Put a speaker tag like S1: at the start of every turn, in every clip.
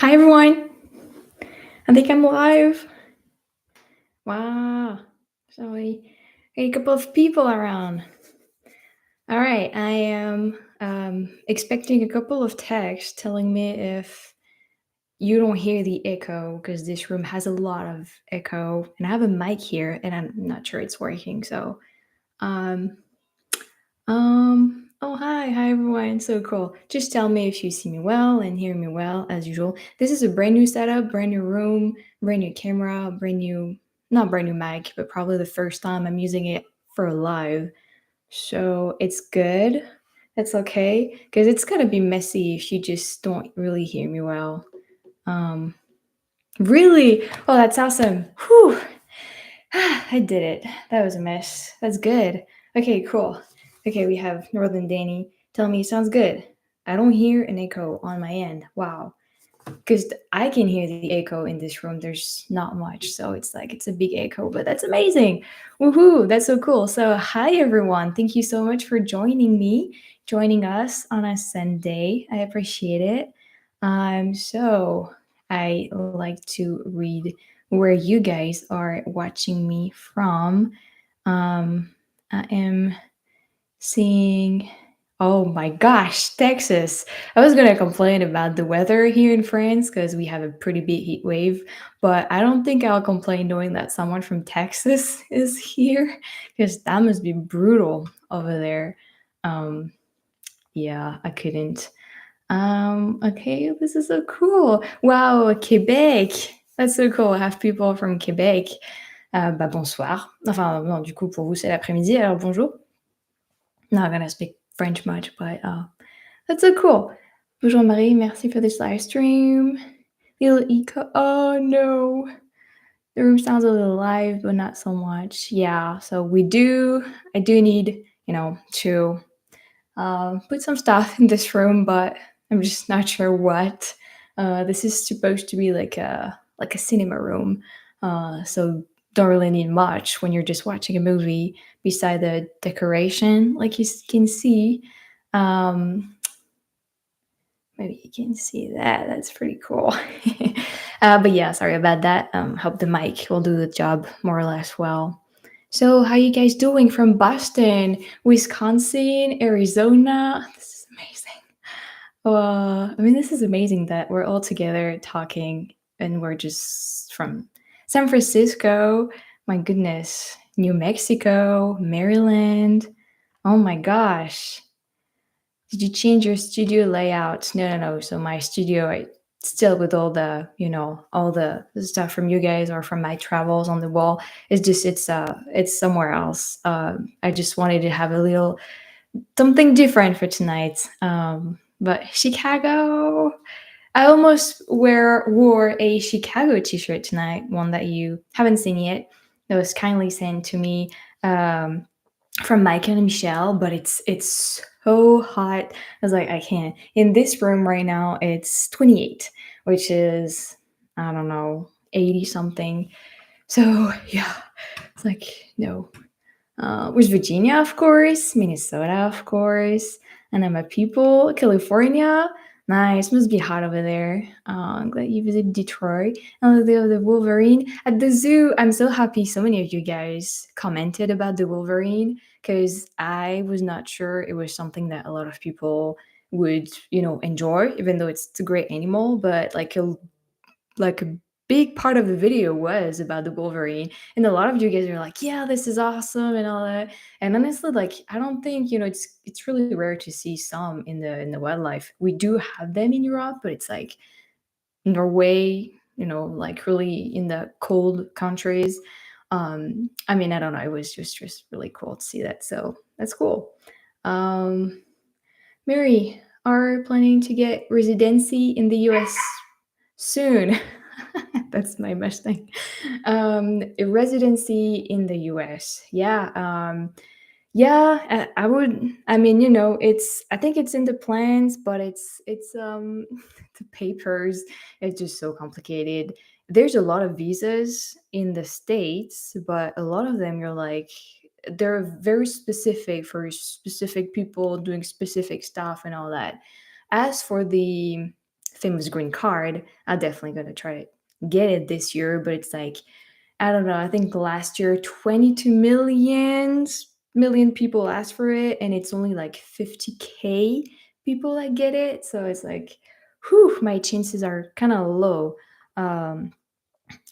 S1: Hi everyone. I think I'm live. Wow. So a couple of people around. All right. I am expecting a couple of texts telling me if you don't hear the echo because this room has a lot of echo, and I have a mic here, and I'm not sure it's working. So, um, oh hi everyone. So cool. Just tell me if you see me well and hear me well as usual. This is a brand new setup, brand new room, brand new camera, brand new not brand new mic, but probably the first time I'm using it for live. So it's good. That's okay. Because it's gonna be messy if you just don't really hear me well. Um really? Oh, that's awesome. Whew. I did it. That was a mess. That's good. Okay, cool. Okay, we have Northern Danny. Tell me, sounds good. I don't hear an echo on my end. Wow. Because I can hear the echo in this room. There's not much. So it's like it's a big echo, but that's amazing. Woohoo. That's so cool. So, hi, everyone. Thank you so much for joining us on a Sunday. I appreciate it. So I like to read where you guys are watching me from. I am seeing, oh my gosh, Texas. I was gonna complain about the weather here in France because we have a pretty big heat wave, but I don't think I'll complain knowing that someone from Texas is here because that must be brutal over there. Um, yeah, I couldn't. Okay, this is so cool. Wow, Quebec. That's so cool. I have people from Quebec. Bah, bonsoir. Enfin, non, du coup, pour vous, c'est l'après-midi, alors bonjour. Not gonna speak French much, but that's so cool. Bonjour Marie, merci for this live stream. Little eco. Oh no, the room sounds a little live, but not so much. Yeah, so I do need, to put some stuff in this room, but I'm just not sure what. This is supposed to be like a cinema room, so don't really need much when you're just watching a movie. Beside the decoration, like you can see, um, maybe you can see that. That's pretty cool. But yeah, sorry about that. Hope the mic will do the job more or less well. So, how you guys doing from Boston, Wisconsin, Arizona? This is amazing. I mean, this is amazing that we're all together talking, and we're just from San Francisco. My goodness, New Mexico, Maryland. Oh my gosh. Did you change your studio layout? No, no, no. So my studio, I still with all the, all the stuff from you guys or from my travels on the wall. It's somewhere else. I just wanted to have a little something different for tonight. But Chicago, I almost wore a Chicago t-shirt tonight, one that you haven't seen yet. That was kindly sent to me. From Mike and Michelle, but it's so hot. I was like, I can't. In this room right now, it's 28, which is I don't know, 80 something. So yeah, it's like no. West Virginia, of course, Minnesota, of course, and then my people, California. Nice, must be hot over there. I'm glad you visited Detroit. And the Wolverine at the zoo. I'm so happy so many of you guys commented about the Wolverine because I was not sure it was something that a lot of people would, enjoy, even though it's a great animal. But like a big part of the video was about the Wolverine, and a lot of you guys are like, "Yeah, this is awesome," and all that. And honestly, like, I don't think it's really rare to see some in the wildlife. We do have them in Europe, but it's like Norway, like really in the cold countries. I mean, I don't know. It was just really cool to see that. So that's cool. Um, Mary, are planning to get residency in the U.S. soon. That's my Mustang. A residency in the US. Yeah. Yeah, I would. I mean, I think it's in the plans, but it's the papers. It's just so complicated. There's a lot of visas in the States, but a lot of them you're like, they're very specific for specific people doing specific stuff and all that. As for the famous green card. I'm definitely gonna try to get it this year, but it's like I don't know. I think last year 22 million people asked for it, and it's only like 50K people that get it. So it's like, whew, my chances are kind of low. Um,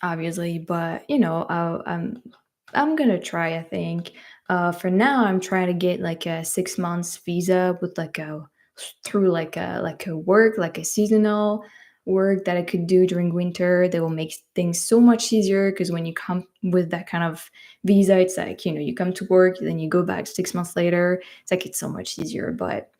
S1: Obviously, but I'm gonna try. I think for now I'm trying to get like a 6 months visa with like a through like a work like a seasonal work that I could do during winter that will make things so much easier because when you come with that kind of visa, it's like you come to work, then you go back 6 months later. It's like it's so much easier, but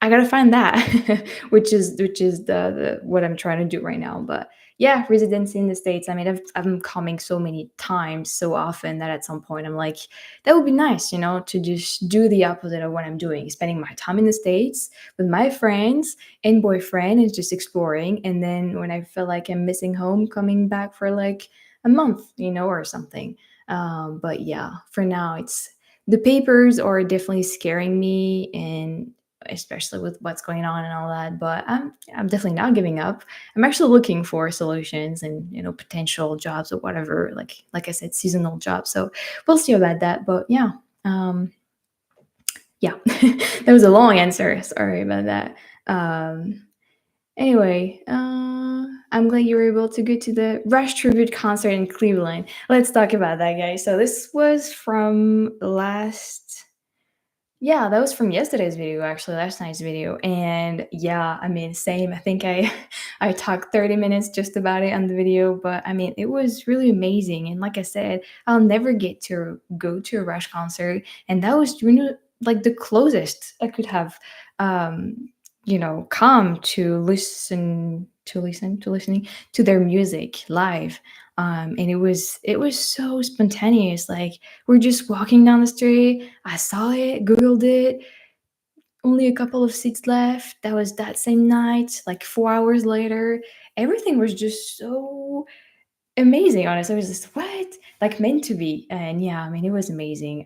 S1: I gotta find that, which is the what I'm trying to do right now. But yeah, residency in the States. I mean, I'm coming so many times, so often that at some point I'm like, that would be nice, to just do the opposite of what I'm doing, spending my time in the States with my friends and boyfriend and just exploring. And then when I feel like I'm missing home, coming back for like a month, or something. But yeah, for now it's the papers are definitely scaring me and especially with what's going on and all that. But I'm definitely not giving up. I'm actually looking for solutions and potential jobs or whatever. Like I said, seasonal jobs. So we'll see about that. But yeah, yeah, that was a long answer. Sorry about that. Anyway, I'm glad you were able to go to the Rush tribute concert in Cleveland. Let's talk about that, guys. So this was from last yeah, that was from yesterday's video, actually, last night's video. And yeah, I mean, same. I think I I talked 30 minutes just about it on the video, but I mean, it was really amazing. And like I said, I'll never get to go to a Rush concert, and that was like the closest I could have come to listening to their music live. And it was so spontaneous. Like we're just walking down the street. I saw it, Googled it. Only a couple of seats left. That was that same night. Like 4 hours later, everything was just so amazing, honestly. It was just what? Like meant to be. And yeah, I mean it was amazing.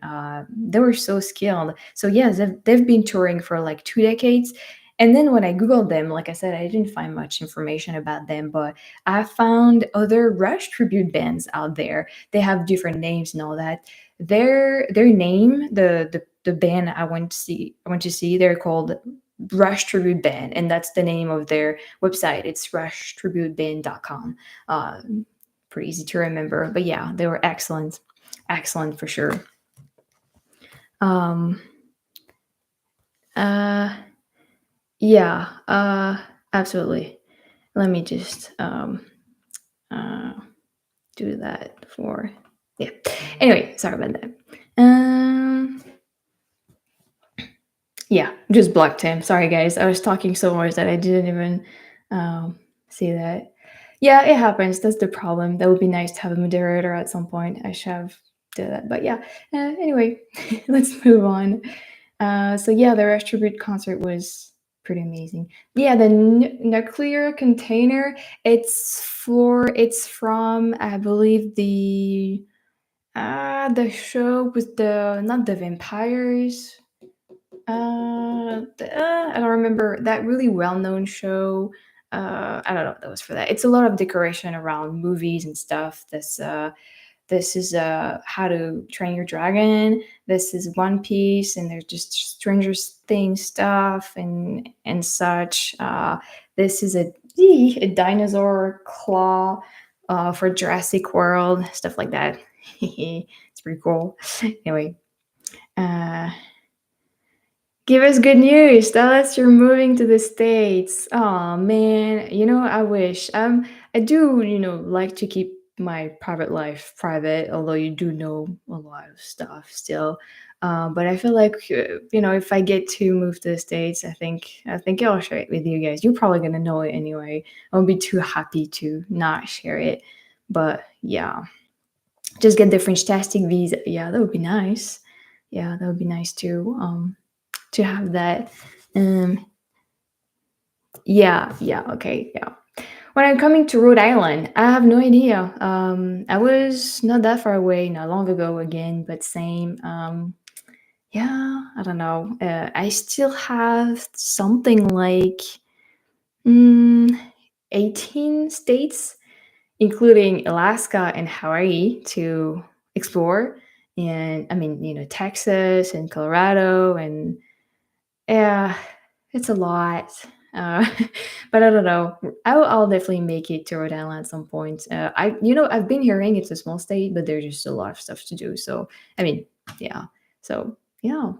S1: They were so skilled. So yes, they've been touring for like 2 decades. And then when I Googled them, like I said, I didn't find much information about them, but I found other Rush tribute bands out there. They have different names and all that. Their name, the band I went to see, they're called Rush Tribute Band, and that's the name of their website. It's rushtributeband.com. Uh, Pretty easy to remember. But yeah, they were excellent, excellent for sure. Um, uh, yeah, absolutely. Let me just uh, do that for yeah. Anyway, sorry about that. Um, yeah, just blocked him. Sorry, guys. I was talking so much that I didn't even see that. Yeah, it happens. That's the problem. That would be nice to have a moderator at some point. I should have did that. But yeah. Anyway, let's move on. So yeah, the Rush tribute concert was pretty amazing. Yeah, the nuclear container. It's from I believe the show with the not the vampires. I don't remember that really well-known show. I don't know what that was for that. It's a lot of decoration around movies and stuff. This is How to Train Your Dragon. This is One Piece, and there's just Stranger Things stuff and such. This is a dinosaur claw for Jurassic World, stuff like that. It's pretty cool. Anyway, uh, give us good news. Tell us you're moving to the States. Oh man, I wish. I do, like to keep my private life private, although you do know a lot of stuff still. But I feel like if I get to move to the States, I think I'll share it with you guys. You're probably gonna know it anyway. I won't be too happy to not share it. But yeah, just get the FrenchTastic visa. Yeah, that would be nice. Yeah, that would be nice too. To have that. Um, yeah, okay, yeah. When I'm coming to Rhode Island, I have no idea. I was not that far away, not long ago again, but same. Yeah, I don't know. I still have something like Mm, 18 states, including Alaska and Hawaii to explore. And I mean, Texas and Colorado and yeah, it's a lot. Uh, but I don't know. I'll definitely make it to Rhode Island at some point. I've been hearing it's a small state, but there's just a lot of stuff to do. So, I mean, yeah. So, yeah.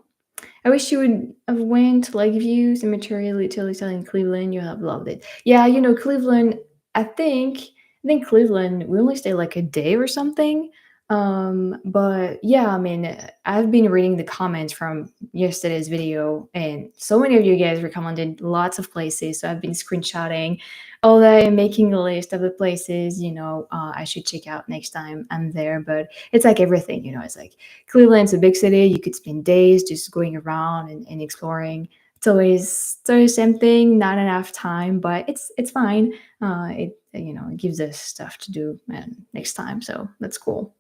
S1: I wish you would have went to Lakeview Cemetery, Utility in Cleveland. You have loved it. Yeah, Cleveland. I think I think Cleveland. We only stayed like a day or something. But yeah, I mean, I've been reading the comments from yesterday's video, and so many of you guys recommended lots of places. So I've been screenshotting all that and making a list of the places. I should check out next time I'm there. But it's like everything. It's like Cleveland's a big city. You could spend days just going around and exploring. It's always the same thing. Not enough time, but it's fine. It gives us stuff to do next time, so that's cool.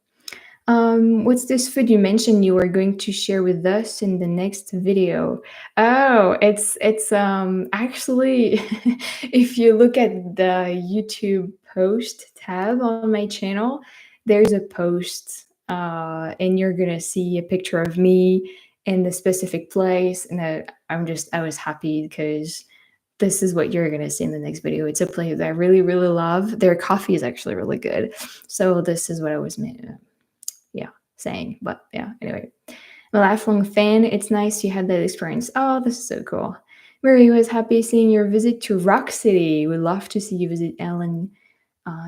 S1: What's this food you mentioned you were going to share with us in the next video? Oh, it's actually if you look at the YouTube post tab on my channel, there's a post and you're gonna see a picture of me in the specific place, and I was happy because this is what you're gonna see in the next video. It's a place that I really, really love. Their coffee is actually really good. So this is what I was yeah, saying. But yeah, anyway. A lifelong fan, it's nice you had that experience. Oh, this is so cool. Mary was happy seeing your visit to Rock City. We'd love to see you visit Ellen.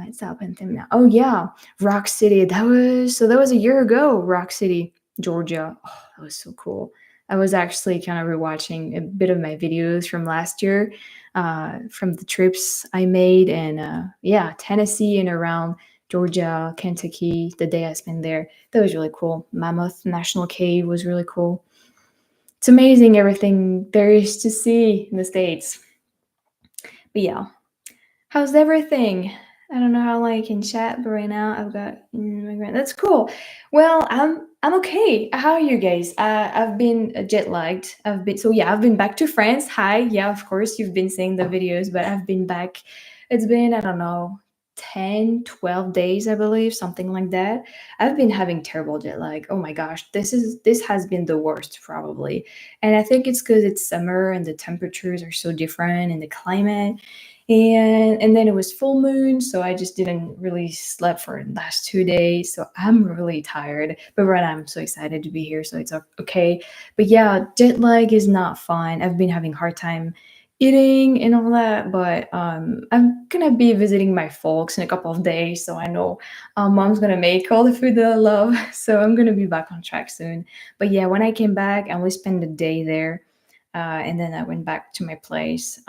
S1: It's up in them now. Oh yeah, Rock City. That was a year ago. Rock City, Georgia. Oh, that was so cool. I was actually kind of rewatching a bit of my videos from last year, from the trips I made, and yeah, Tennessee and around Georgia, Kentucky. The day I spent there, that was really cool. Mammoth National Cave was really cool. It's amazing everything there is to see in the States. But yeah, how's everything? I don't know how long I can chat, but right now I've got my grand. That's cool. Well, I'm okay. How are you guys? I've been jet lagged. I've been back to France. Hi, yeah, of course you've been seeing the videos, but I've been back. It's been, I don't know, 10, 12 days, I believe, something like that. I've been having terrible jet lag. Oh my gosh, this has been the worst probably, and I think it's because it's summer and the temperatures are so different and the climate, and then it was full moon, so I just didn't really sleep for the last 2 days, so I'm really tired, but right now I'm so excited to be here, so it's okay. But yeah, jet lag is not fun. I've been having hard time eating and all that, but I'm gonna be visiting my folks in a couple of days, so I know mom's gonna make all the food that I love, so I'm gonna be back on track soon. But yeah, when I came back, I only spent a day there, and then I went back to my place.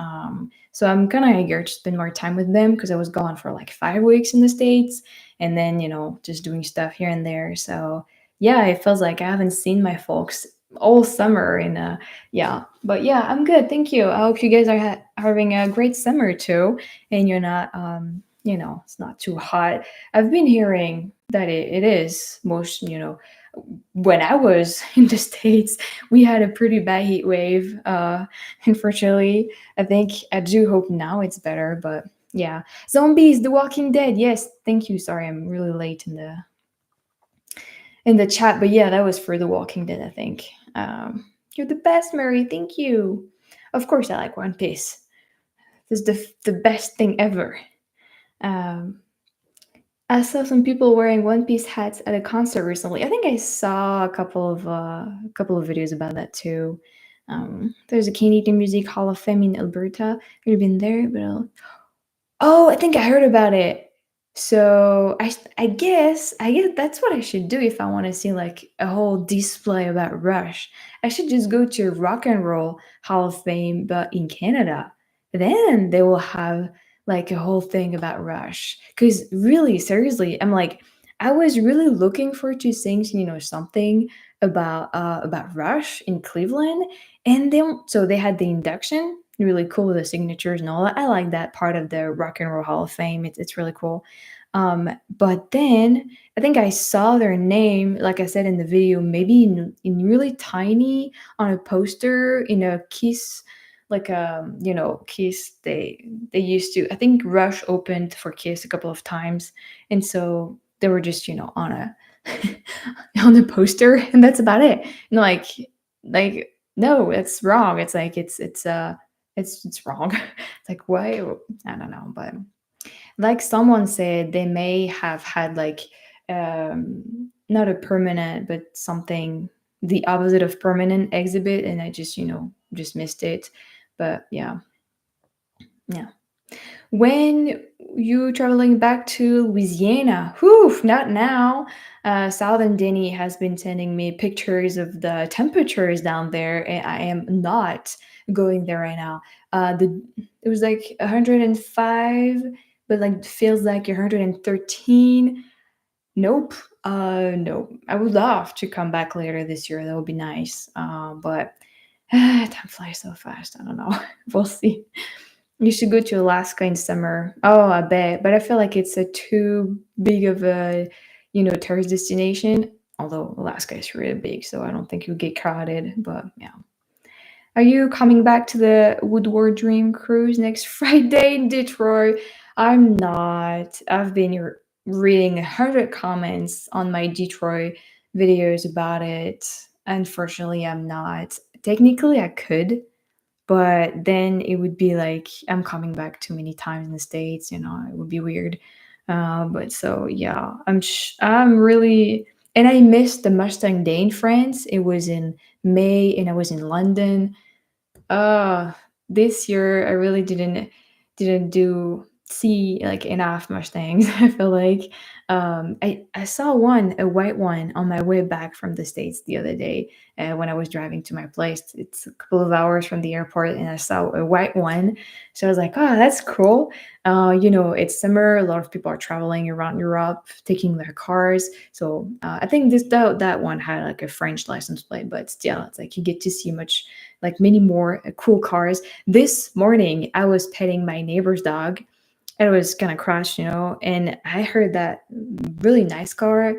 S1: So I'm kind of eager to spend more time with them because I was gone for like 5 weeks in the States, and then just doing stuff here and there. So yeah, it feels like I haven't seen my folks all summer, and yeah. But yeah, I'm good. Thank you. I hope you guys are having a great summer too, and you're not it's not too hot. I've been hearing that it is most when I was in the States, we had a pretty bad heat wave. Unfortunately, I do hope now it's better, but yeah. Zombies, The Walking Dead. Yes, thank you. Sorry, I'm really late in the chat, but yeah, that was for The Walking Dead, I think. You're the best, Mary. Thank you. Of course, I like One Piece. This is the best thing ever. Um, I saw some people wearing One Piece hats at a concert recently. I think I saw a couple of videos about that too. There's a Canadian Music Hall of Fame in Alberta. Have you been there? But oh, I think I heard about it. So I guess that's what I should do if I want to see like a whole display about Rush. I should just go to Rock and Roll Hall of Fame, but in Canada. Then they will have like a whole thing about Rush. Because really, seriously, I was really looking forward to seeing something about Rush in Cleveland, and they had the induction, really cool with the signatures and all that. I like that part of the Rock and Roll Hall of Fame. It's really cool. But then I think I saw their name, like I said in the video, maybe in really tiny on a poster in a Kiss like Kiss, they used to, I think Rush opened for Kiss a couple of times, and so they were just on a on the poster, and that's about it. And like no, it's wrong. It's like it's wrong. It's like why? I don't know, but like someone said, they may have had like not a permanent, but something the opposite of permanent exhibit, and I just just missed it. But yeah, yeah. When you traveling back to Louisiana, whew, not now. Southern Denny has been sending me pictures of the temperatures down there, and I am not going there right now. The It was like 105, but like feels like 113. Nope. No. I would love to come back later this year. That would be nice. But time flies so fast. I don't know. We'll see. You should go to Alaska in summer. Oh, I bet. But I feel like it's a too big of a, tourist destination. Although Alaska is really big, so I don't think you'll get crowded. But yeah. Are you coming back to the Woodward Dream Cruise next Friday in Detroit? I'm not. I've been reading 100 comments on my Detroit videos about it. Unfortunately, I'm not. Technically, I could, but then it would be like I'm coming back too many times in the States, it would be weird. But so yeah, I'm really, and I missed the Mustang Day in France. It was in May and I was in London. uh, this year I really didn't do see like enough Mustangs. I feel like I saw one, a white one, on my way back from the States the other day when I was driving to my place. It's a couple of hours from the airport, and I saw a white one. So I was like, oh, that's cool. It's summer. A lot of people are traveling around Europe, taking their cars. So I think that one had like a French license plate, but still, it's like you get to see much like many more cool cars. This morning, I was petting my neighbor's dog, and it was gonna crash, and I heard that really nice car.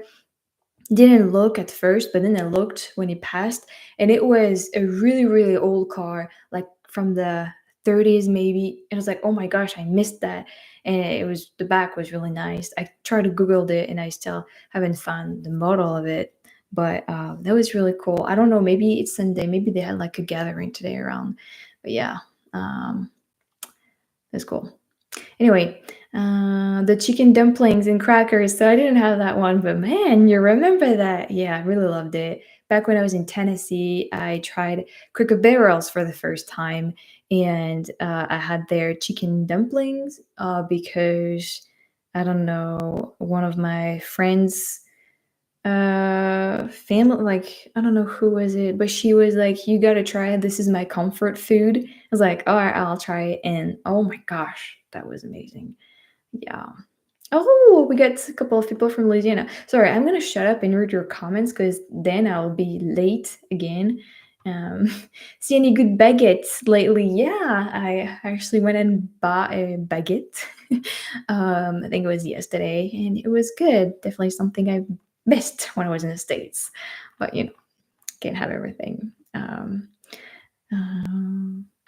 S1: Didn't look at first, but then I looked when it passed, and it was a really, really old car, like from the 30s maybe. And I was like, oh my gosh, I missed that. And the back was really nice. I tried to Googled it, and I still haven't found the model of it. But that was really cool. I don't know, maybe it's Sunday. Maybe they had like a gathering today around. But yeah, um, that's cool. Anyway, the chicken dumplings and crackers. So I didn't have that one, but man, you remember that? Yeah, I really loved it. Back when I was in Tennessee, I tried Cracker Barrels for the first time, and I had their chicken dumplings because I don't know, one of my friends family, like I don't know who was it, but she was like, you gotta try it, this is my comfort food. I was like, all right, I'll try it, and oh my gosh, that was amazing. Yeah. Oh, we got a couple of people from Louisiana. Sorry, I'm gonna shut up and read your comments because then I'll be late again. um see any good baguettes lately? Yeah, I actually went and bought a baguette. I think it was yesterday, and it was good. Definitely something I missed when I was in the States, but can't have everything.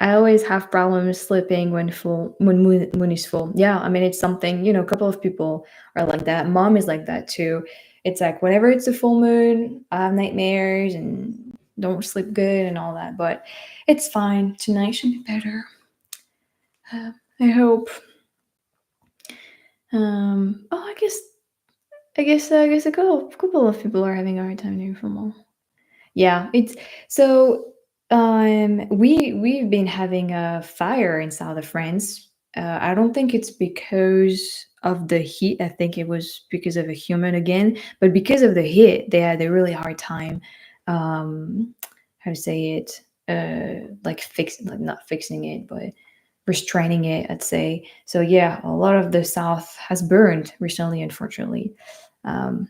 S1: I always have problems sleeping when full when moon is full. Yeah, I mean it's something, a couple of people are like that. Mom is like that too. It's like whenever it's a full moon, I have nightmares and don't sleep good and all that. But it's fine. Tonight should be better. I hope. Oh, I guess a couple of people are having a hard time doing full. Yeah, it's so we've been having a fire in south of France. I don't think it's because of the heat. I think it was because of a human again, but because of the heat, they had a really hard time how to say it, like not fixing it, but restraining it, I'd say. So yeah, a lot of the south has burned recently, unfortunately. Um,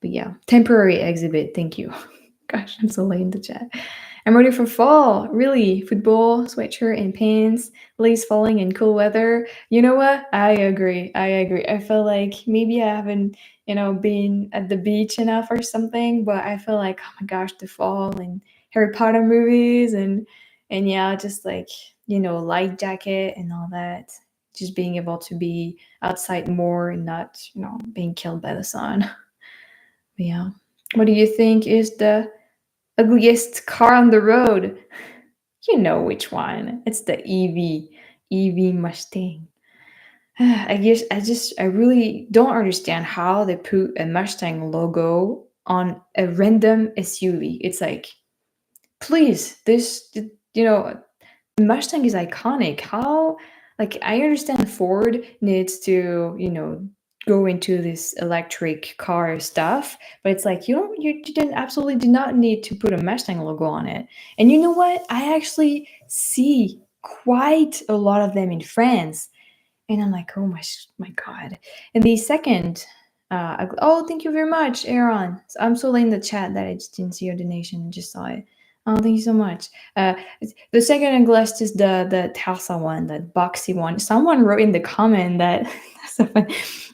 S1: but yeah, temporary exhibit. Thank you. Gosh, I'm so late in the chat. I'm ready for fall. Really, football, sweatshirt, and pants, leaves falling, and cool weather. You know what? I agree. I agree. I feel like maybe I haven't, been at the beach enough or something, but I feel like, oh my gosh, the fall and Harry Potter movies and And yeah, just like, light jacket and all that. Just being able to be outside more and not, being killed by the sun. But yeah. What do you think is the ugliest car on the road? You know which one. It's the EV Mustang. I guess I really don't understand how they put a Mustang logo on a random SUV. It's like, please, you know, Mustang is iconic. How, like, I understand Ford needs to, go into this electric car stuff, but it's like you didn't absolutely did not need to put a Mustang logo on it. And you know what? I actually see quite a lot of them in France, and I'm like, oh my god. And the second, oh, thank you very much, Aaron. I'm so late in the chat that I just didn't see your donation. Just saw it. Oh, thank you so much. The second and last is the Telsa one, that boxy one. Someone wrote in the comment that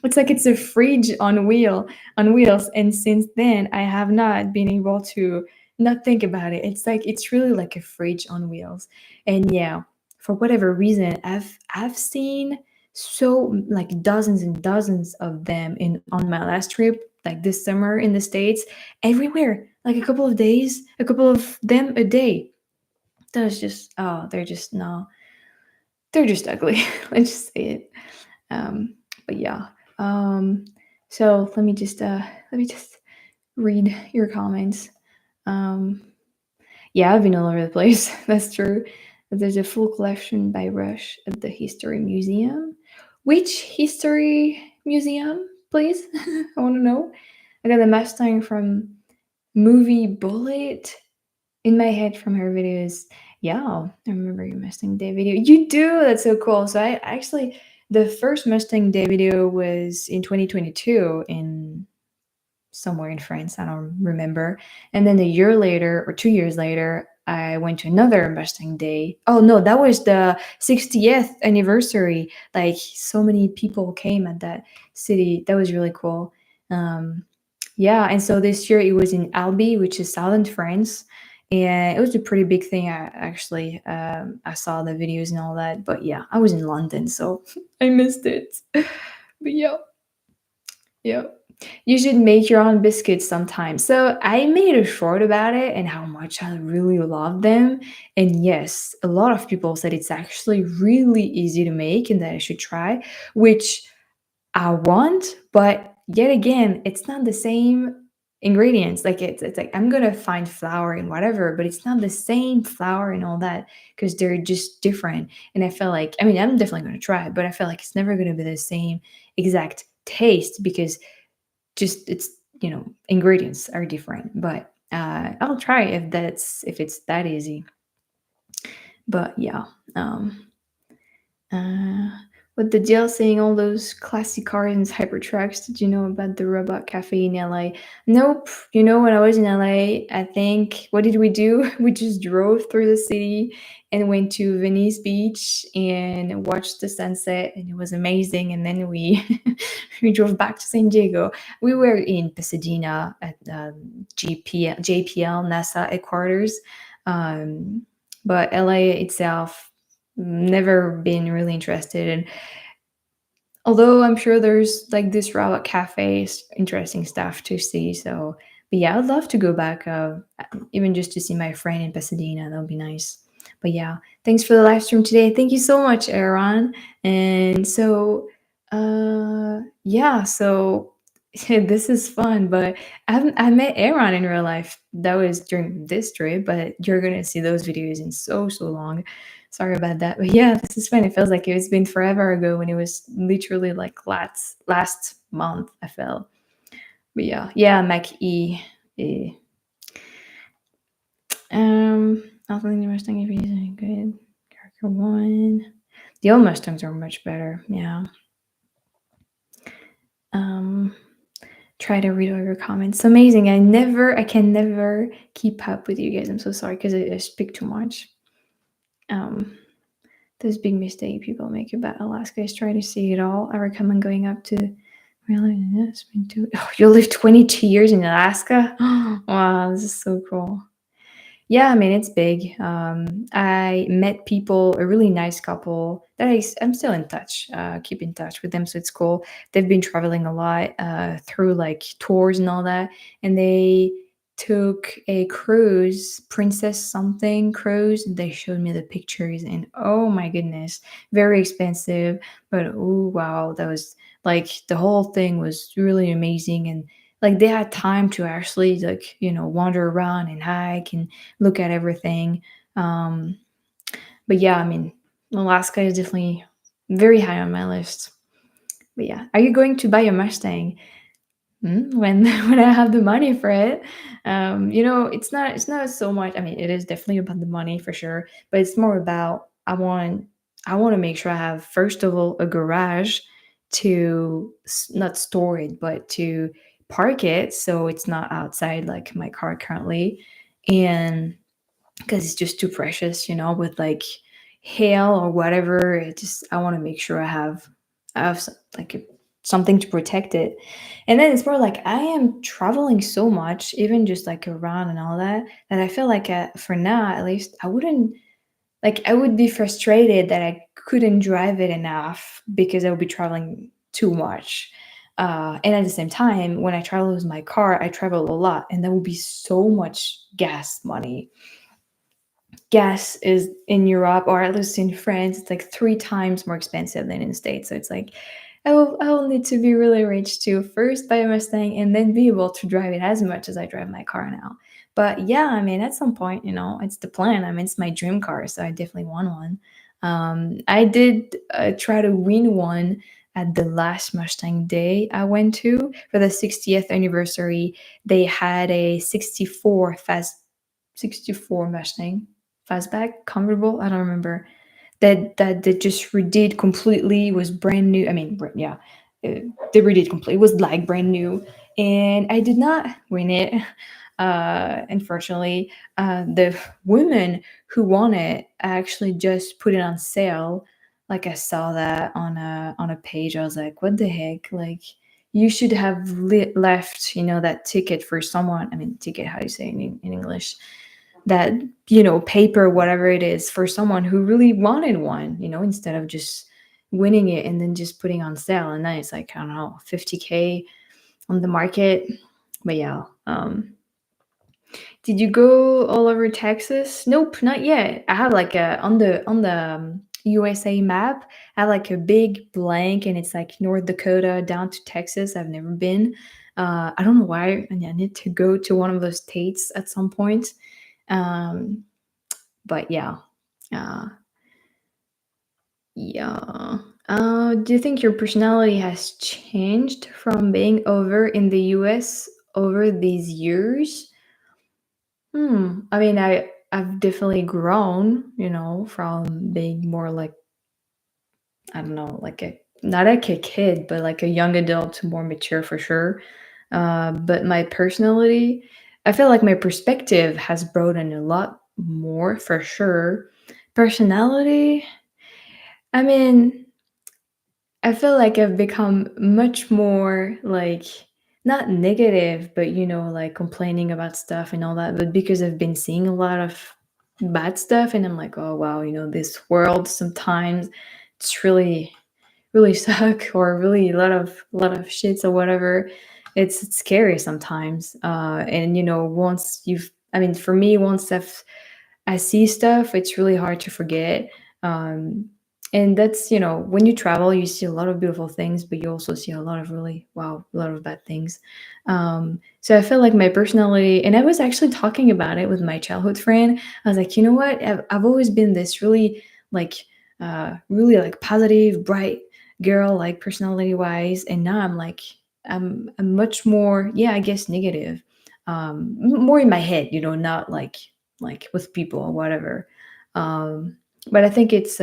S1: looks like it's a fridge on wheels, and since then I have not been able to not think about it. It's like it's really like a fridge on wheels, and yeah, for whatever reason, I've seen so like dozens and dozens of them in on my last trip, like this summer in the States, everywhere, like a couple of them a day. That's just, oh, they're just, no, they're just ugly. Let's just say it. But yeah. So let me just read your comments. um yeah, I've been all over the place. That's true. There's a full collection by Rush at the History Museum. Which history museum, please? I want to know. I got the Mustang from Movie Bullet in my head from her videos. Yeah, I remember your Mustang Day video. You do? That's so cool. So I actually, the first Mustang Day video was in 2022 in somewhere in France. I don't remember. And then a year later or 2 years later, I went to another Mustang Day. Oh no, that was the 60th anniversary. Like so many people came at that city. That was really cool. Um, yeah, and so this year it was in Albi, which is southern France, and it was a pretty big thing. I saw the videos and all that, but yeah, I was in London, so I missed it. But yeah, yeah. You should make your own biscuits sometime. So I made a short about it and how much I really love them. And yes, a lot of people said it's actually really easy to make and that I should try, which I want, but yet again, it's not the same ingredients. Like it's like I'm gonna find flour and whatever, but it's not the same flour and all that because they're just different. And I feel like, I mean, I'm definitely gonna try it, but I feel like it's never gonna be the same exact taste because just it's, ingredients are different. But I'll try if it's that easy. But yeah. Uh, with the deal seeing all those classic cars and Hypertrucks, did you know about the Robot Cafe in LA? Nope. When I was in LA, I think, what did we do? We just drove through the city and went to Venice Beach and watched the sunset, and it was amazing. And then we we drove back to San Diego. We were in Pasadena at JPL NASA headquarters. Um, but LA itself, never been really interested in. Although I'm sure there's like this robot cafes, interesting stuff to see. So, but yeah, I'd love to go back, even just to see my friend in Pasadena. That would be nice. But yeah, thanks for the live stream today. Thank you so much, Aaron. And so, yeah, so this is fun. But I met Aaron in real life. That was during this trip, but you're gonna see those videos in so long. Sorry about that. But yeah, this is fun. It feels like it's been forever ago when it was literally like last month, I felt. But yeah, Mac E. eh. I think the Mustang if using good. Character one. The old Mustangs are much better. Yeah. Um try to read all your comments. It's amazing. I can never keep up with you guys. I'm so sorry because I speak too much. This big mistake people make about Alaska is trying to see it all. I recommend going up to really. Oh, you lived 22 years in Alaska. Wow, this is so cool. Yeah, I mean, it's big. I met people, a really nice couple that I'm still in touch, keep in touch with them. So it's cool. They've been traveling a lot through like tours and all that. And they took a cruise, Princess something cruise. And they showed me the pictures. And oh my goodness, very expensive. But oh, wow, that was like the whole thing was really amazing. And like they had time to actually like, wander around and hike and look at everything. Um, but yeah, I mean, Alaska is definitely very high on my list. But yeah, are you going to buy a Mustang? When when I have the money for it. It's not so much. I mean, it is definitely about the money for sure, but it's more about I want to make sure I have first of all a garage to not store it, but to park it so it's not outside like my car currently, and because it's just too precious, with like hail or whatever. I want to make sure like something to protect it. And then it's more like I am traveling so much, even just like around and all that, that I feel like for now at least I would be frustrated that I couldn't drive it enough because I would be traveling too much. And at the same time, when I travel with my car, I travel a lot, and that would be so much gas money. Gas is in Europe or at least in France, it's like 3 times more expensive than in the States. So it's like I will need to be really rich to first buy a Mustang and then be able to drive it as much as I drive my car now. But yeah, I mean, at some point, it's the plan. I mean, it's my dream car, so I definitely want one. I did try to win one at the last Mustang Day I went to for the 60th anniversary. They had a 64 Mustang fastback convertible. I don't remember that they just redid completely. Was brand new. I mean, yeah, uh, they redid completely. It was like brand new, and I did not win it. Unfortunately, the women who won it actually just put it on sale. Like I saw that on a page. I was like, what the heck? Like you should have left, that ticket for someone. I mean, ticket. How do you say it in English? That paper, whatever it is, for someone who really wanted one, instead of just winning it and then just putting on sale, and then it's like, I don't know, 50K on the market. But yeah, did you go all over Texas? Nope, not yet. I have like a on the USA map. I have like a big blank, and it's like North Dakota down to Texas. I've never been. I don't know why. I need to go to one of those states at some point. um but yeah. Uh, yeah. Do you think your personality has changed from being over in the US over these years? I mean, I've definitely grown, from being more like, I don't know, like a not like a kid, but like a young adult to more mature for sure. But my personality, I feel like my perspective has broadened a lot more for sure. Personality, I mean, I feel like I've become much more like not negative, but like complaining about stuff and all that. But because I've been seeing a lot of bad stuff, and I'm like, oh wow, this world sometimes it's really suck, or really a lot of shits or whatever. It's scary sometimes. And once I mean, for me, once I see stuff, it's really hard to forget. Um, and that's, when you travel, you see a lot of beautiful things, but you also see a lot of really, wow, a lot of bad things. So I feel like my personality, and I was actually talking about it with my childhood friend. I was like, you know what? I've always been this like, really like positive, bright girl, like personality wise. And now I'm much more, yeah, I guess negative, more in my head, not like with people or whatever. Um, but I think it's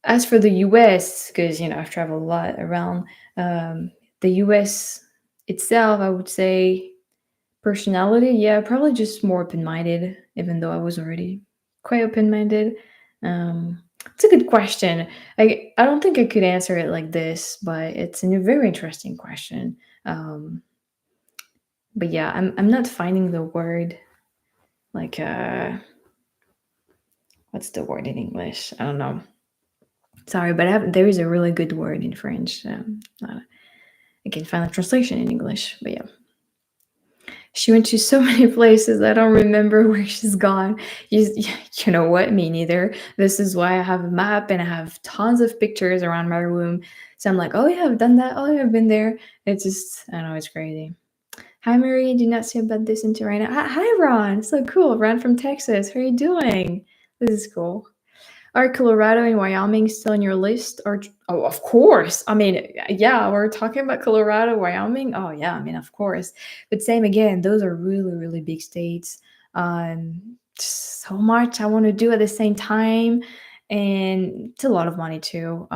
S1: as for the US, because I've traveled a lot around the US itself, I would say personality, yeah, probably just more open-minded, even though I was already quite open-minded. It's a good question. I don't think I could answer it like this, but it's a very interesting question. Um, but yeah, I'm not finding the word like what's the word in English? I don't know. Sorry, but there is a really good word in French. I can find a translation in English, but yeah. She went to so many places. I don't remember where she's gone. You know what? Me neither. This is why I have a map and I have tons of pictures around my room. So I'm like, oh yeah, I've done that. Oh yeah, I've been there. It's just, I don't know, it's crazy. Hi, Marie. Did not see about this until right now. Hi, Ron. So cool. Ron from Texas. How are you doing? This is cool. Are Colorado and Wyoming still on your list? Or oh, of course. I mean, yeah, we're talking about Colorado, Wyoming. Oh yeah, I mean, of course. But same again, those are really, really big states. So much I want to do at the same time, and it's a lot of money too.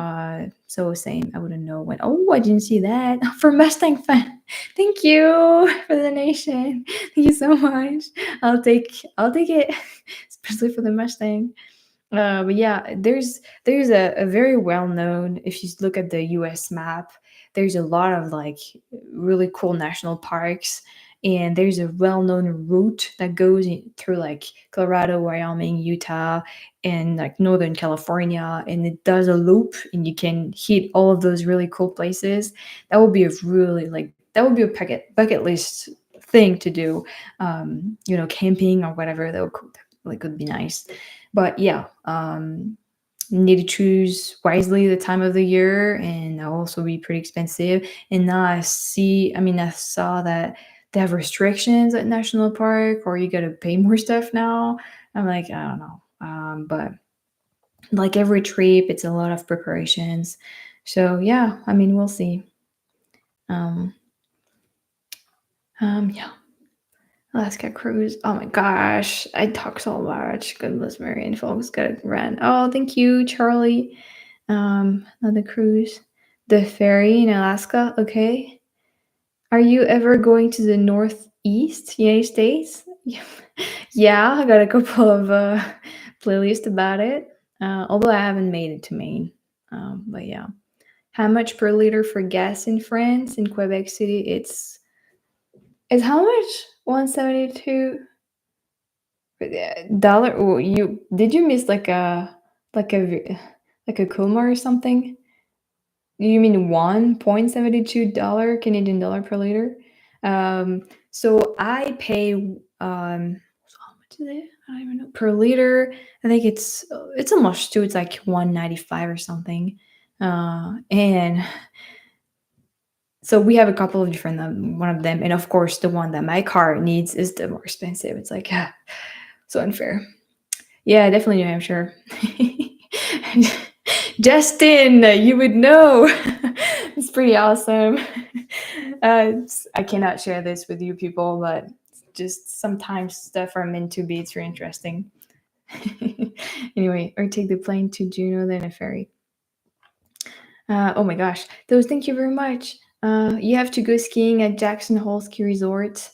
S1: So same. I wouldn't know when. Oh, I didn't see that for Mustang fan. Thank you for the donation. Thank you so much. I'll take it, especially for the Mustang. But yeah, there's a very well known. If you look at the U.S. map, there's a lot of like really cool national parks, and there's a well known route that goes through like Colorado, Wyoming, Utah, and like Northern California, and it does a loop, and you can hit all of those really cool places. That would be a really like that would be a bucket list thing to do. Camping or whatever. That would be nice. But yeah, need to choose wisely the time of the year, and that'll also be pretty expensive. And now I saw that they have restrictions at national park, or you got to pay more stuff now. I'm like, I don't know. But like every trip, it's a lot of preparations. So yeah, I mean, we'll see. Um, yeah. Alaska cruise. Oh my gosh, I talk so much. Goodness, Marion, folks, gotta run. Oh, thank you, Charlie. Another cruise. The ferry in Alaska. Okay. Are you ever going to the Northeast United States? Yeah, I got a couple of playlists about it. Although I haven't made it to Maine. But yeah. How much per liter for gas in France? In Quebec City, it's how much? 172 dollar. Oh, you did you miss like a comma or something? You mean $1.72 Canadian dollar per liter? So I pay so how much is it? I don't even know per liter. I think it's almost two. It's like 1.95 or something. And so we have a couple of different one of them, and of course the one that my car needs is the more expensive. It's like so unfair. Yeah, definitely New Hampshire. Justin, you would know. It's pretty awesome. I cannot share this with you people, but just sometimes stuff are meant to be. It's really interesting. Anyway, or take the plane to Juneau, then a ferry. Oh my gosh, those. Thank you very much. You have to go skiing at Jackson Hole Ski Resort.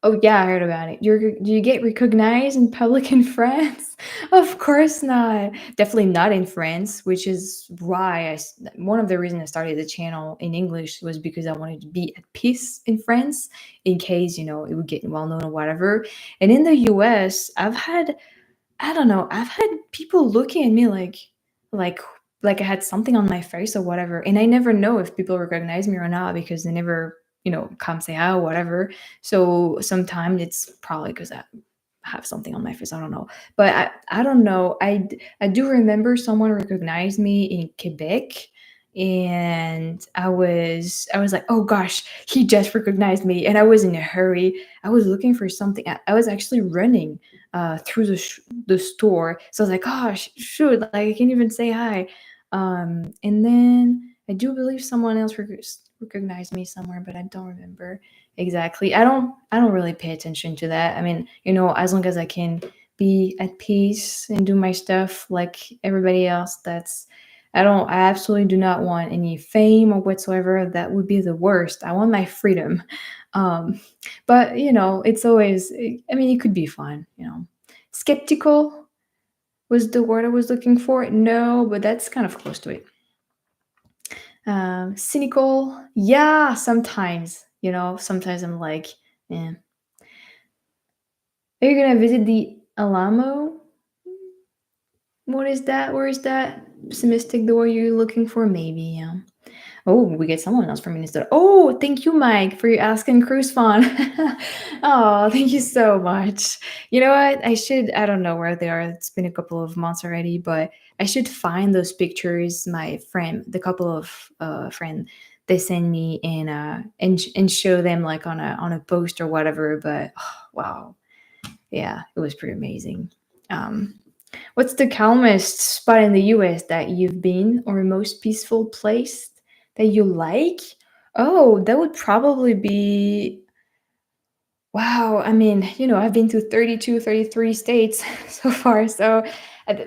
S1: Oh yeah, I heard about it. Do you get recognized in public in France? Of course not. Definitely not in France, which is why one of the reasons I started the channel in English was because I wanted to be at peace in France in case, it would get well known or whatever. And in the US, I don't know. I've had people looking at me like like I had something on my face or whatever, and I never know if people recognize me or not because they never, come say hi or whatever. So sometimes it's probably because I have something on my face. I don't know, but I don't know. I do remember someone recognized me in Quebec, and I was like, oh gosh, he just recognized me, and I was in a hurry. I was looking for something. I was actually running through the store. So I was like, gosh, shoot, like I can't even say hi. And then I do believe someone else recognized me somewhere, but I don't remember exactly. I don't really pay attention to that. I mean, as long as I can be at peace and do my stuff like everybody else, I absolutely do not want any fame or whatsoever. That would be the worst. I want my freedom. Um, but it's always, I mean, it could be fun. Skeptical was the word I was looking for. No, but that's kind of close to it. Cynical. Yeah, sometimes. Sometimes I'm like, yeah. Are you gonna visit the Alamo? What is that? Where is that? Pessimistic door you're looking for? Maybe, yeah. Oh, we get someone else from Minnesota. Oh, thank you, Mike, for your asking cruise fun. Oh, thank you so much. You know what? I don't know where they are. It's been a couple of months already, but I should find those pictures my friend, the couple of friend they send me and show them like on a post or whatever. But oh, wow. Yeah, it was pretty amazing. Um, What's the calmest spot in the US that you've been, or most peaceful place that you like? Oh, that would probably be wow. I mean, I've been to 32, 33 states so far. So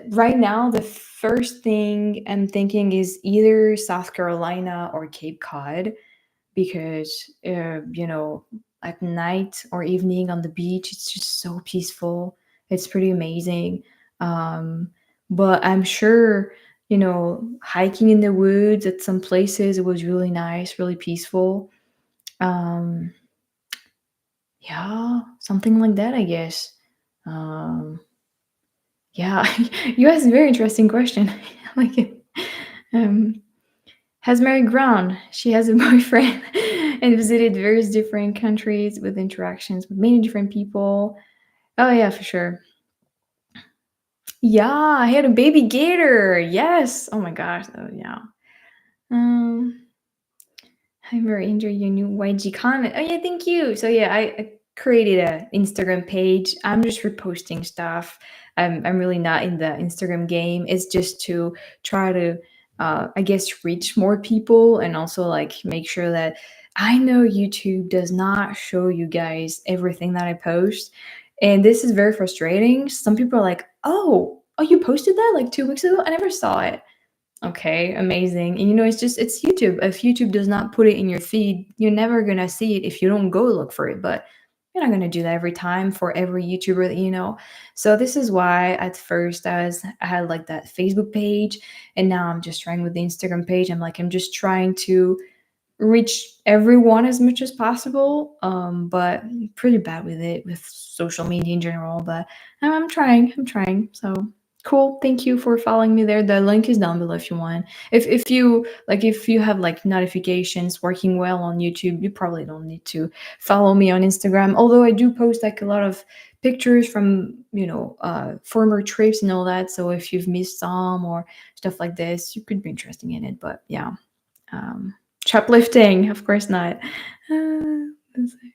S1: right now, the first thing I'm thinking is either South Carolina or Cape Cod because at night or evening on the beach it's just so peaceful. It's pretty amazing. um but I'm sure hiking in the woods at some places it was really nice, really peaceful. um yeah, something like that, I guess. um yeah. You asked a very interesting question. I like it. um has married ground. She has a boyfriend and visited various different countries with interactions with many different people. Oh yeah, for sure. Yeah, I had a baby gator. Yes. Oh my gosh. Oh yeah. Um, I'm very enjoy your new YG comment. Oh yeah, thank you. So yeah, I created a Instagram page. I'm just reposting stuff. I'm really not in the Instagram game. It's just to try to I guess reach more people and also like make sure that I know YouTube does not show you guys everything that I post. And this is very frustrating. Some people are like, oh, you posted that like 2 weeks ago? I never saw it. Okay, amazing. And it's YouTube. If YouTube does not put it in your feed, you're never gonna see it if you don't go look for it. But you're not gonna do that every time for every YouTuber that you know. So this is why at first I had like that Facebook page, and now I'm just trying with the Instagram page. I'm just trying to reach everyone as much as possible. But I'm pretty bad with it with social media in general. But I'm trying. I'm trying. So cool. Thank you for following me there. The link is down below if you want. If you have like notifications working well on YouTube, you probably don't need to follow me on Instagram. Although I do post like a lot of pictures from former trips and all that. So if you've missed some or stuff like this, you could be interested in it. But yeah. Um, Shoplifting, of course not. Let's see.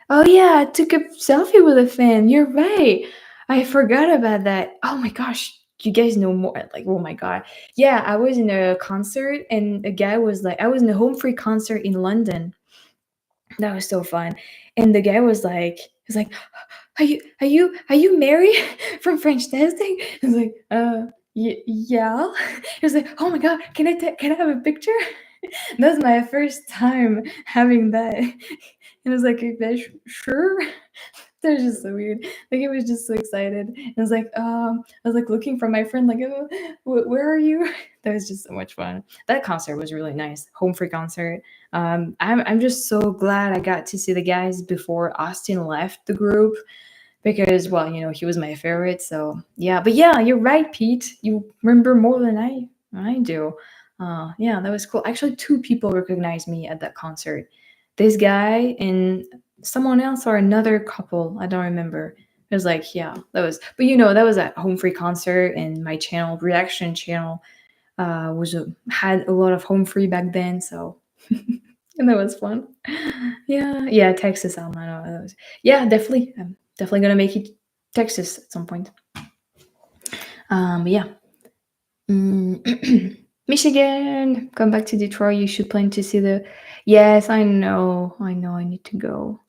S1: Oh yeah, I took a selfie with a fan. You're right. I forgot about that. Oh my gosh, you guys know more. Like, oh my god. Yeah, I was in a concert and a guy was like, I was in a home free concert in London. That was so fun. And the guy was like, are you Mary from French Tasting? I was like, yeah. He was like, oh my god, can I have a picture? That was my first time having that. And I was like, "Yeah, sure." That was just so weird. Like, it was just so excited. And I was like looking for my friend, like, oh, where are you? That was just so much fun. That concert was really nice. Home free concert. I'm just so glad I got to see the guys before Austin left the group because, well, he was my favorite. So yeah, but yeah, you're right, Pete. You remember more than I do. Yeah, that was cool. Actually, two people recognized me at that concert. This guy and someone else or another couple. I don't remember. It was like, yeah, that was a home free concert, and my channel, reaction channel, had a lot of home free back then. So, and that was fun. Yeah, yeah, Texas, Alabama. Yeah, definitely. I'm definitely gonna make it Texas at some point. But yeah. Michigan, come back to Detroit. You should plan to see the. Yes, I know. I know. I need to go.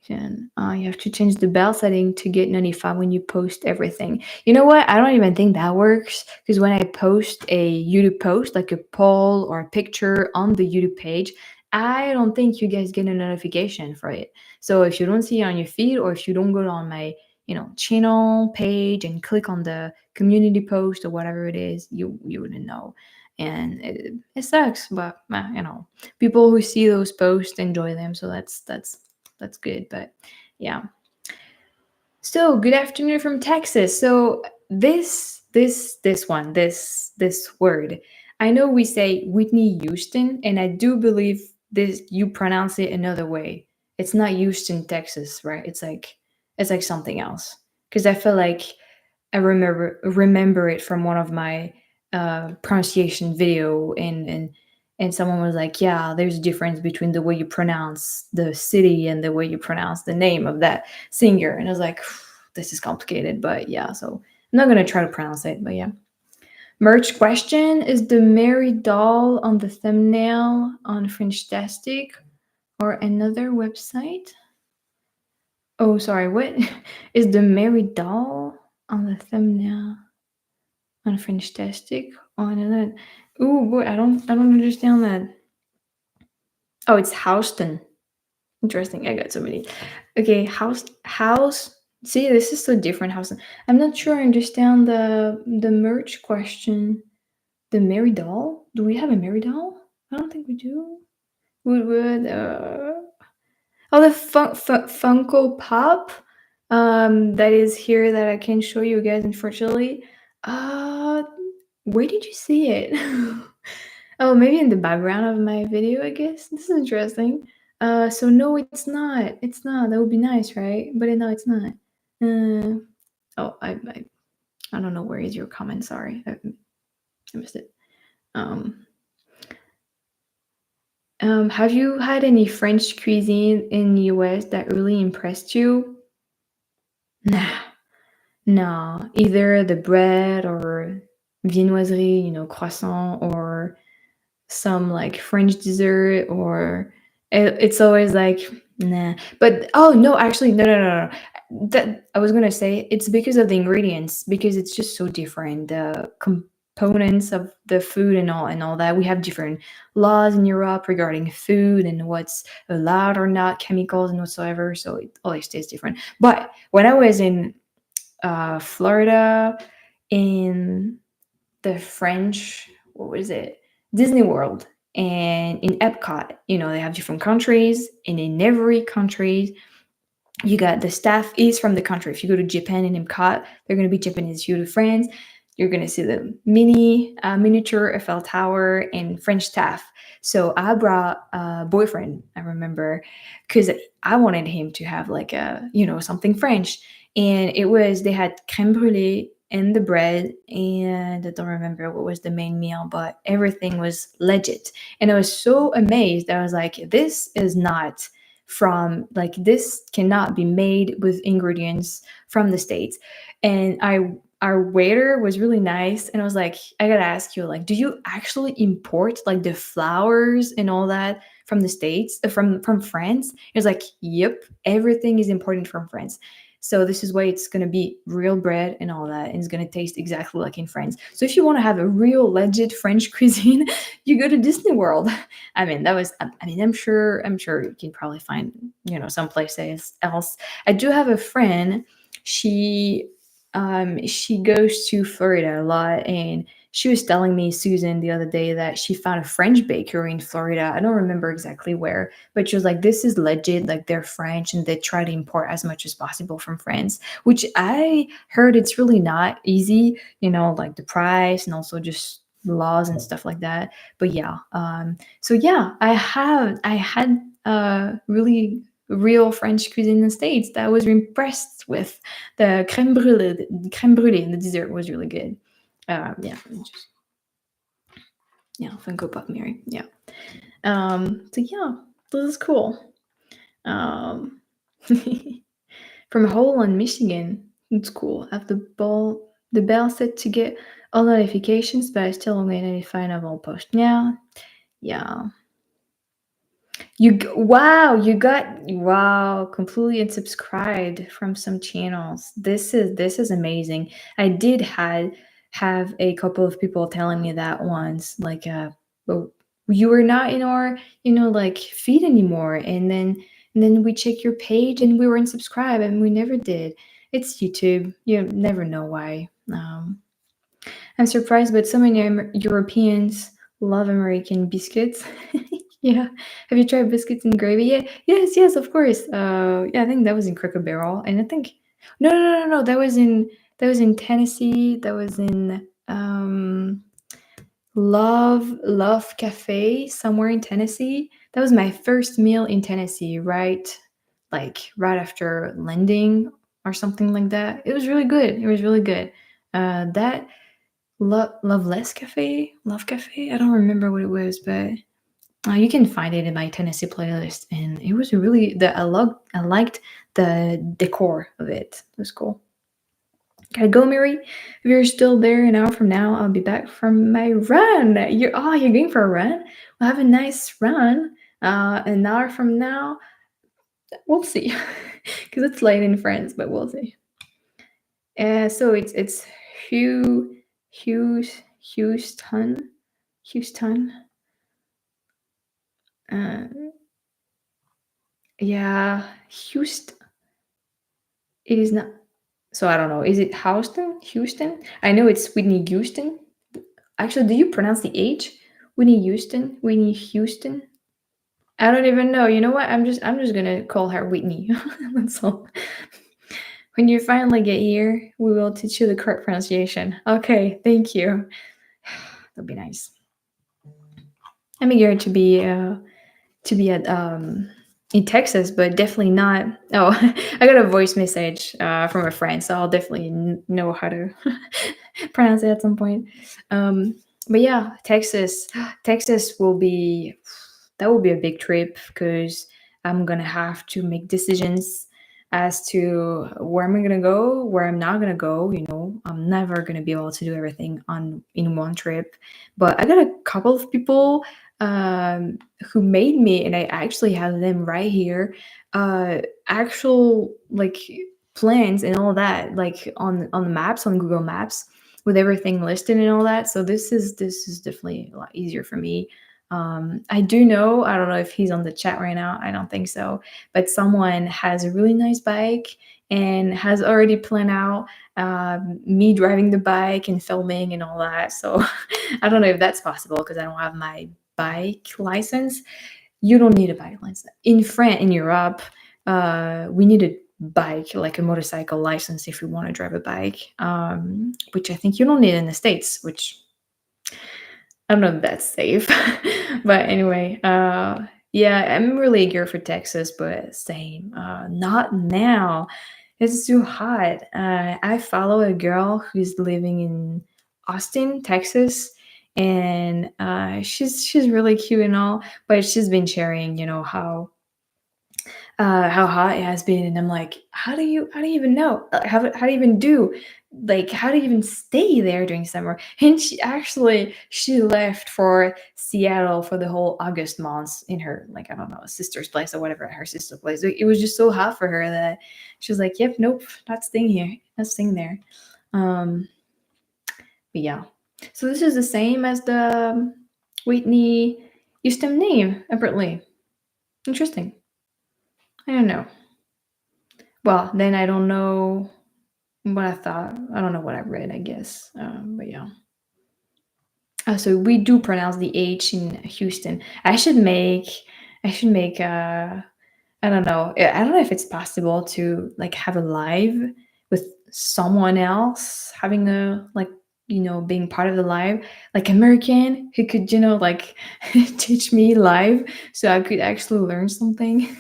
S1: And you have to change the bell setting to get notified when you post everything. You know what? I don't even think that works because when I post a YouTube post, like a poll or a picture on the YouTube page, I don't think you guys get a notification for it. So if you don't see it on your feed or if you don't go on my channel page and click on the community post or whatever it is, you wouldn't know. And it sucks, but people who see those posts enjoy them, so that's good. But yeah. So, good afternoon from Texas. So, this word. I know we say Whitney Houston, and I do believe this you pronounce it another way. It's not Houston, Texas, right? It's like something else. Because I feel like I remember it from one of my pronunciation video, and someone was like, "Yeah, there's a difference between the way you pronounce the city and the way you pronounce the name of that singer." And I was like, "This is complicated," but yeah. So I'm not gonna try to pronounce it, but yeah. Merch question: is the Mary doll on the thumbnail on FrenchTastic or another website? Oh, sorry. What is the Mary doll on the thumbnail on FrenchTastic or another? Ooh, boy, I don't understand that. Oh, it's Houston. Interesting. I got so many. Okay, house. See, this is so different. House. I'm not sure I understand the merch question. The Mary doll. Do we have a Mary doll? I don't think we do. Would oh, the Funko Pop. That is here that I can show you guys. Unfortunately. Uh, where did you see it? Oh, maybe in the background of my video, I guess. This is interesting. So no, it's not. It's not. That would be nice, right? But no, it's not. Uh, oh, I don't know where is your comment. Sorry, I missed it. Um, have you had any French cuisine in the US that really impressed you? Nah, no. Either the bread or viennoiserie, croissant, or some like French dessert, or it's always like nah. But oh no, actually no. That I was gonna say it's because of the ingredients, because it's just so different. The components of the food and all that. We have different laws in Europe regarding food and what's allowed or not, chemicals and whatsoever. So it always tastes different. But when I was in Florida, in the French, what was it? Disney World and in Epcot, they have different countries, and in every country, you got the staff is from the country. If you go to Japan in Epcot, they're going to be Japanese. If you go to France, you're going to see the miniature Eiffel Tower and French staff. So I brought a boyfriend, I remember, because I wanted him to have like something French. And they had creme brulee and the bread, and I don't remember what was the main meal, but everything was legit. And I was so amazed. I was like, this is not from, like, this cannot be made with ingredients from the States. And our waiter was really nice, and I was like, I gotta ask you, like, do you actually import like the flowers and all that from the States, from France? He was like, yep, everything is imported from France. So this is why it's gonna be real bread and all that, and it's gonna taste exactly like in France. So if you want to have a real legit French cuisine, you go to Disney World. I mean, that was. I mean, I'm sure you can probably find, some places else. I do have a friend. She, she goes to Florida a lot, and she was telling me, Susan, the other day, that she found a French bakery in Florida. I don't remember exactly where, but she was like, "This is legit. Like, they're French, and they try to import as much as possible from France." Which I heard it's really not easy. Like the price and also just laws and stuff like that. But yeah, so yeah, I had really real French cuisine in the States that I was impressed with. The creme brulee and the dessert was really good. Yeah, yeah, Funko Pop Mary. Yeah. So yeah, this is cool. Um, from Holland, Michigan. It's cool. I have the bell set to get all notifications, but I still only notified of all posts. Yeah. Wow, wow, completely unsubscribed from some channels. This is amazing. I did had have a couple of people telling me that once, like, "Well, you were not in our, like, feed anymore," and then we check your page and we were unsubscribed and we never did. It's YouTube. You never know why. I'm surprised, but so many Europeans love American biscuits. Yeah. Have you tried biscuits and gravy yet? Yes, yes, of course. Yeah, I think that was in Cracker Barrel, and I think No, no, no, no, no. That was in Tennessee. That was in Love Cafe somewhere in Tennessee. That was my first meal in Tennessee, right? Like right after landing or something like that. It was really good. It was really good. That Loveless Cafe, Love Cafe. I don't remember what it was, but you can find it in my Tennessee playlist, and it was really the I liked the decor of it. It was cool. Gotta go, Mary. If you're still there an hour from now, I'll be back from my run. You're going for a run? Well, have a nice run. An hour from now, we'll see. Because it's late in France, but we'll see. So it's Hugh Hughes Houston. Uh, yeah, Houston. It is not. So I don't know. Is it Houston? Houston? I know it's Whitney Houston. Actually, do you pronounce the H? Whitney Houston? Whitney Houston? I don't even know. You know what? I'm just gonna call her Whitney. That's all. When you finally get here, we will teach you the correct pronunciation. Okay, thank you. That'll be nice. I'm eager to be at in Texas, but definitely not. Oh, I got a voice message from a friend, so I'll definitely know how to pronounce it at some point. But yeah, Texas will be that will be a big trip because I'm gonna have to make decisions as to where I'm gonna go, where I'm not gonna go. I'm never gonna be able to do everything on in one trip. But I got a couple of people who made me, and I actually have them right here. Actual like plans and all that, like on the maps on Google Maps with everything listed and all that. So this is definitely a lot easier for me. I do know, I don't know if he's on the chat right now. I don't think so, but someone has a really nice bike and has already planned out me driving the bike and filming and all that. So I don't know if that's possible because I don't have my bike license. You don't need a bike license in France. In Europe, we need a bike, like a motorcycle license, if you want to drive a bike, which I think you don't need in the States, which I don't know if that's safe. But anyway, yeah, I'm really eager for Texas, but same, not now. It's too hot. I follow a girl who's living in Austin, Texas, and she's really cute and all, but she's been sharing, how hot it has been, and I'm like, how do you even know? How do you even do? Like, how do you even stay there during summer? And she left for Seattle for the whole August months in her, like, I don't know, sister's place or whatever, her sister's place. Like, it was just so hot for her that she was like, "Yep, nope, not staying here, not staying there." Um, but yeah, so this is the same as the Whitney Houston name, apparently. Interesting. I don't know. Well, then I don't know what I thought. I don't know what I read, I guess. But yeah. So we do pronounce the H in Houston. I should make I don't know. I don't know if it's possible to like have a live with someone else having a like being part of the live, like American who could like teach me live so I could actually learn something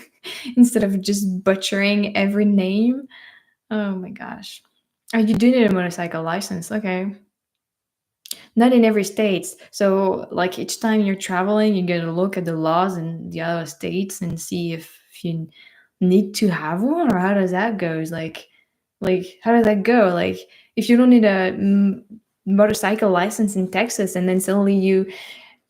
S1: instead of just butchering every name. Oh my gosh. Oh, you do need a motorcycle license. Okay. Not in every state. So, like each time you're traveling, you get to look at the laws in the other states and see if you need to have one, or how does that go? Is like how does that go? Like if you don't need a motorcycle license in Texas, and then suddenly you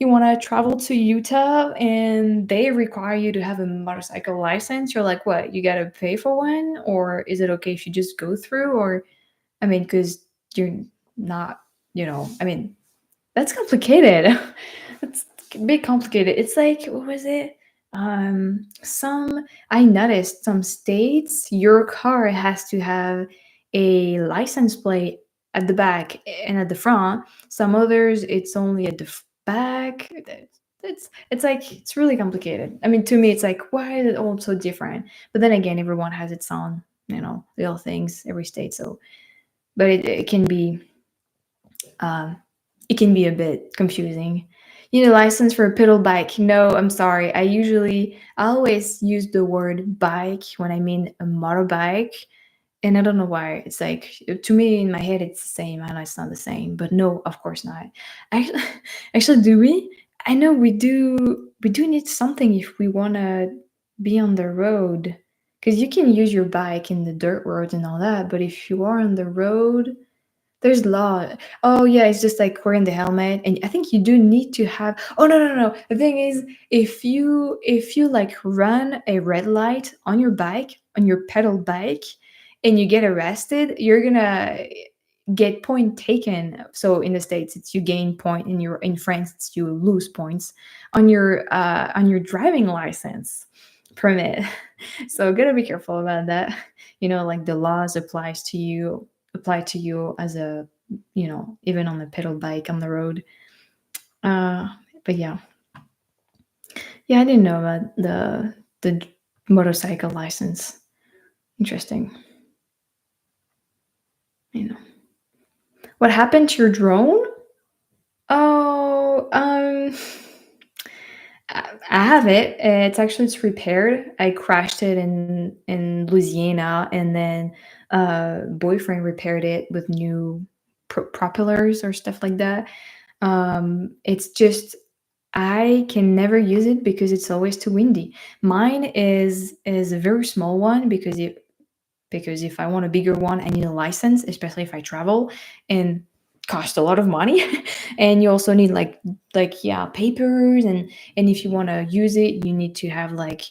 S1: want to travel to Utah and they require you to have a motorcycle license, you're like, what? You got to pay for one, or is it okay if you just go through? Or I mean, because you're not, I mean, that's complicated. That's a bit complicated. It's like, what was it? Some I noticed some states your car has to have a license plate at the back and at the front. Some others it's only at the back. It's like it's really complicated. I mean, to me, it's like why is it all so different? But then again, everyone has its own little things every state. So, but um, it can be a bit confusing. You know, license for a pedal bike. No, I'm sorry. I always use the word bike when I mean a motorbike. And I don't know why. It's like, to me, in my head, it's the same. I know it's not the same, but no, of course not. Actually, actually, do we? I know we do. We do need something if we want to be on the road, because you can use your bike in the dirt roads and all that. But if you are on the road, there's law. Oh yeah, it's just like wearing the helmet, and I think you do need to have. Oh no, no, no. The thing is, if you like run a red light on your bike, on your pedal bike, and you get arrested, you're gonna get point taken. So in the States, it's you gain point. In France, it's you lose points on your driving license permit. So gotta be careful about that. Like the laws apply to you as a, even on a pedal bike on the road. uh but yeah, I didn't know about the motorcycle license. Interesting. you know what happened to your drone? Oh, I have it. It's repaired. I crashed it in Louisiana, and then boyfriend repaired it with new propellers or stuff like that. It's just I can never use it because it's always too windy. Mine is a very small one because if I want a bigger one, I need a license, especially if I travel, and cost a lot of money. And you also need yeah, papers, and if you want to use it, you need to have like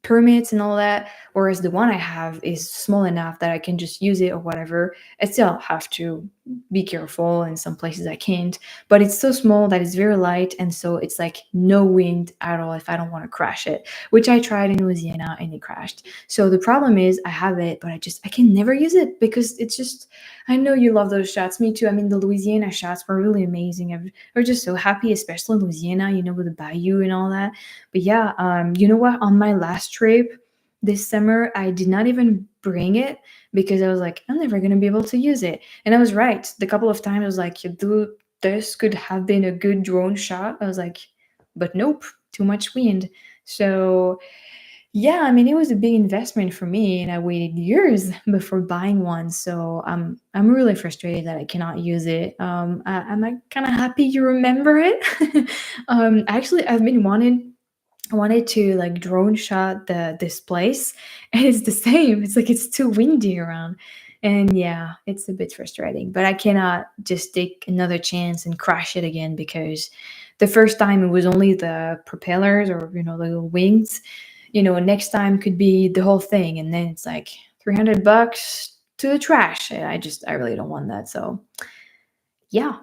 S1: permits and all that. Whereas the one I have is small enough that I can just use it or whatever. I still have to be careful in some places I can't, but it's so small that it's very light, and so it's like no wind at all if I don't want to crash it, which I tried in Louisiana and it crashed. So the problem is I have it, but I can never use it because it's just. I know you love those shots. Me too. I mean, the Louisiana shots were really amazing. We're just so happy, especially in Louisiana, with the bayou and all that. But yeah, you know what? On my last trip this summer, I did not even bring it because I was like, I'm never gonna be able to use it. And I was right. The couple of times I was like, dude, this could have been a good drone shot. I was like, but nope, too much wind. So yeah, I mean, it was a big investment for me, and I waited years before buying one. So I'm really frustrated that I cannot use it. I'm like, kind of happy you remember it. Actually, I've been wanted to like drone shot this place, and it's the same. It's like it's too windy around, and yeah, it's a bit frustrating. But I cannot just take another chance and crash it again because the first time it was only the propellers or the little wings. Next time could be the whole thing, and then it's like $300 to the trash. And I really don't want that. So yeah,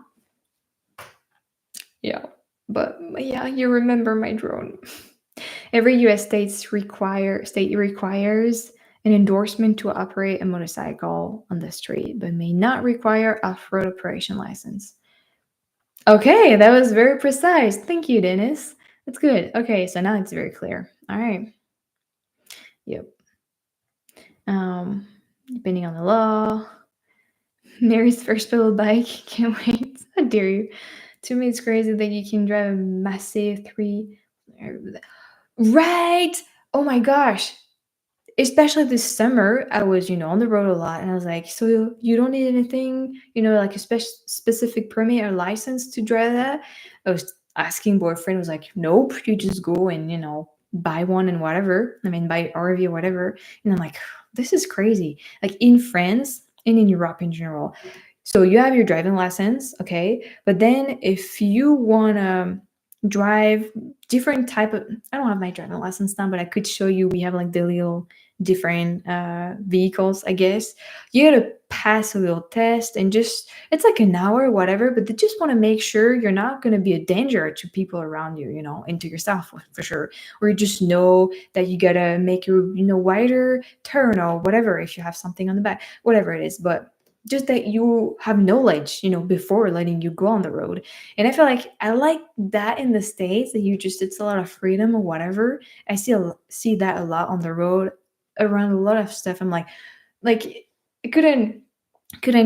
S1: yeah. But yeah, you remember my drone. Every U.S. state requires an endorsement to operate a motorcycle on the street, but may not require off-road operation license. Okay, that was very precise. Thank you, Dennis. That's good. Okay, so now it's very clear. All right. Yep. Depending on the law. Mary's first pedal bike. Can't wait. How dare you? To me, it's crazy that you can drive a massive three. Right. Oh my gosh. Especially this summer, I was, on the road a lot, and I was like, so you don't need anything, like a specific permit or license to drive that? I was asking boyfriend, was like, nope, you just go and, buy one and whatever. I mean, buy RV or whatever. And I'm like, this is crazy. Like in France and in Europe in general. So you have your driving license, okay? But then if you want to drive different type of, I don't have my driving license now, but I could show you. We have like the little different vehicles, I guess. You gotta pass a little test, and just it's like an hour or whatever, but they just want to make sure you're not going to be a danger to people around you, and to yourself for sure. Or you just know that you gotta make your wider turn or whatever, if you have something on the back, whatever it is. But just that you have knowledge, before letting you go on the road. And I like that in the States, that it's a lot of freedom or whatever. I see that a lot on the road, around a lot of stuff. I'm like I couldn't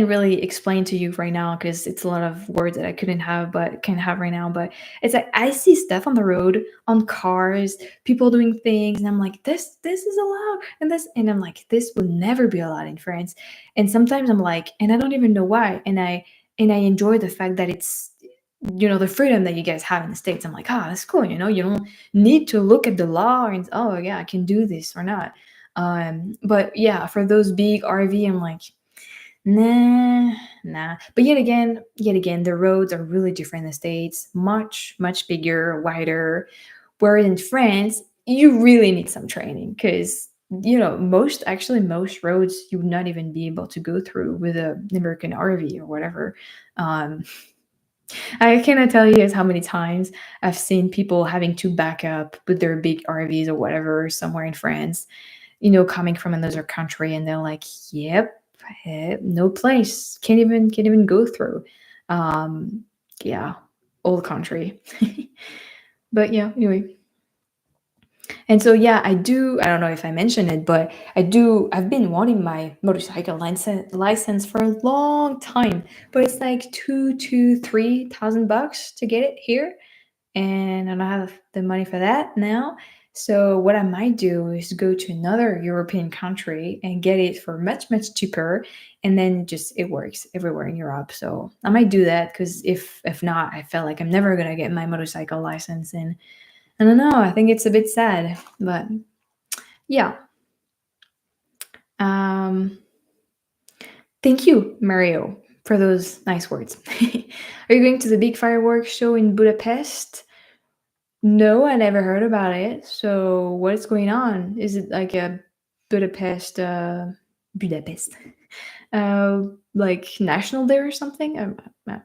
S1: really explain to you right now because it's a lot of words that I couldn't have but can have right now. But it's like I see stuff on the road, on cars, people doing things, and I'm like, this is allowed, and I'm like, this would never be allowed in France. And sometimes I'm like, and I don't even know why. And I enjoy the fact that it's the freedom that you guys have in the States. I'm like, that's cool. You don't need to look at the law and oh yeah, I can do this or not. But yeah, for those big RV, I'm like, nah, nah. But yet again, the roads are really different in the States, much, much bigger, wider. Whereas in France, you really need some training because most roads you would not even be able to go through with an American RV or whatever. Um, I cannot tell you guys how many times I've seen people having to back up with their big RVs or whatever somewhere in France, coming from another country, and they're like, "Yep, no place, can't even go through." Um, yeah, old country. But yeah, anyway. And so yeah, I do. I don't know if I mentioned it, but I do. I've been wanting my motorcycle license for a long time, but it's like 3,000 bucks to get it here, and I don't have the money for that now. So what I might do is go to another European country and get it for much much cheaper, and then just it works everywhere in Europe. So I might do that because if not, I felt like I'm never gonna get my motorcycle license, and I don't know. I think it's a bit sad, but yeah. Um, Thank you, Mario, for those nice words. Are you going to the big fireworks show in Budapest? No, I never heard about it. So what's going on? Is it like a Budapest, Budapest, uh, like National Day or something? I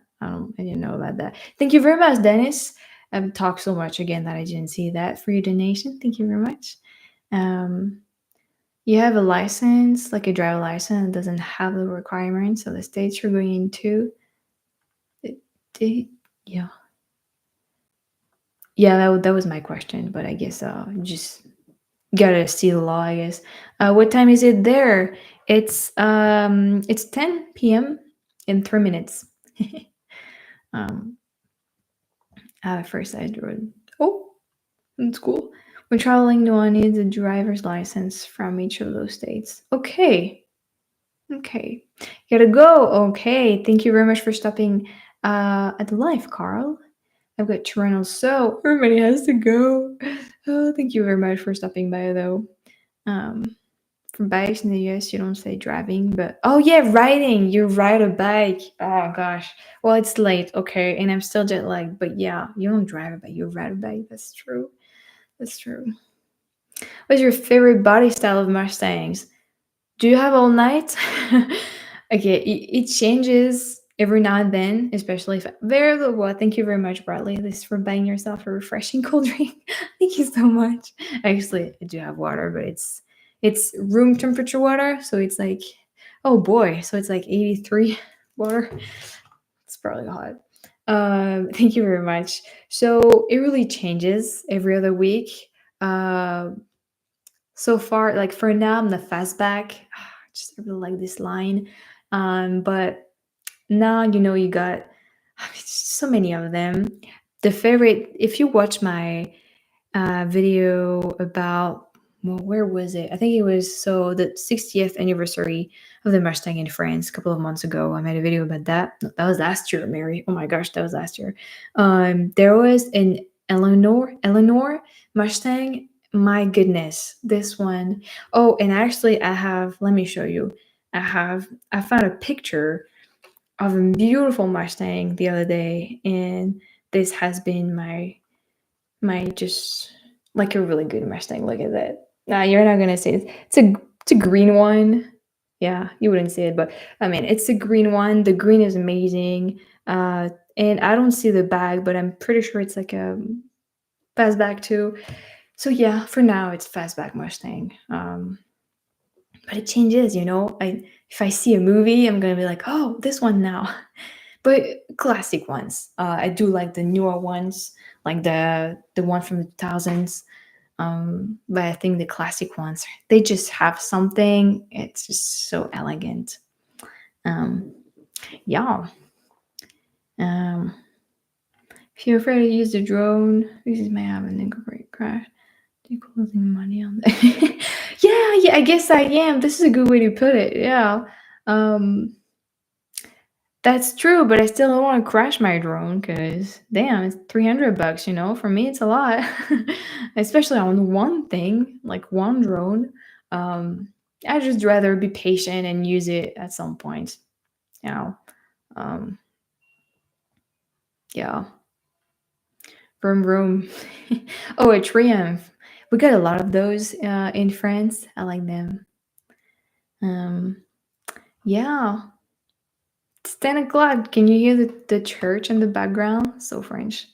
S1: didn't know about that. Thank you very much, Dennis. I've talked so much again that I didn't see that for your donation. Thank you very much. Um, you have a license, like a driver license, that doesn't have the requirements of the states you're going into. It, it, yeah. Yeah, that was my question, but I guess just gotta see the law, I guess. What time is it there? It's 10 p.m. in 3 minutes. um, First I drew. Oh, that's cool. When traveling, no one needs a driver's license from each of those states. Okay. Okay. Gotta go. Okay. Thank you very much for stopping at the live, Carl. I've got to run so everybody has to go. Oh, thank you very much for stopping by though. Um for bikes in the US you don't say driving, but oh yeah, riding. You ride a bike. Oh gosh. Well, it's late, okay, and I'm still jet lagged, but yeah, you don't drive a bike, you ride a bike. That's true. That's true. What's your favorite body style of Mustangs? Do you have all night? Okay, it changes every now and then, especially if very little. Well, thank you very much, Bradley, at least for buying yourself a refreshing cold drink. Thank you so much. Actually, I do have water, but it's room temperature water, so it's like, oh boy, so it's like 83 water. It's probably hot. Thank you very much. So it really changes every other week. Uh, so far, like for now, I'm the fastback. Just I really like this line. But now you got so many of them. The favorite, if you watch my video about, well, where was it? I think it was so the 60th anniversary of the Mustang in France a couple of months ago. I made a video about that. No, that was last year, Mary. Oh my gosh, that was last year. There was an Eleanor Mustang. My goodness, this one. Oh, and actually, I have. Let me show you. I found a picture of a beautiful Mustang the other day, and this has been my just like a really good Mustang. Look at that. Nah, you're not gonna see it. It's a green one. Yeah, you wouldn't see it, but I mean it's a green one. The green is amazing. And I don't see the bag, but I'm pretty sure it's like a fastback too. So yeah, for now it's fastback Mustang. But it changes. If I see a movie, I'm gonna be like, oh, this one now. But classic ones. I do like the newer ones, like the one from the 2000s. But I think the classic ones, they just have something. It's just so elegant. Um, yeah. Um, if you're afraid to use the drone, this may have an incorporate crash. You're losing money on that. Yeah, I guess I am. This is a good way to put it. Yeah. Um, that's true, but I still don't want to crash my drone because damn, it's $300. For me, it's a lot, especially on one thing like one drone. Um, I just rather be patient and use it at some point. You know. Um, yeah. Vroom vroom. Oh, a Triumph. We got a lot of those in France. I like them. Um, yeah. It's 10 o'clock. Can you hear the church in the background? So French.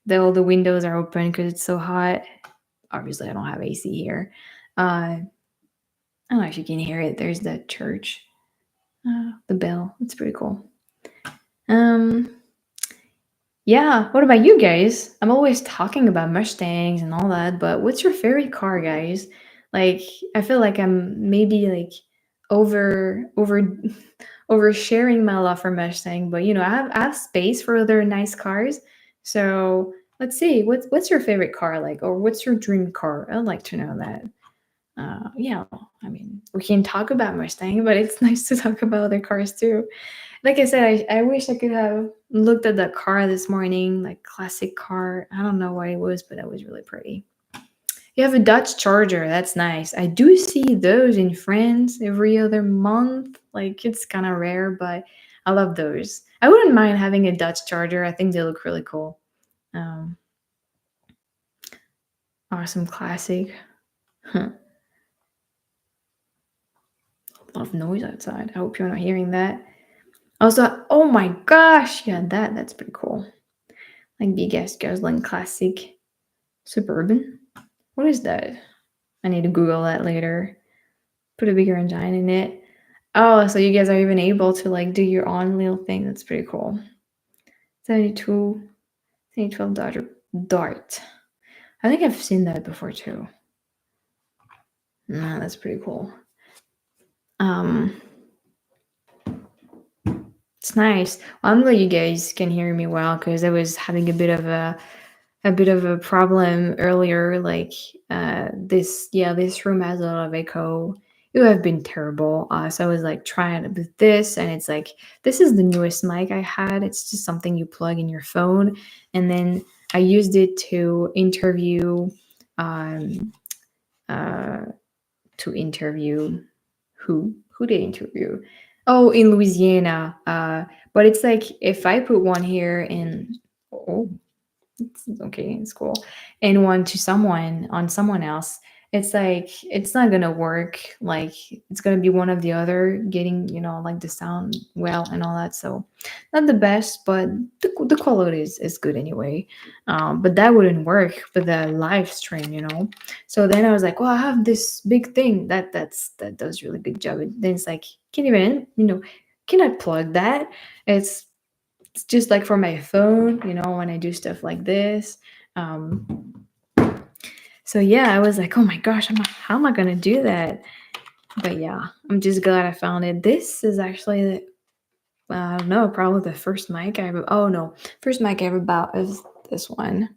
S1: All the windows are open because it's so hot. Obviously, I don't have AC here. I don't know if you can hear it. There's the church, the bell. It's pretty cool. Um, yeah. What about you guys? I'm always talking about Mustangs and all that, but what's your favorite car, guys? Like, I feel like I'm maybe like over oversharing my love for Mustang, but I have space for other nice cars. So let's see, what's your favorite car like, or what's your dream car? I'd like to know that. Yeah, I mean, we can talk about Mustang, but it's nice to talk about other cars too. Like I said, I wish I could have looked at that car this morning, like classic car. I don't know what it was, but it was really pretty. You have a Dutch Charger. That's nice. I do see those in France every other month. Like it's kind of rare, but I love those. I wouldn't mind having a Dutch Charger. I think they look really cool. Um, awesome classic. Huh. A lot of noise outside. I hope you're not hearing that. Also, oh my gosh, yeah, that's pretty cool. Like big ass Gosling classic suburban. What is that? I need to Google that later. Put a bigger engine in it. Oh, so you guys are even able to like do your own little thing. That's pretty cool. 72, 2012 Dodger Dart. I think I've seen that before too. Nah, that's pretty cool. Um, it's nice. Well, I'm glad you guys can hear me well because I was having a bit of a problem earlier. Like this room has a lot of echo. It would have been terrible. So I was like trying it with this, and it's like this is the newest mic I had. It's just something you plug in your phone, and then I used it to interview, um, uh, who did interview? Oh, in Louisiana. But it's like if I put one here in. Oh, it's okay, it's cool, and one to someone else, it's like it's not gonna work. Like it's gonna be one of the other getting like the sound well and all that. So not the best, but the quality is good anyway. But that wouldn't work with the live stream. So then I was like, well, I have this big thing that does really good job. And then it's like, can't even can I plug that? It's just like for my phone, when I do stuff like this. Um, so yeah, I was like, oh my gosh, how am I gonna do that? But yeah, I'm just glad I found it. This is actually I don't know, probably the first mic I ever. Oh no, first mic I ever bought is this one.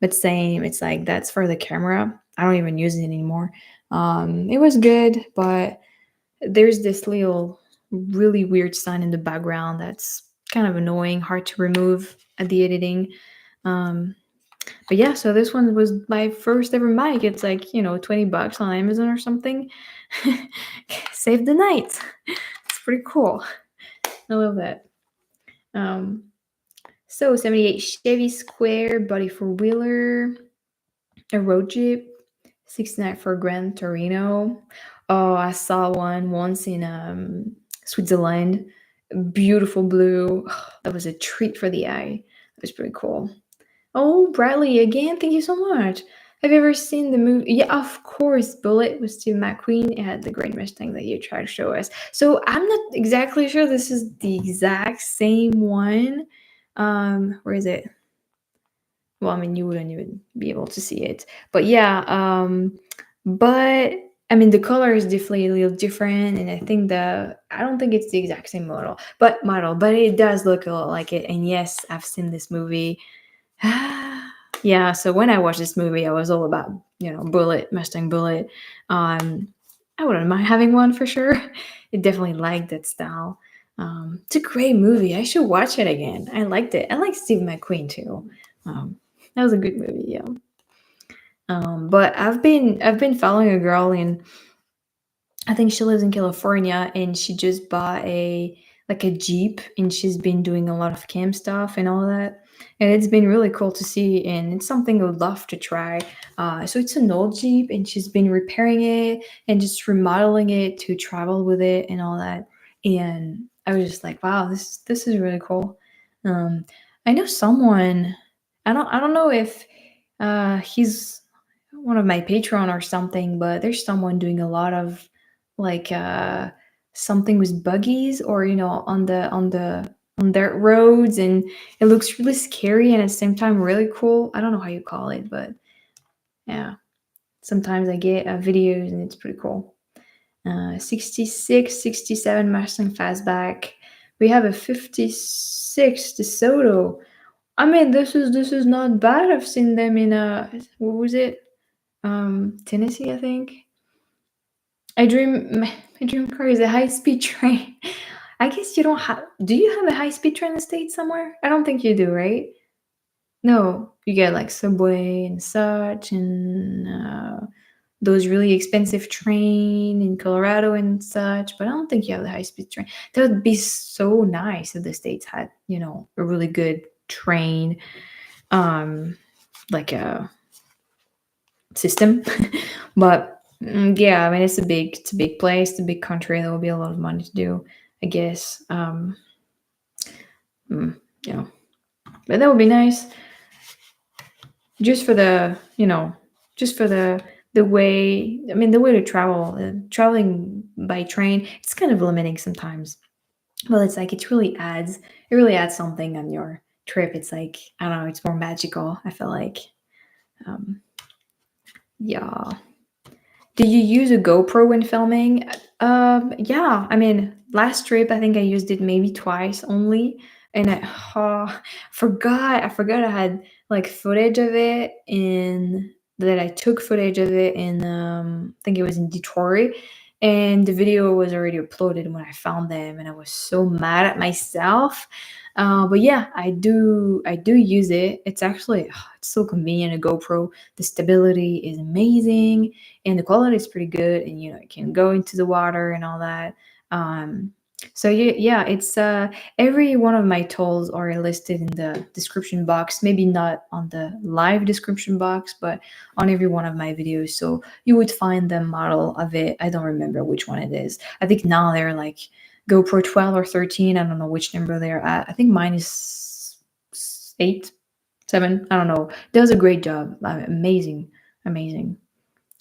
S1: But same, it's like that's for the camera. I don't even use it anymore. It was good, but there's this little really weird sound in the background that's kind of annoying, hard to remove at the editing. Um, but yeah, so this one was my first ever mic. It's like, $20 on Amazon or something. Save the night. It's pretty cool. I love that. Um, so 78 Chevy Square, body four wheeler, a road jeep, 69 for Gran Torino. Oh, I saw one once in Switzerland. Beautiful blue. That was a treat for the eye. It was pretty cool. Oh, Bradley, again, thank you so much. Have you ever seen the movie? Yeah, of course. Bullet was Steve McQueen. It had the Great Mustang that you tried to show us. So I'm not exactly sure this is the exact same one. Where is it? Well, I mean, you wouldn't even be able to see it. But yeah, but I mean, the color is definitely a little different, and I don't think it's the exact same model, but it does look a lot like it. And yes, I've seen this movie. Yeah, so when I watched this movie, I was all about, Bullet, Mustang Bullet. Um, I wouldn't mind having one for sure. It definitely liked that style. It's a great movie. I should watch it again. I liked it. I like Steve McQueen too. Um, that was a good movie, yeah. But I've been following a girl in, I think she lives in California, and she just bought a Jeep, and she's been doing a lot of camp stuff and all that. And it's been really cool to see, and it's something I would love to try. So it's an old Jeep, and she's been repairing it and just remodeling it to travel with it and all that. And I was just like, wow, this is really cool. Um, I know someone. I don't know if he's one of my Patreon or something, but there's someone doing a lot of like something with buggies, or on dirt roads, and it looks really scary and at the same time really cool. I don't know how you call it, but yeah, sometimes I get videos and it's pretty cool. 66, 67 Mustang Fastback. We have a 56 DeSoto. I mean, this is not bad. I've seen them in what was it? Tennessee, I think. My dream car is a high speed train. I guess you don't have. Do you have a high speed train in the States somewhere? I don't think you do, right? No, you get like subway and such, and those really expensive train in Colorado and such. But I don't think you have the high speed train. That would be so nice if the States had, a really good train, um, like a system. But yeah, I mean, it's a big place, it's a big country. There will be a lot of money to do, I guess. Mm, yeah, but that would be nice, just for just for the way. I mean, the way to travel, traveling by train, it's kind of limiting sometimes. Well, it's like it really adds something on your trip. It's like, I don't know, it's more magical, I feel like. Um, yeah. Do you use a GoPro when filming? Yeah. I mean, last trip I think I used it maybe twice only, and I forgot I had like footage of it in that I took footage of it in I think it was in Detroit, and the video was already uploaded when I found them, and I was so mad at myself. But yeah, I do use it. It's actually it's so convenient. A GoPro, the stability is amazing and the quality is pretty good, and it can go into the water and all that. So yeah, it's every one of my tools are listed in the description box, maybe not on the live description box, but on every one of my videos, so you would find the model of it. I don't remember which one it is. I think now they're like GoPro 12 or 13. I don't know which number they're at. I think mine is 8, 7. I don't know. Does a great job. Amazing.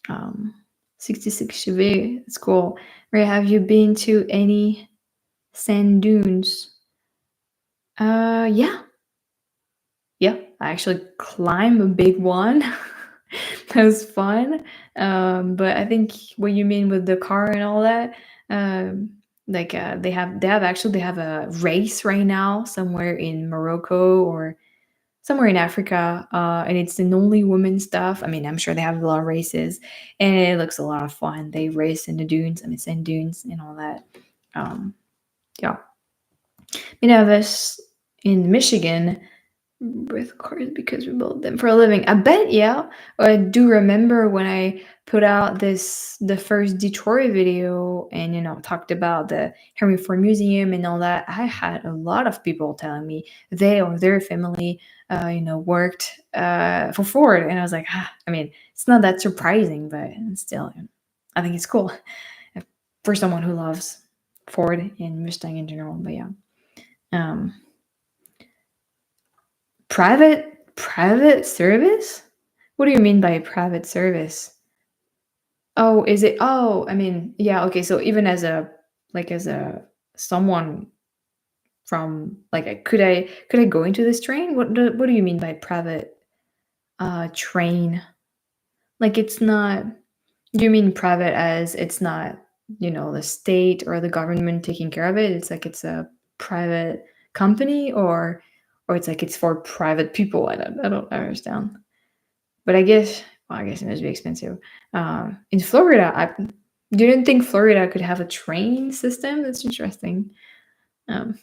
S1: um, 66 Chevy. It's cool. Ray, have you been to any sand dunes? Yeah. Yeah. I actually climbed a big one. That was fun. But I think what you mean with the car and all that, like they have a race right now somewhere in Morocco or somewhere in Africa, and it's an only women stuff. I mean, I'm sure they have a lot of races, and it looks a lot of fun. They race in the dunes, I mean, sand dunes and all that. Um, yeah, us in Michigan with cars because we build them for a living. I bet, yeah. I do remember when I put out the first Detroit video and talked about the Henry Ford Museum and all that. I had a lot of people telling me they or their family, worked for Ford, and I was like, I mean, it's not that surprising, but still, I think it's cool for someone who loves Ford and Mustang in general. But yeah. Um, Private service? What do you mean by private service? Oh, is it? Oh, I mean, yeah, okay. So even as a someone from like could I go into this train? What do you mean by private? train. Like it's not. Do you mean private as it's not, the state or the government taking care of it? It's like it's a private company, or it's like it's for private people. I don't understand. But I guess it must be expensive. In Florida, I didn't think Florida could have a train system. That's interesting. Um,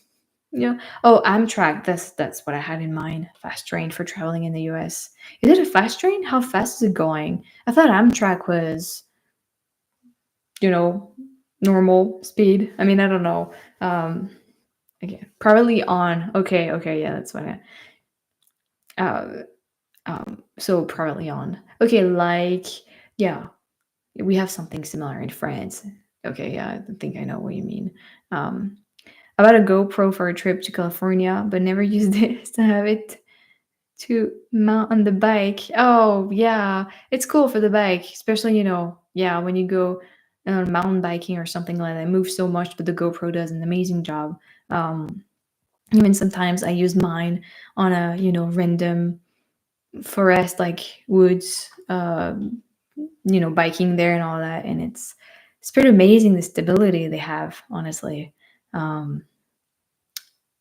S1: yeah. Oh, Amtrak. That's what I had in mind. Fast train for traveling in the U.S. Is it a fast train? How fast is it going? I thought Amtrak was, you know, normal speed. I mean, I don't know. Um, okay, probably on. Okay, okay, yeah, that's what uh, so probably on. Okay, like, yeah, we have something similar in France. Okay, yeah, I think I know what you mean. Um, I bought a GoPro for a trip to California, but never used it to have it to mount on the bike. Oh, yeah. It's cool for the bike, especially, yeah, when you go mountain biking or something like that. It moves so much, but the GoPro does an amazing job. Um, Even sometimes I use mine on a, random forest, like woods, biking there and all that. And it's pretty amazing the stability they have, honestly. Um,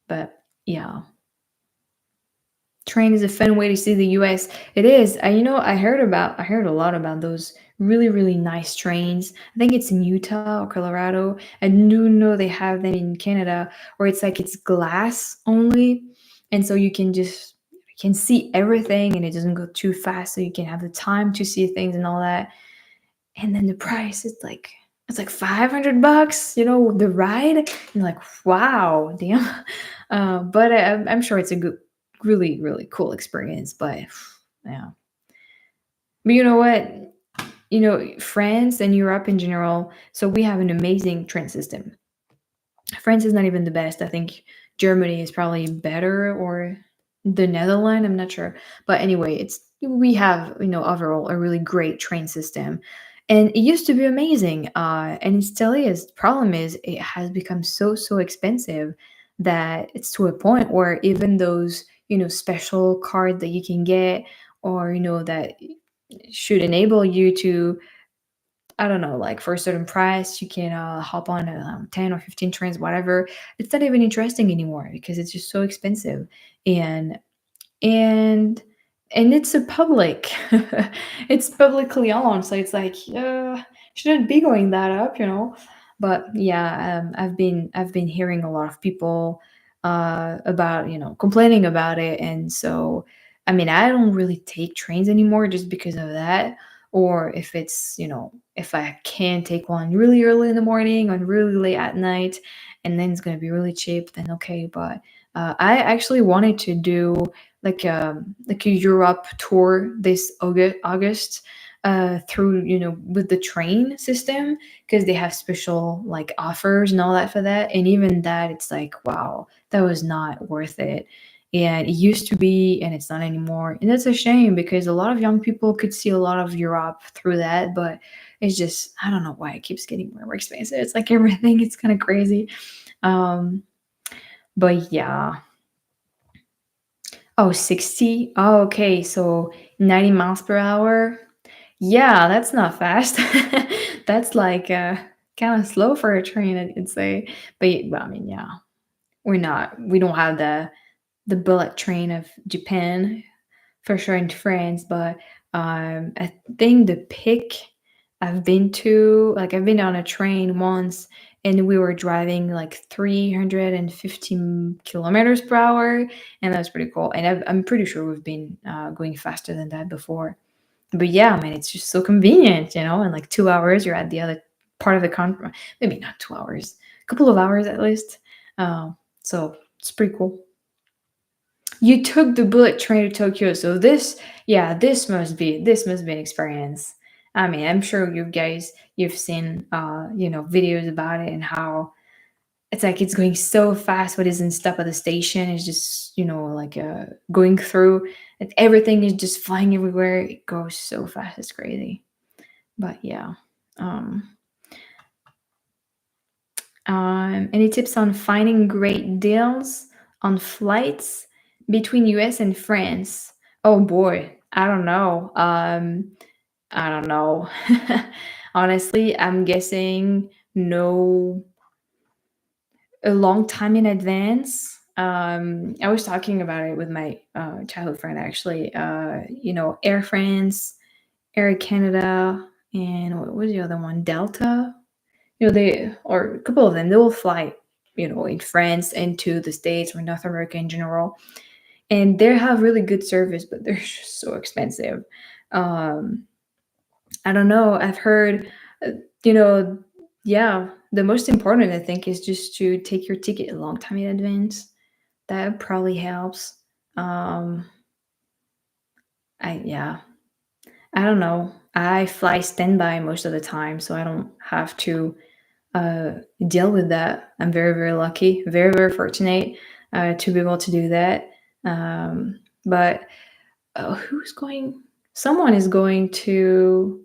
S1: but yeah. Train is a fun way to see the US. It is. I heard a lot about those really, really nice trains. I think it's in Utah or Colorado. I do know they have them in Canada where it's like it's glass only. And so you can see everything and it doesn't go too fast. So you can have the time to see things and all that. And then the price is like it's like $500, the ride. And you're like, wow, damn. But I'm sure it's a good, really, really cool experience. But yeah, but you know what? France and Europe in general. So we have an amazing train system. France is not even the best. I think Germany is probably better, or the Netherlands. I'm not sure, but anyway, it's we have overall a really great train system, and it used to be amazing. And it still is. The problem is it has become so expensive that it's to a point where even those special cards that you can get, or that should enable you to, I don't know, like for a certain price, you can hop on 10 or 15 trains, whatever. It's not even interesting anymore because it's just so expensive. And and and it's a public, it's publicly owned, so it's like, shouldn't be going that up. But yeah, I've been hearing a lot of people about complaining about it. And so I mean, I don't really take trains anymore just because of that. Or if it's, if I can take one really early in the morning or really late at night, and then it's going to be really cheap, then okay. But I actually wanted to do like a Europe tour this August, through with the train system, because they have special like offers and all that for that. And even that, it's like, wow, that was not worth it. And it used to be, and it's not anymore. And that's a shame because a lot of young people could see a lot of Europe through that. But it's just, I don't know why it keeps getting more and more expensive. It's like everything, it's kind of crazy. Um, but yeah. Oh, 60. Oh, okay. So 90 miles per hour. Yeah, that's not fast. That's like kind of slow for a train, I'd say. But I mean, yeah, we don't have the bullet train of Japan for sure in France. But I think the peak I've been on a train once, and we were driving like 350 kilometers per hour, and that was pretty cool. And I'm pretty sure we've been going faster than that before. But yeah, man, it's just so convenient. In like 2 hours, you're at the other part of the country. Maybe not 2 hours, a couple of hours at least. So it's pretty cool. You took the bullet train to Tokyo, so yeah, this must be an experience. I mean, I'm sure you've seen videos about it, and how it's like it's going so fast. What isn't stop at the station is just like going through. Everything is just flying everywhere. It goes so fast, it's crazy. But yeah. Um, any tips on finding great deals on flights between US and France? Oh boy. I don't know. I don't know. Honestly, I'm guessing no, a long time in advance. I was talking about it with my childhood friend actually. Air France, Air Canada, and what was the other one? Delta. They or a couple of them. They will fly, in France and to the States or North America in general, and they have really good service, but they're just so expensive. Um, I don't know. I've heard, you know, yeah, the most important I think is just to take your ticket a long time in advance. That probably helps. Um, yeah, I don't know. I fly standby most of the time, so I don't have to uh, deal with that. I'm very, very lucky, very, very fortunate to be able to do that. But who's going? Someone is going to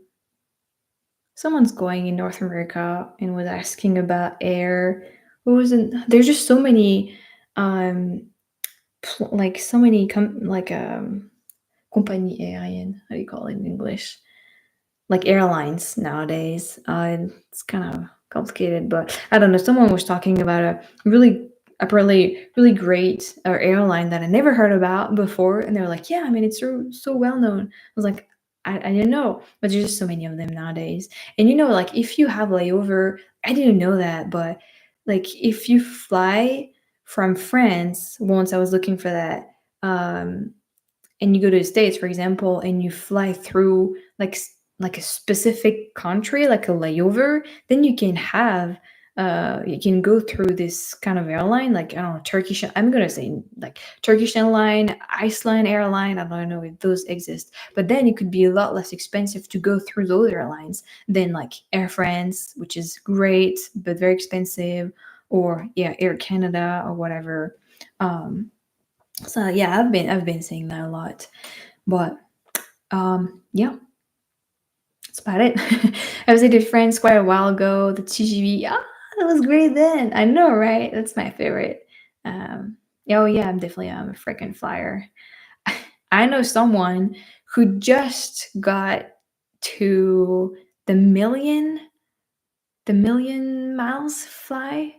S1: Someone's going in North America and was asking about air. What was it? There's just so many, um, like so many, compagnie aérienne. How do you call it in English? Like airlines nowadays. It's kind of complicated, but I don't know. Someone was talking about apparently really great airline that I never heard about before, and they were like, "Yeah, I mean, it's so well known." I was like, I didn't know, but there's just so many of them nowadays. And like if you have layover, I didn't know that, but like if you fly from France, once I was looking for that. And you go to the States, for example, and you fly through like a specific country, like a layover, then you can go through this kind of airline, like I don't know, Turkish. I'm gonna say like Turkish airline, Iceland airline. I don't know if those exist, but then it could be a lot less expensive to go through those airlines than like Air France, which is great but very expensive, or yeah, Air Canada or whatever. Um, so yeah, I've been seeing that a lot, but yeah, that's about it. I visited France quite a while ago. The TGV, that was great then. I know, right? That's my favorite. Um, oh yeah, I'm a freaking flyer. I know someone who just got to the million miles fly,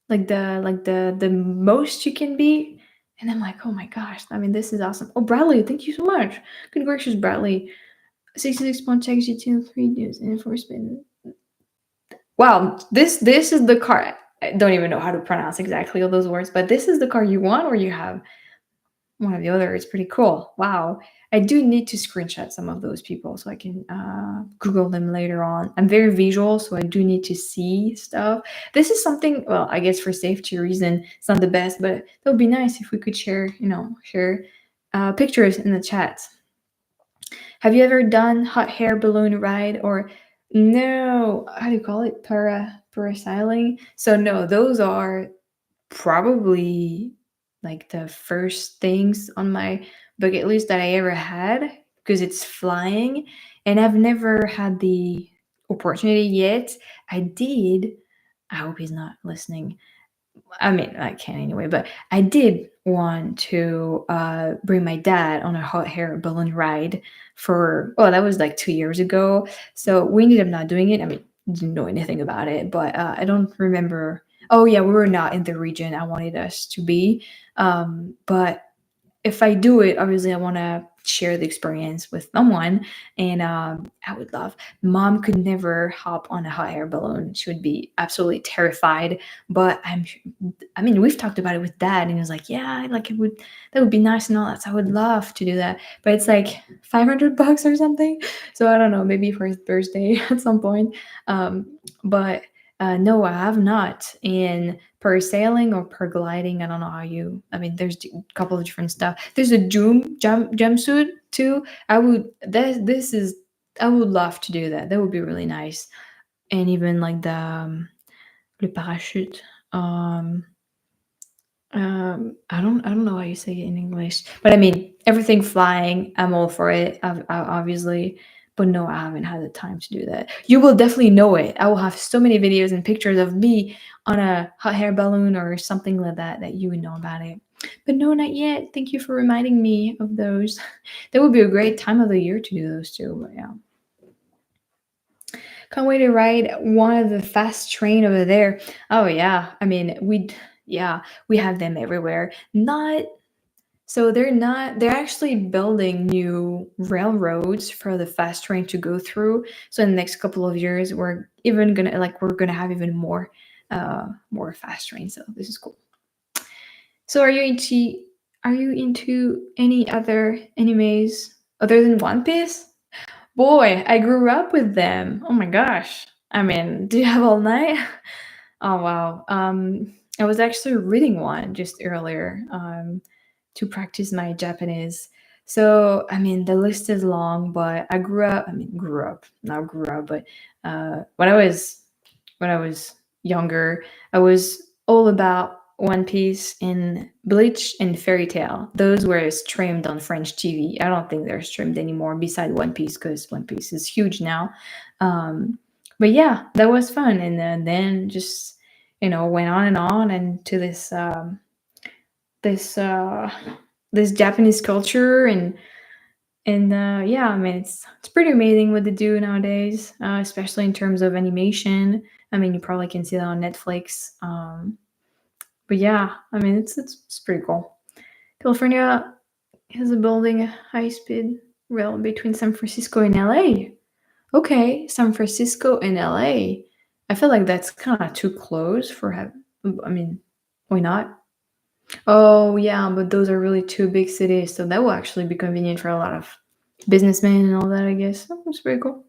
S1: like the most you can be. And I'm like, oh my gosh, I mean, this is awesome. Oh, Bradley, thank you so much. Good gracious, Bradley. 66 point checks you 3 news and enforcement. Wow, this is the car. I don't even know how to pronounce exactly all those words, but this is the car you want or you have one or the other. It's pretty cool. Wow. I do need to screenshot some of those people so I can Google them later on. I'm very visual, so I do need to see stuff. This is something, well, I guess for safety reason, it's not the best, but that would be nice if we could share pictures in the chat. Have you ever done hot air balloon ride or no? How do you call it? Parasailing. So no, those are probably like the first things on my bucket list that I ever had because it's flying, and I've never had the opportunity yet. I did. I hope he's not listening. I mean, I can anyway, but I did want to bring my dad on a hot air balloon ride that was like 2 years ago. So we ended up not doing it. I mean, didn't know anything about it, but I don't remember. Oh, yeah, we were not in the region I wanted us to be. But if I do it, obviously I want to share the experience with someone, and I would love. Mom could never hop on a hot air balloon; she would be absolutely terrified. But I mean, we've talked about it with Dad, and he was like, "Yeah, like that would be nice and all that. So I would love to do that, but it's like $500 or something. So I don't know, maybe for his birthday at some point. But no, I have not. And parasailing or paragliding, I don't know how you. I mean, there's a couple of different stuff. There's a jumpsuit too. I would love to do that. That would be really nice. And even like the le parachute. Um, I don't know how you say it in English, but I mean everything flying. I'm all for it, obviously. But no, I haven't had the time to do that. You will definitely know it. I will have so many videos and pictures of me on a hot air balloon or something like that you would know about it. But no, not yet. Thank you for reminding me of those. That would be a great time of the year to do those too. But yeah, can't wait to ride one of the fast train over there. Oh yeah, I mean yeah, we have them everywhere. Not so they're not they're actually building new railroads for the fast train to go through. So in the next couple of years, we're gonna have even more fast trains. So this is cool. So are you into any other animes other than One Piece? Boy, I grew up with them. Oh my gosh. I mean, do you have all night? Oh wow. I was actually reading one just earlier to practice my Japanese. So I mean, the list is long, but not grew up, but when I was younger, I was all about One Piece and Bleach and Fairy Tale. Those were streamed on French TV. I don't think they're streamed anymore beside One Piece because One Piece is huge now. Um, but yeah, that was fun. And then just went on and to this this Japanese culture and yeah, I mean it's pretty amazing what they do nowadays, especially in terms of animation. I mean, you probably can see that on Netflix. But yeah, I mean it's pretty cool. California is building a high speed rail between San Francisco and LA. Okay, San Francisco and LA. I feel like that's kind of too close for have. I mean, why not? Oh yeah, but those are really two big cities, so that will actually be convenient for a lot of businessmen and all that. I guess that's pretty cool.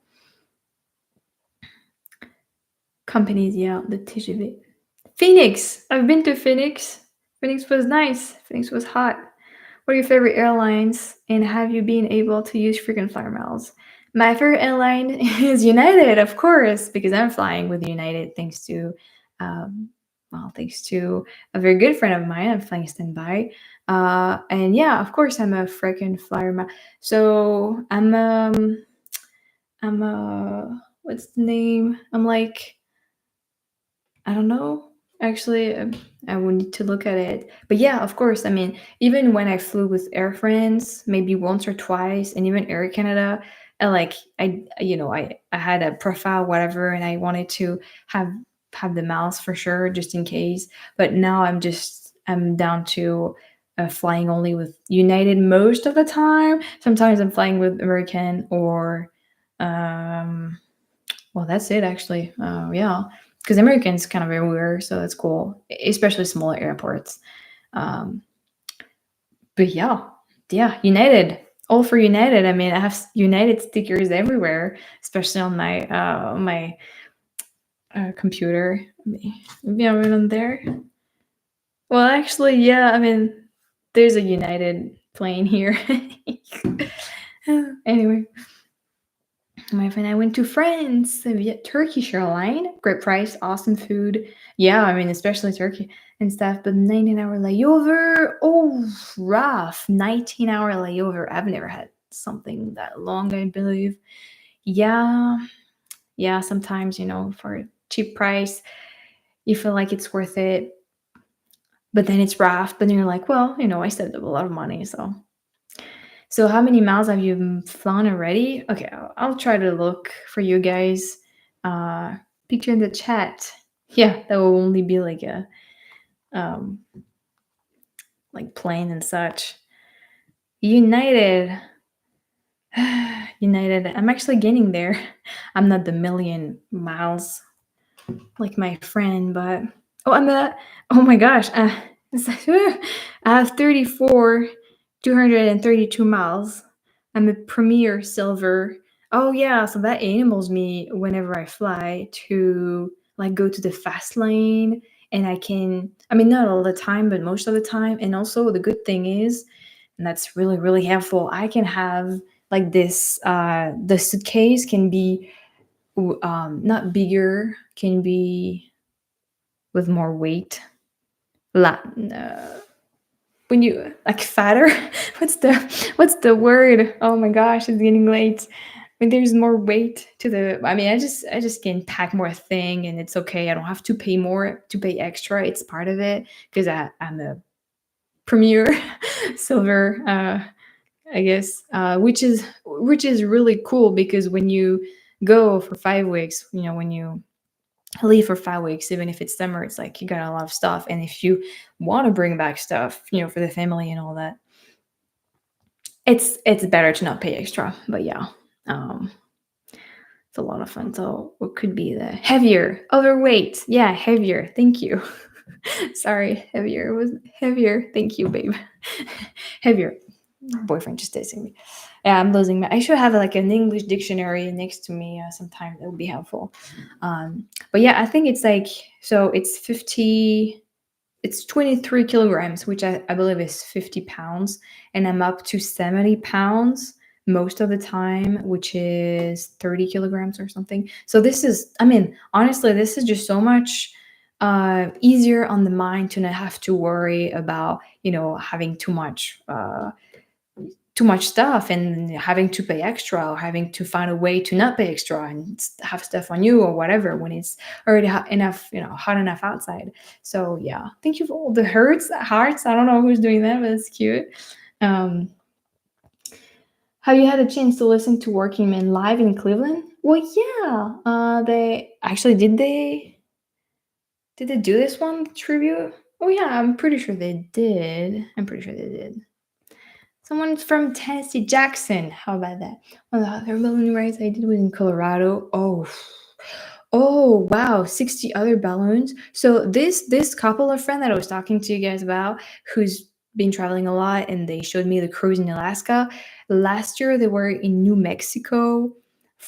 S1: Companies, yeah, the TGV. Phoenix. I've been to Phoenix. Phoenix was nice. Phoenix was hot. What are your favorite airlines, and have you been able to use frequent flyer miles? My favorite airline is United, of course, because I'm flying with United um, thanks to a very good friend of mine. I'm flying standby, and yeah, of course, I'm a frequent flyer mile. So I'm what's the name? I'm like I don't know. Actually, I would need to look at it. But yeah, of course. I mean, even when I flew with Air France, maybe once or twice, and even Air Canada, I had a profile, whatever, and I wanted to have have the miles for sure, just in case. But now I'm down to flying only with United most of the time. Sometimes I'm flying with American or um, well, that's it actually. Yeah, because American's kind of everywhere, so that's cool, especially smaller airports. Um, but yeah, yeah, United, all for United. I mean, I have United stickers everywhere, especially on my computer. Maybe I went on there. Well, actually, yeah. I mean, there's a United plane here. Anyway, my friend, I went to France via Turkish airline. Great price, awesome food. Yeah, I mean, especially Turkey and stuff. But 19-hour layover. Oh, rough. 19-hour layover. I've never had something that long, I believe. Yeah, yeah. Sometimes, for a cheap price, you feel like it's worth it. But then it's rough. But then you're like, well, I saved up a lot of money. So how many miles have you flown already? Okay, I'll try to look for you guys. Uh, Picture in the chat. Yeah, that will only be um, like plane and such. United, United. I'm actually getting there. I'm not the million miles like my friend, but oh my gosh, I have 232 miles. I'm a Premier Silver. Oh yeah, so that enables me whenever I fly to like go to the fast lane, and I mean, not all the time, but most of the time. And also the good thing is, and that's really really helpful, I can have like this. The suitcase can be not bigger, can be with more weight. La, when you like fatter, what's the word? Oh my gosh, it's getting late. When there's more weight to the, I mean, I just can pack more thing, and it's okay. I don't have to pay more to pay extra. It's part of it because I'm a premier silver, I guess, which is really cool because when you go for 5 weeks, when you leave for 5 weeks, even if it's summer, it's like you got a lot of stuff, and if you want to bring back stuff, for the family and all that, it's better to not pay extra. But yeah, um, it's a lot of fun. So what could be the heavier, overweight? Yeah, heavier. Thank you. Sorry, heavier was heavier. Thank you, babe. Heavier. Boyfriend just texting me. Yeah, I'm losing my. I should have like an English dictionary next to me sometime. That would be helpful. But yeah, I think it's like, so it's 50. It's 23 kilograms, which I believe is 50 pounds, and I'm up to 70 pounds most of the time, which is 30 kilograms or something. So this is, I mean, honestly, this is just so much easier on the mind to not have to worry about, having too much stuff and having to pay extra, or having to find a way to not pay extra and have stuff on you or whatever when it's already hot enough outside. So yeah, thank you for all the hearts. I don't know who's doing that, but it's cute. um have you had a chance to listen to Working Men live in Cleveland? Well, yeah, they actually, did they do this one tribute? Oh yeah, I'm pretty sure they did. Someone from Tennessee, Jackson. How about that? One of the other balloon rides I did was in Colorado. Oh wow, 60 other balloons. So this couple of friends that I was talking to you guys about, who's been traveling a lot, and they showed me the cruise in Alaska. Last year they were in New Mexico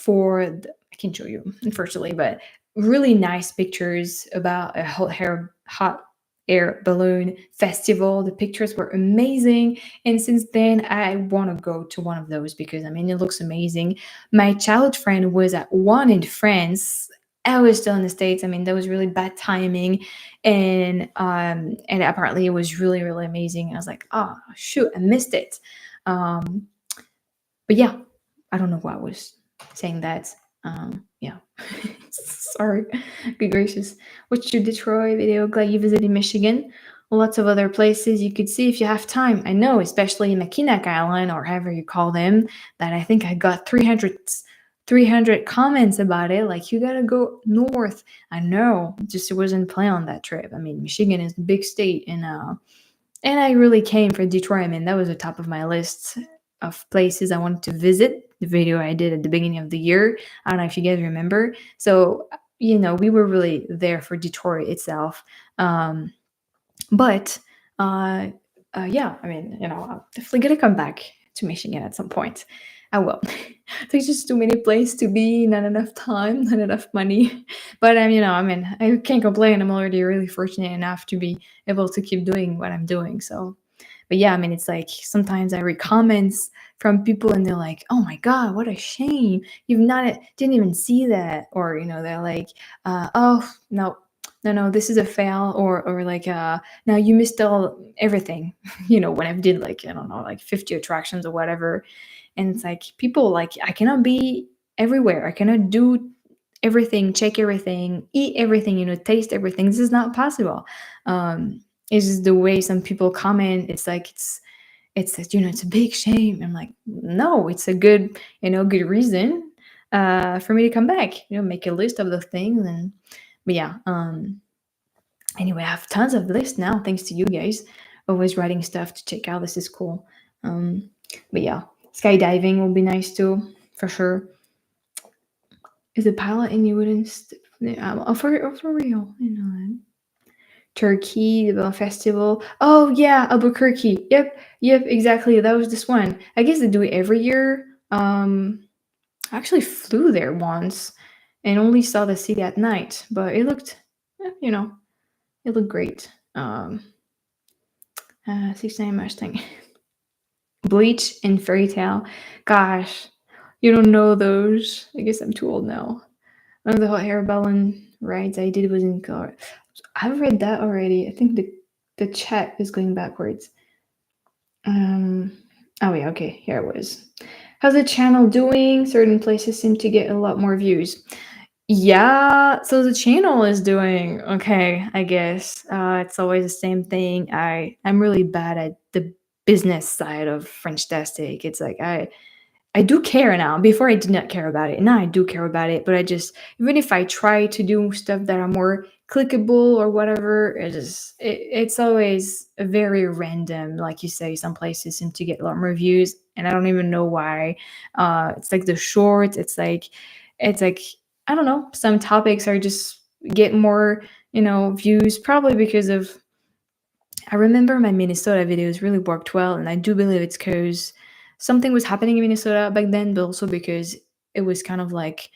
S1: I can show you unfortunately, but really nice pictures about a hot air balloon festival. The pictures were amazing, and since then I want to go to one of those because I mean it looks amazing. My childhood friend was at one in France. I was still in the States. I mean, that was really bad timing. And apparently it was really, really amazing. I was like, oh shoot, I missed it. Um, but yeah, I don't know why I was saying that. Yeah. Sorry. Good gracious. What's your Detroit video? Glad you visited Michigan. Lots of other places you could see if you have time. I know, especially in Mackinac Island, or however you call them, that I think I got 300 comments about it. Like, you gotta go north. I know, just it wasn't planned on that trip. I mean, Michigan is a big state, and I really came for Detroit. I mean, that was the top of my list of places I wanted to visit. The video I did at the beginning of the year. I don't know if you guys remember. So, we were really there for Detroit itself. But yeah, I mean, I'm definitely gonna come back to Michigan at some point. I will. There's just too many places to be, not enough time, not enough money. But I mean, I can't complain. I'm already really fortunate enough to be able to keep doing what I'm doing. So, but yeah, I mean, it's like sometimes I read comments from people and they're like, "Oh my god, what a shame! You've not didn't even see that," or they're like, "Oh no, no, this is a fail," or like, "Now you missed everything." When I did like, I don't know, like 50 attractions or whatever, and it's like people like, I cannot be everywhere. I cannot do everything, check everything, eat everything, taste everything. This is not possible. It's just the way some people comment. It's like it's a big shame. I'm like, no, it's a good reason for me to come back. Make a list of the things. And but yeah, anyway, I have tons of lists now thanks to you guys. Always writing stuff to check out. This is cool. But yeah, skydiving will be nice too, for sure. Is a pilot and you wouldn't for real, that. Turkey, the Bell Festival. Oh yeah, Albuquerque. Yep, exactly. That was this one. I guess they do it every year. I actually flew there once and only saw the city at night, but it looked, it looked great. 69 Mustang. Bleach and Fairy Tale. Gosh, you don't know those. I guess I'm too old now. One of the hot air balloon rides I did was in Colorado. I've read that already. I think the chat is going backwards. Oh yeah, okay, here it was. How's the channel doing? Certain places seem to get a lot more views. Yeah, so the channel is doing okay, I guess. It's always the same thing. I'm really bad at the business side of FrenchTastic. It's like I do care now. Before I did not care about it. Now I do care about it, but I just even if I try to do stuff that are more clickable or whatever, it's always very random. Like you say, some places seem to get a lot more views, and I don't even know why. It's like the shorts. It's like I don't know. Some topics are just get more views probably because of I remember my Minnesota videos really worked well, and I do believe it's because something was happening in Minnesota back then, but also because it was kind of like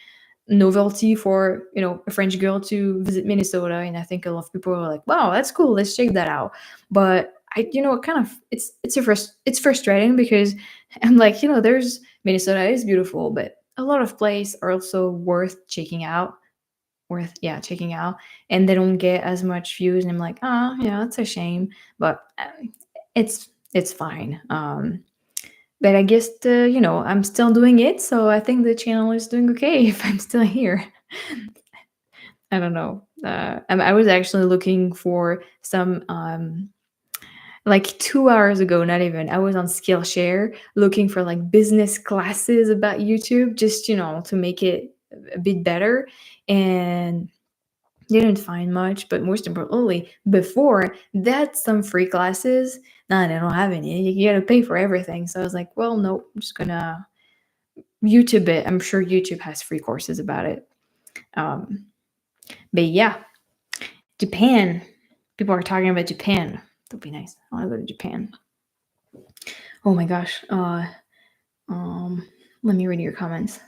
S1: novelty for a French girl to visit Minnesota, and I think a lot of people were like, "Wow, that's cool. Let's check that out." But kind of it's frustrating because I'm like, there's Minnesota is beautiful, but a lot of places are also worth checking out checking out, and they don't get as much views, and I'm like, oh yeah, that's a shame, but it's fine. But I guess I'm still doing it, so I think the channel is doing okay if I'm still here. I don't know. I was actually looking for some like 2 hours ago, not even, I was on Skillshare looking for like business classes about YouTube, just to make it a bit better, and didn't find much, but most importantly, before that, some free classes. Nah, they don't have any. You gotta pay for everything. So I was like, well, no, I'm just gonna YouTube it. I'm sure YouTube has free courses about it. Um, but yeah, Japan. People are talking about Japan. That'd be nice. I want to go to Japan. Oh my gosh. Let me read your comments.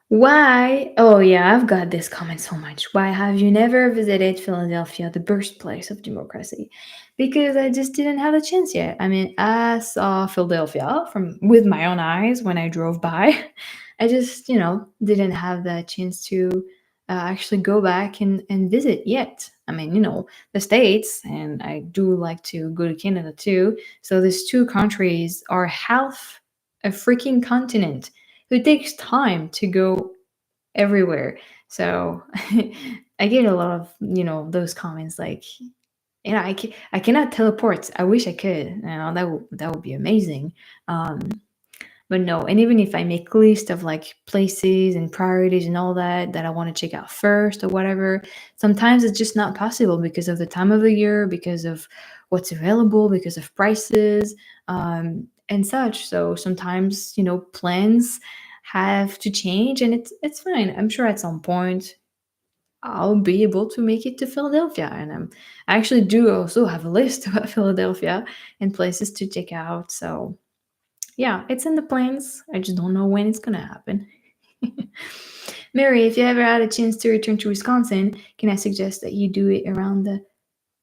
S1: Why? Oh, yeah, I've got this comment so much. Why have you never visited Philadelphia, the birthplace of democracy? Because I just didn't have a chance yet. I mean, I saw Philadelphia from with my own eyes when I drove by. I just, didn't have that chance to actually go back and visit yet. I mean, the States, and I do like to go to Canada too. So these two countries are half a freaking continent. It takes time to go everywhere. So I get a lot of those comments like, I cannot teleport. I wish I could. That would be amazing. Um, but no, and even if I make a list of like places and priorities and all that I want to check out first or whatever, sometimes it's just not possible because of the time of the year, because of what's available, because of prices, and such. So sometimes plans have to change, and it's fine. I'm sure at some point I'll be able to make it to Philadelphia, and I actually do also have a list about Philadelphia and places to check out. So yeah, it's in the plans. I just don't know when it's gonna happen. Mary, if you ever had a chance to return to Wisconsin, can I suggest that you do it around the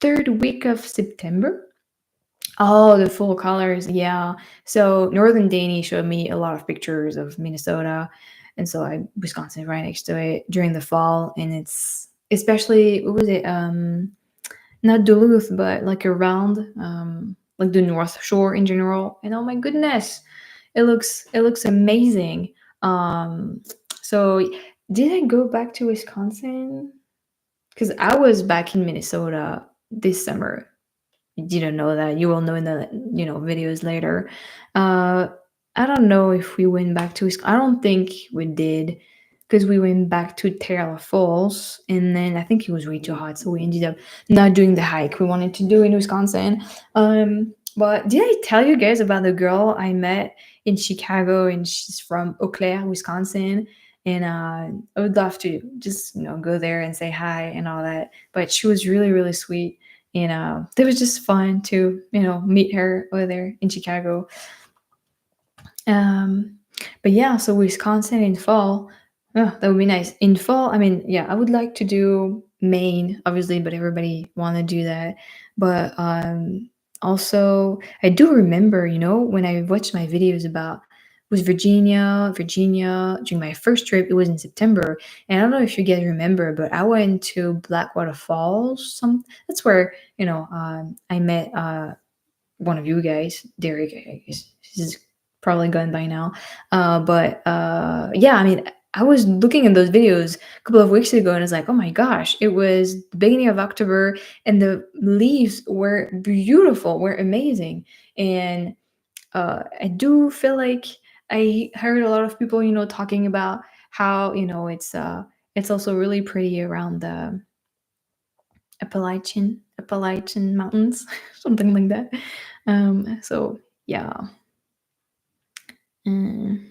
S1: third week of September? Oh, the full colors. Yeah. So Northern Danny showed me a lot of pictures of Minnesota, and so Wisconsin is right next to it during the fall, and it's especially what was it? Not Duluth, but like around like the North Shore in general. And oh my goodness, it looks amazing. So did I go back to Wisconsin? Because I was back in Minnesota this summer. You didn't know that. You will know in the videos later. Uh, I don't know if we went back to Wisconsin. I don't think we did because we went back to Terra Falls, and then I think it was way too hot, so we ended up not doing the hike we wanted to do in Wisconsin. But did I tell you guys about the girl I met in Chicago, and she's from Eau Claire, Wisconsin? And I would love to just go there and say hi and all that. But she was really really sweet, and it was just fun to meet her over there in Chicago. um but yeah, so Wisconsin in fall, oh, that would be nice in fall. I mean, yeah, I would like to do Maine obviously, but everybody want to do that. But also I do remember when I watched my videos about was Virginia during my first trip. It was in September, and I don't know if you guys remember, but I went to Blackwater Falls. That's where I met one of you guys, Derek. I guess he's probably gone by now. But yeah, I mean, I was looking at those videos a couple of weeks ago and I was like, oh my gosh, it was the beginning of October and the leaves were beautiful, were amazing. And I do feel like I heard a lot of people, talking about how, it's also really pretty around the Appalachian Mountains, something like that. So yeah. Mm.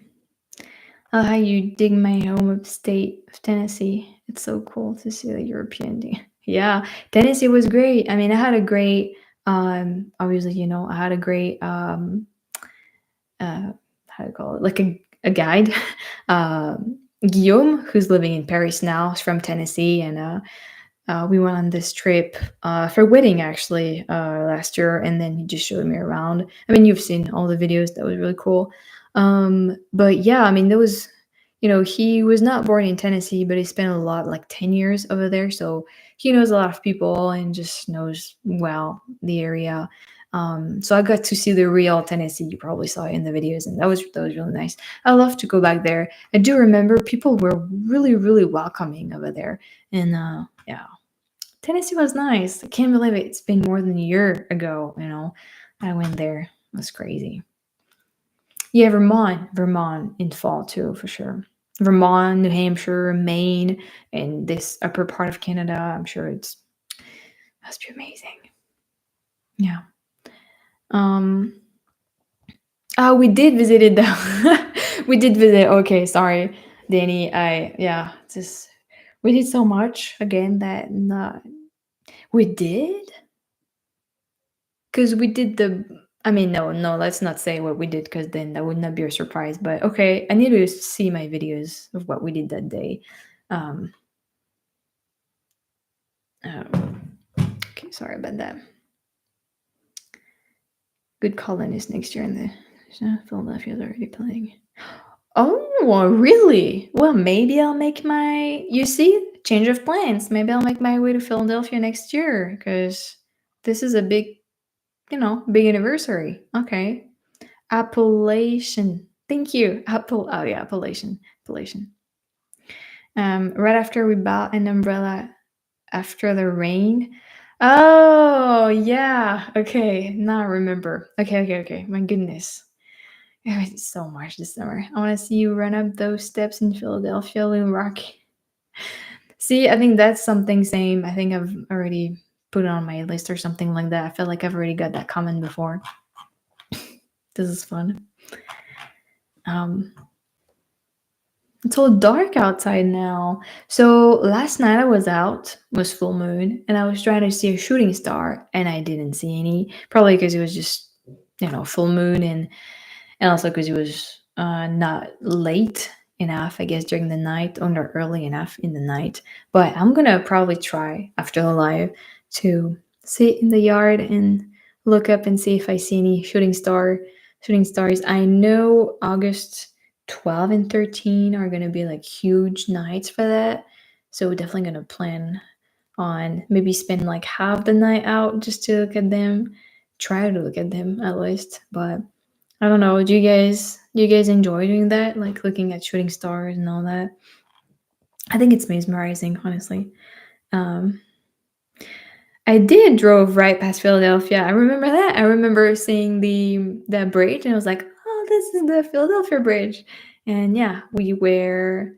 S1: How you dig my home upstate of Tennessee. It's so cool to see the European thing. Yeah, Tennessee was great. I mean, I had a great, obviously, I had a great, how do you call it, like a guide, Guillaume, who's living in Paris now. Is from Tennessee, and we went on this trip for wedding actually last year, and then he just showed me around. I mean, you've seen all the videos. That was really cool. But yeah, I mean, there was, he was not born in Tennessee, but he spent a lot, like 10 years over there, so he knows a lot of people and just knows well the area. So I got to see the real Tennessee. You probably saw it in the videos, and that was really nice. I love to go back there. I do remember people were really, really welcoming over there, and yeah. Tennessee was nice. I can't believe it. It's been more than a year ago, I went there. It was crazy. Yeah, Vermont in fall too, for sure. Vermont, New Hampshire, Maine, and this upper part of Canada. I'm sure it's must be amazing. Yeah. Um. Oh, we did visited the. We did visit. Okay, sorry, Danny. Just we did so much again that not. We did. Because we did the I mean, no, no, let's not say what we did because then that would not be a surprise. But okay, I need to see my videos of what we did that day. Um, okay, sorry about that. Good call-in is next year in the Philadelphia's already playing. Oh, really? Well, maybe I'll make my you see, change of plans. Maybe I'll make my way to Philadelphia next year because this is a big anniversary. Okay. Appellation. Thank you. Oh yeah, Appellation. Appellation. Right after we bought an umbrella after the rain. Oh yeah. Okay. Now I remember. Okay. My goodness. It's so much this summer. I want to see you run up those steps in Philadelphia, Little Rock. See, I think that's something same. I think I've already put it on my list or something like that. I feel like I've already got that comment before. This is fun. It's all dark outside now. So last night I was out, was full moon, and I was trying to see a shooting star, and I didn't see any. Probably because it was just, full moon, and also because it was not late enough, I guess, during the night, or not early enough in the night. But I'm gonna probably try after the live to sit in the yard and look up and see if I see any shooting stars. I know August 12 and 13 are gonna be like huge nights for that. So we're definitely gonna plan on maybe spend like half the night out just to look at them. Try to look at them at least. But I don't know. Do you guys enjoy doing that? Like looking at shooting stars and all that? I think it's mesmerizing, honestly. Um, I did drove right past Philadelphia. I remember that. I remember seeing the bridge, and I was like, "Oh, this is the Philadelphia Bridge." And yeah, we were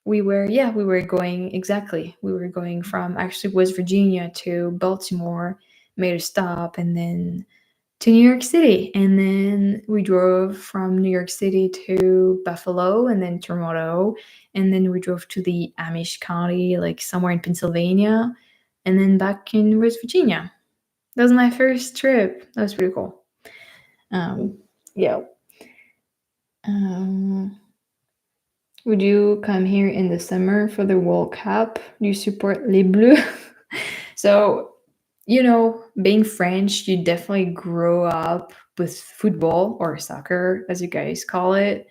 S1: going exactly. We were going from actually West Virginia to Baltimore, made a stop, and then to New York City. And then we drove from New York City to Buffalo and then Toronto. And then we drove to the Amish County, like somewhere in Pennsylvania, and then back in West Virginia. That was my first trip. That was pretty cool. Yeah. Um, would you come here in the summer for the World Cup? Do you support Les Bleus? So, being French, you definitely grow up with football or soccer, as you guys call it.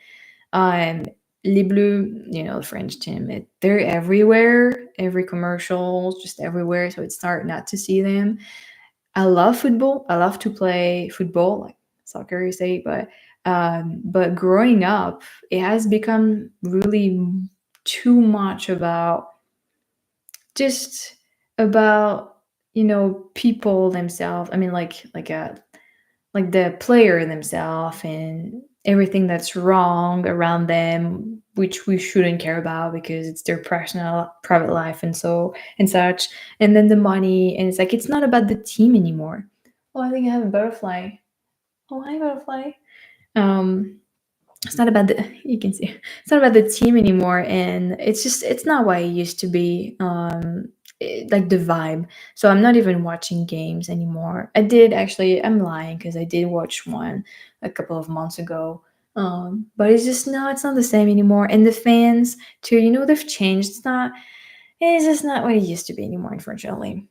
S1: Um, Les Bleus, the French team, they're everywhere, every commercial, just everywhere. So it's hard not to see them. I love football. I love to play football, like soccer, you say, but But growing up, it has become really too much about just about people themselves. I mean, like the player themselves and everything that's wrong around them, which we shouldn't care about because it's their personal private life and so and such. And then the money, and it's like it's not about the team anymore. Oh, I think I have a butterfly. Oh, hi, butterfly. Um, it's not about the you can see it's not about the team anymore, and it's not what it used to be. Like the vibe. So I'm not even watching games anymore. I did actually. I'm lying because I did watch one a couple of months ago. But it's just no, it's not the same anymore. And the fans too, they've changed. It's just not what it used to be anymore, unfortunately.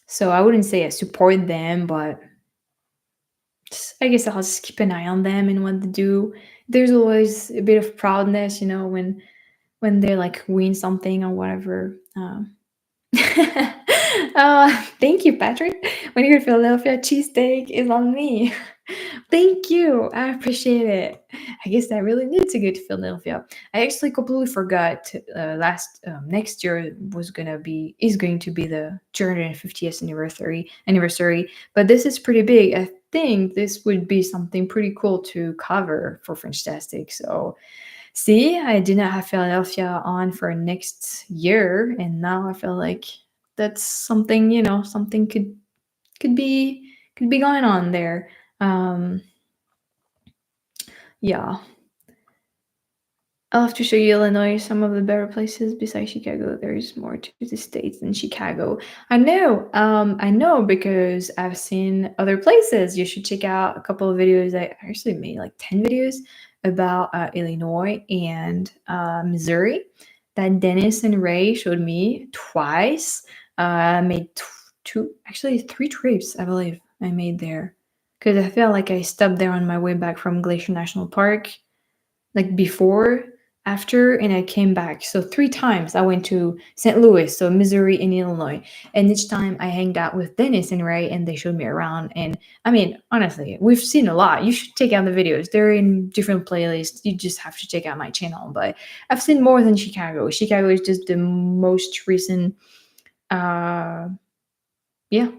S1: So I wouldn't say I support them, but I guess I'll just keep an eye on them and what they do. There's always a bit of proudness, when they like win something or whatever. Thank you, Patrick. When you're in Philadelphia, cheesesteak is on me. Thank you. I appreciate it. I guess I really need to go to Philadelphia. I actually completely forgot. Last next year is going to be the 250th anniversary. But this is pretty big. I think this would be something pretty cool to cover for FrenchTastic. So see, I did not have Philadelphia on for next year, and now I feel like that's something, something could be going on there. Um, yeah, I'll have to show you Illinois, some of the better places besides Chicago. There's more to the states than Chicago. I know because I've seen other places. You should check out a couple of videos. I actually made like 10 videos about Illinois and Missouri that Dennis and Ray showed me twice. I made two, actually three trips, I believe I made there. Because I felt like I stopped there on my way back from Glacier National Park, like before, after, and I came back. So three times I went to St. Louis, so Missouri and Illinois. And each time I hanged out with Dennis and Ray and they showed me around. And I mean, honestly, we've seen a lot. You should check out the videos. They're in different playlists. You just have to check out my channel. But I've seen more than Chicago. Chicago is just the most recent uh yeah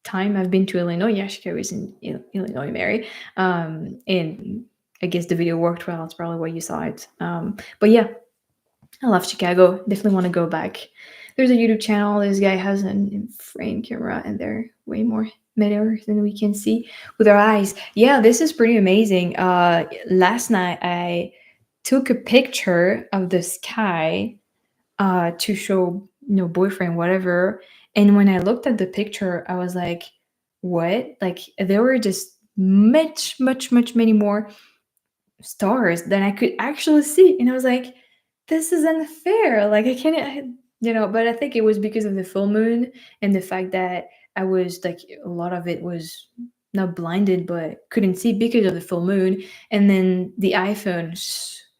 S1: time I've been to Illinois. Yeah, Chicago is in Illinois, Mary. And I guess the video worked well. That's probably why you saw it. But yeah, I love Chicago. Definitely want to go back. There's a YouTube channel. This guy has an frame camera, and they're way more better than we can see with our eyes. Yeah, this is pretty amazing. Last night I took a picture of the sky to show boyfriend whatever, and when I looked at the picture I was like, what? Like there were just much many more stars than I could actually see. And I was like, this is unfair. Like I can't, but I think it was because of the full moon and the fact that I was like, a lot of it was not blinded, but couldn't see because of the full moon. And then the iPhone,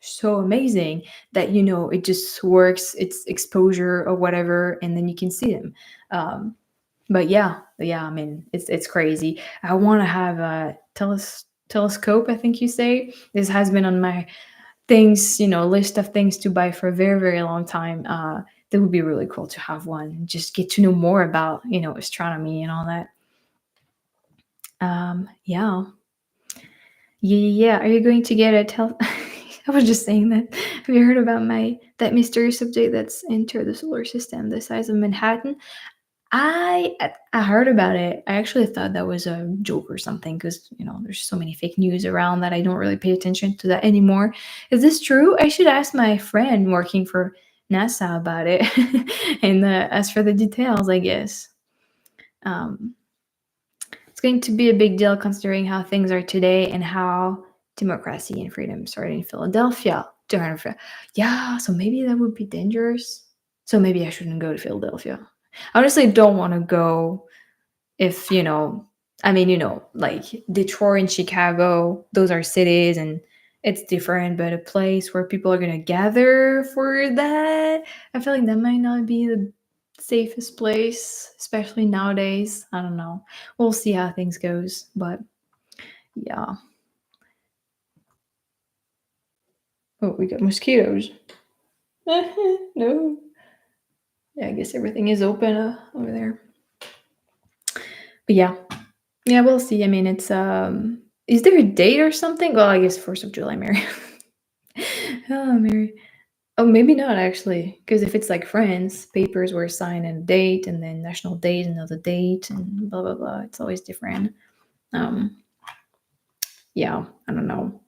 S1: so amazing that, it just works, its exposure or whatever, and then you can see them. But yeah, I mean, it's crazy. I want to have a telescope, I think you say. This has been on my things, list of things to buy for a very, very long time. That would be really cool to have one. Just get to know more about, astronomy and all that. Yeah. Yeah. Are you going to get a I was just saying that. Have you heard about that mysterious object that's entered the solar system, the size of Manhattan? I heard about it. I actually thought that was a joke or something because there's so many fake news around that I don't really pay attention to that anymore. Is this true? I should ask my friend working for NASA about it and ask for the details, I guess. Um, it's going to be a big deal considering how things are today and how democracy and freedom started in Philadelphia. Yeah, so maybe that would be dangerous. So maybe I shouldn't go to Philadelphia. I honestly don't want to go if, I mean, like Detroit and Chicago, those are cities and it's different, but a place where people are going to gather for that, I feel like that might not be the safest place, especially nowadays. I don't know. We'll see how things goes, but Yeah. Oh, we got mosquitoes. No. Yeah, I guess everything is open over there. But yeah. Yeah, we'll see. I mean, it's is there a date or something? Well, I guess 1st of July, Mary. Oh, Mary. Oh, maybe not actually, because if it's like France, papers were signed and a date, and then national date, another date, and blah blah blah. It's always different. Um, yeah, I don't know.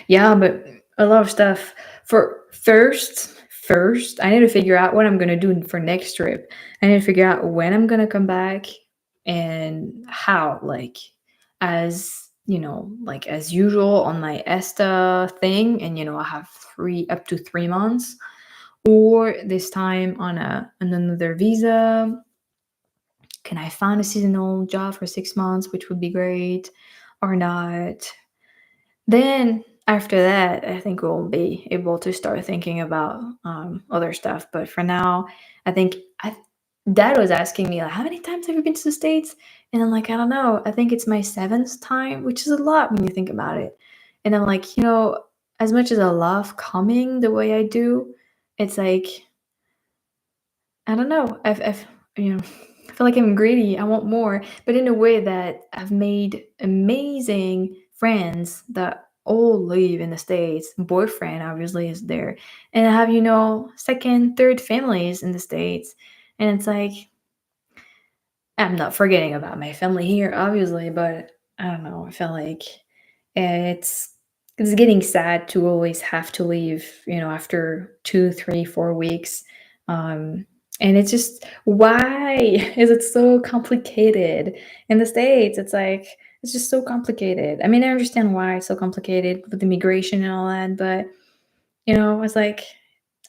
S1: Yeah, but a lot of stuff. For first, I need to figure out what I'm gonna do for next trip. I need to figure out when I'm gonna come back and how, like, as like as usual on my ESTA thing, and I have up to 3 months, or this time on another visa. Can I find a seasonal job for 6 months, which would be great, or not? Then after that, I think we'll be able to start thinking about other stuff. But for now, I think Dad was asking me like, "How many times have you been to the States?" And I'm like, "I don't know. I think it's my seventh time, which is a lot when you think about it." And I'm like, as much as I love coming the way I do, it's like I don't know. I feel like I'm greedy. I want more, but in a way that I've made amazing friends that all live in the States. Boyfriend obviously is there, and I have second, third families in the States, and it's like I'm not forgetting about my family here, obviously, but I don't know. I feel like it's it's getting sad to always have to leave, after 2, 3, 4 weeks. Um, and it's just why is it so complicated in the States? It's like it's just so complicated. I mean, I understand why it's so complicated with immigration and all that, but it's like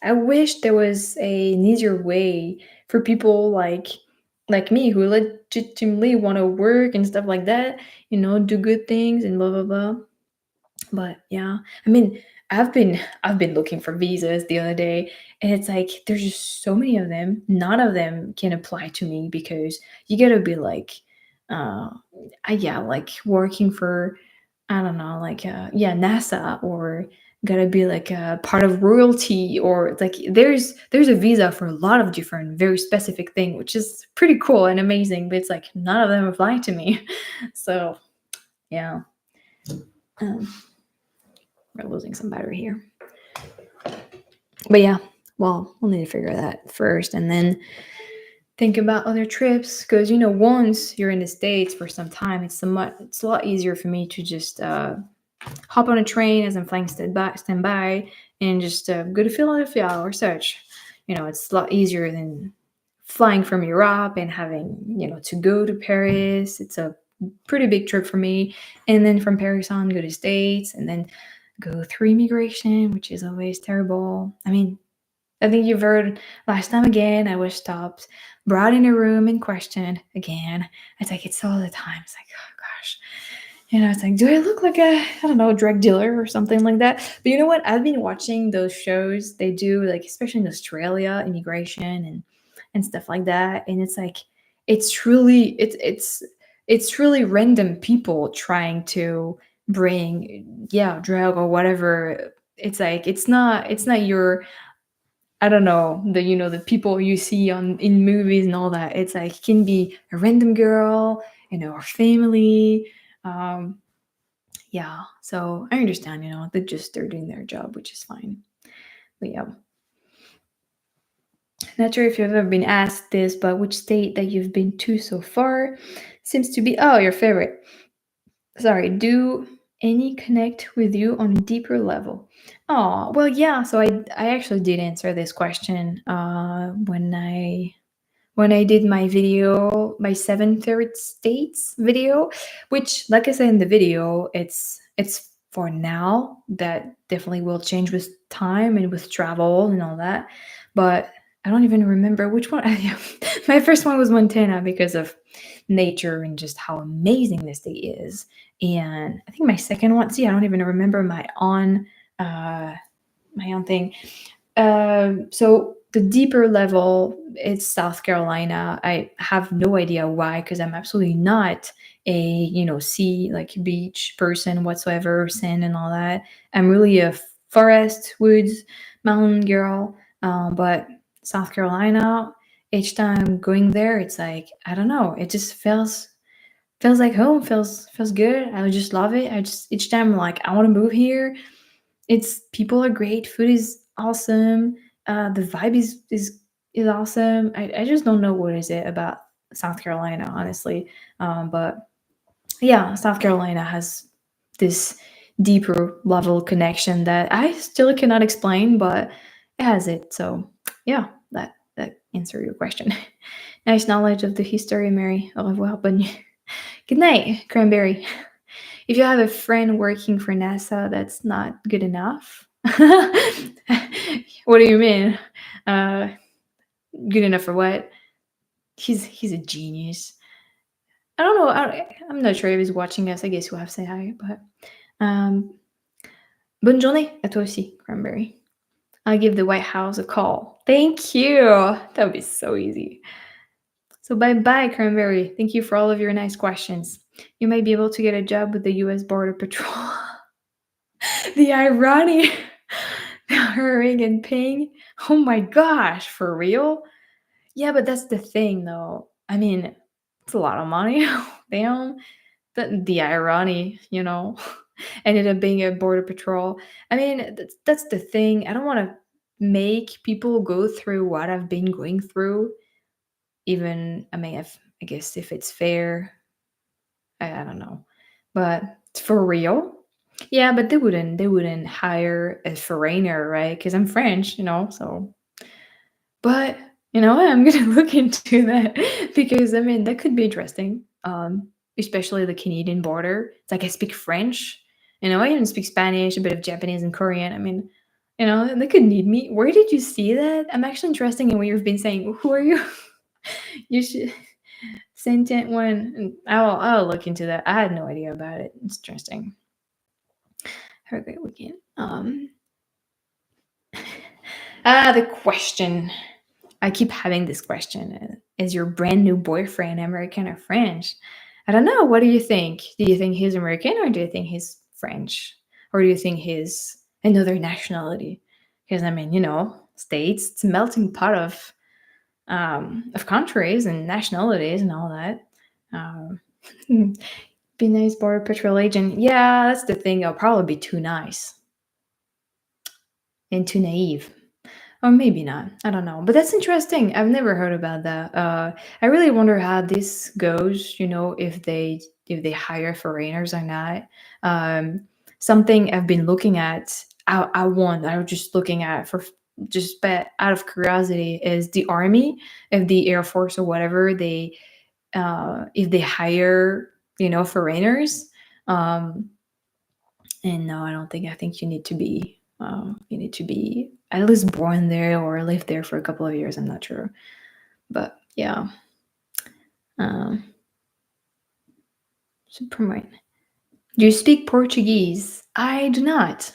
S1: I wish there was an easier way for people like me who legitimately want to work and stuff like that, do good things and blah blah blah. But yeah, I mean, I've been looking for visas the other day, and it's like there's just so many of them. None of them can apply to me because you gotta be like, uh, yeah, like working for I don't know, like yeah, NASA, or gotta be like a part of royalty, or like there's a visa for a lot of different very specific thing, which is pretty cool and amazing. But it's like none of them apply to me, so yeah. Um, we're losing some battery here. But yeah, well, we'll need to figure that first and then think about other trips because once you're in the States for some time, it's a lot easier for me to just hop on a train as I'm flying standby and just go to Philadelphia or such. It's a lot easier than flying from Europe and having to go to Paris. It's a pretty big trip for me, and then from Paris on go to States and then go through immigration, which is always terrible. I mean, I think you've heard last time again, I was stopped, brought in a room and questioned again. It's like it's all the time. It's like, oh gosh. It's like, do I look like I don't know, drug dealer or something like that? But you know what? I've been watching those shows they do, like especially in Australia, immigration and stuff like that. And it's like it's really random people trying to bring drug or whatever. It's like it's not your I don't know, the people you see on in movies and all that. It's like can be a random girl, or family. Um, yeah. So I understand, they're doing their job, which is fine. But yeah. Not sure if you've ever been asked this, but which state that you've been to so far seems to be your favorite. Sorry, do any connect with you on a deeper level? Oh, well, yeah. So I actually did answer this question when I did my video, my seven favorite states video, which, like I said in the video, it's for now. That definitely will change with time and with travel and all that. But I don't even remember which one. My first one was Montana because of nature and just how amazing this state is. And I think my second one, see, I don't even remember uh, my own thing. So the deeper level, it's South Carolina. I have no idea why, because I'm absolutely not a sea, like beach person whatsoever, sand and all that. I'm really a forest, woods, mountain girl. But South Carolina, each time going there, it's like I don't know. It just feels like home. Feels good. I just love it. I just each time I'm like I want to move here. It's people are great. Food is awesome. The vibe is awesome. I just don't know what is it about South Carolina, honestly. But yeah, South Carolina has this deeper level connection that I still cannot explain, but it has it. So yeah, that answer your question. Nice knowledge of the history, Mary. Au revoir, bonne nuit. Good night, Cranberry. If you have a friend working for NASA, that's not good enough. What do you mean? Uh, good enough for what? He's a genius. I don't know. I'm not sure if he's watching us. I guess we'll have to say hi. But bonne journée à toi aussi, Cranberry. I'll give the White House a call. Thank you. That would be so easy. So bye bye, Cranberry. Thank you for all of your nice questions. You might be able to get a job with the U.S. Border Patrol. The irony. Hurrying and paying. Oh my gosh, for real? Yeah, but that's the thing though. I mean, it's a lot of money. Damn. The irony, ended up being a border patrol. I mean, that's the thing. I don't want to make people go through what I've been going through. Even, I mean, if I guess if it's fair, I don't know. But for real, yeah, but they wouldn't hire a foreigner, right? Because I'm French, so but you know what? I'm gonna look into that because I mean that could be interesting. Especially the Canadian border. It's like I speak French, I even speak Spanish, a bit of Japanese and Korean. I mean, they could need me. Where did you see that? I'm actually interested in what you've been saying. Who are you? You should sentient one. And I'll look into that. I had no idea about it. It's interesting. Have a great weekend. The question. I keep having this question. Is your brand new boyfriend American or French? I don't know. What do you think? Do you think he's American or do you think he's French? Or do you think he's another nationality? Because I mean, states, it's a melting pot of countries and nationalities and all that. Um, be nice border patrol agent. Yeah, that's the thing. I'll probably be too nice and too naive. Or maybe not. I don't know. But that's interesting. I've never heard about that. I really wonder how this goes, if they hire foreigners or not. Um, Something I've been looking at, I was just looking at for just out of curiosity is the army, if the air force or whatever, if they hire, foreigners. Um, and no, I don't think. I think you need to be at least born there or live there for a couple of years. I'm not sure, but yeah. Um, Super mind. Do you speak Portuguese? I do not.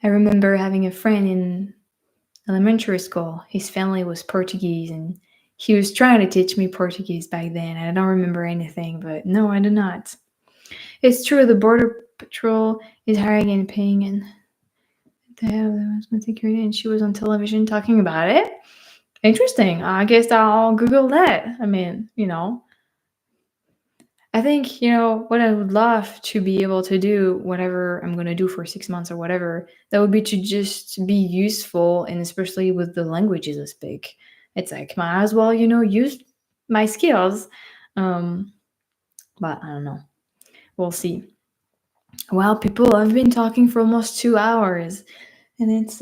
S1: I remember having a friend in elementary school. His family was Portuguese, and he was trying to teach me Portuguese back then. I don't remember anything, but no, I do not. It's true. The border patrol is hiring and paying, and they have the security, and she was on television talking about it. Interesting. I guess I'll Google that. I mean, I think, what I would love to be able to do, whatever I'm going to do for 6 months or whatever, that would be to just be useful. And especially with the languages I speak, it's like, might as well, use my skills. But I don't know. We'll see. Well, people, I've been talking for almost 2 hours and it's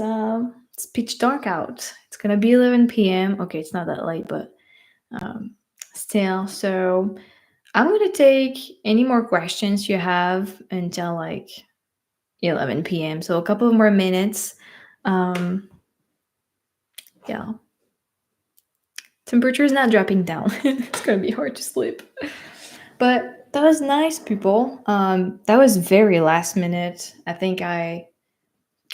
S1: pitch dark out. It's going to be 11 p.m. Okay, it's not that late, but still. So I'm going to take any more questions you have until like 11 p.m. So a couple of more minutes. Yeah. Temperature is not dropping down. It's going to be hard to sleep. But that was nice, people. That was very last minute. I think I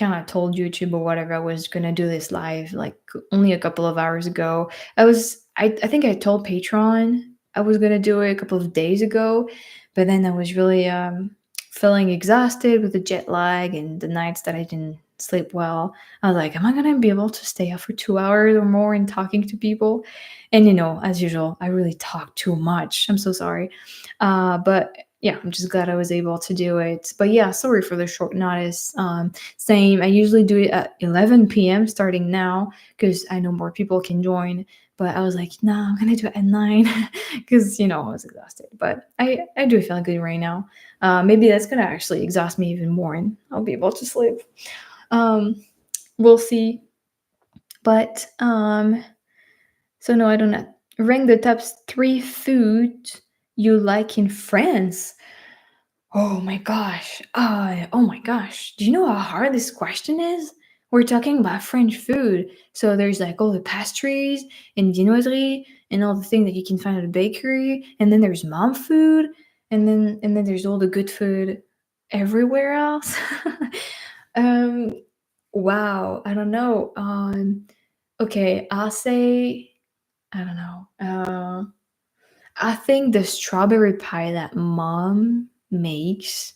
S1: kind of told YouTube or whatever I was gonna do this live like only a couple of hours ago. I think I told Patreon I was gonna do it a couple of days ago, but then I was really feeling exhausted with the jet lag and the nights that I didn't sleep well. I was like, am I gonna be able to stay up for 2 hours or more and talking to people? And as usual, I really talk too much. I'm so sorry. But yeah, I'm just glad I was able to do it. But yeah, sorry for the short notice. Same. I usually do it at 11 p.m. starting now because I know more people can join. But I was like, nah, I'm gonna do it at 9 because I was exhausted. But I do feel good right now. Maybe that's gonna actually exhaust me even more, and I'll be able to sleep. Um, we'll see. But so no, I don't know. Rank the top three foods you like in France. Oh my gosh. Do you know how hard this question is? We're talking about French food. So there's like all the pastries and viennoiserie and all the things that you can find at a bakery. And then there's mom food. And then there's all the good food everywhere else. um wow, I don't know. Okay, I'll say I don't know. I think the strawberry pie that mom makes.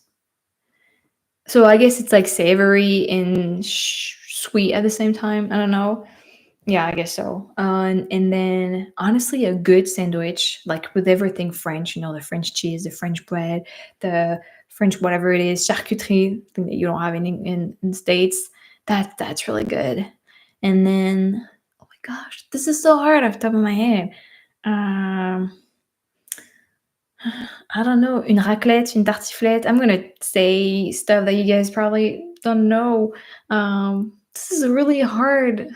S1: So I guess it's like savory and sweet at the same time. I don't know. Yeah, I guess so. And then honestly, a good sandwich, like with everything French, the French cheese, the French bread, the French whatever it is, charcuterie, thing that you don't have in the States. That's really good. And then, oh my gosh, this is so hard off the top of my head. Um, I don't know, une raclette, une tartiflette. I'm gonna say stuff that you guys probably don't know. This is a really hard.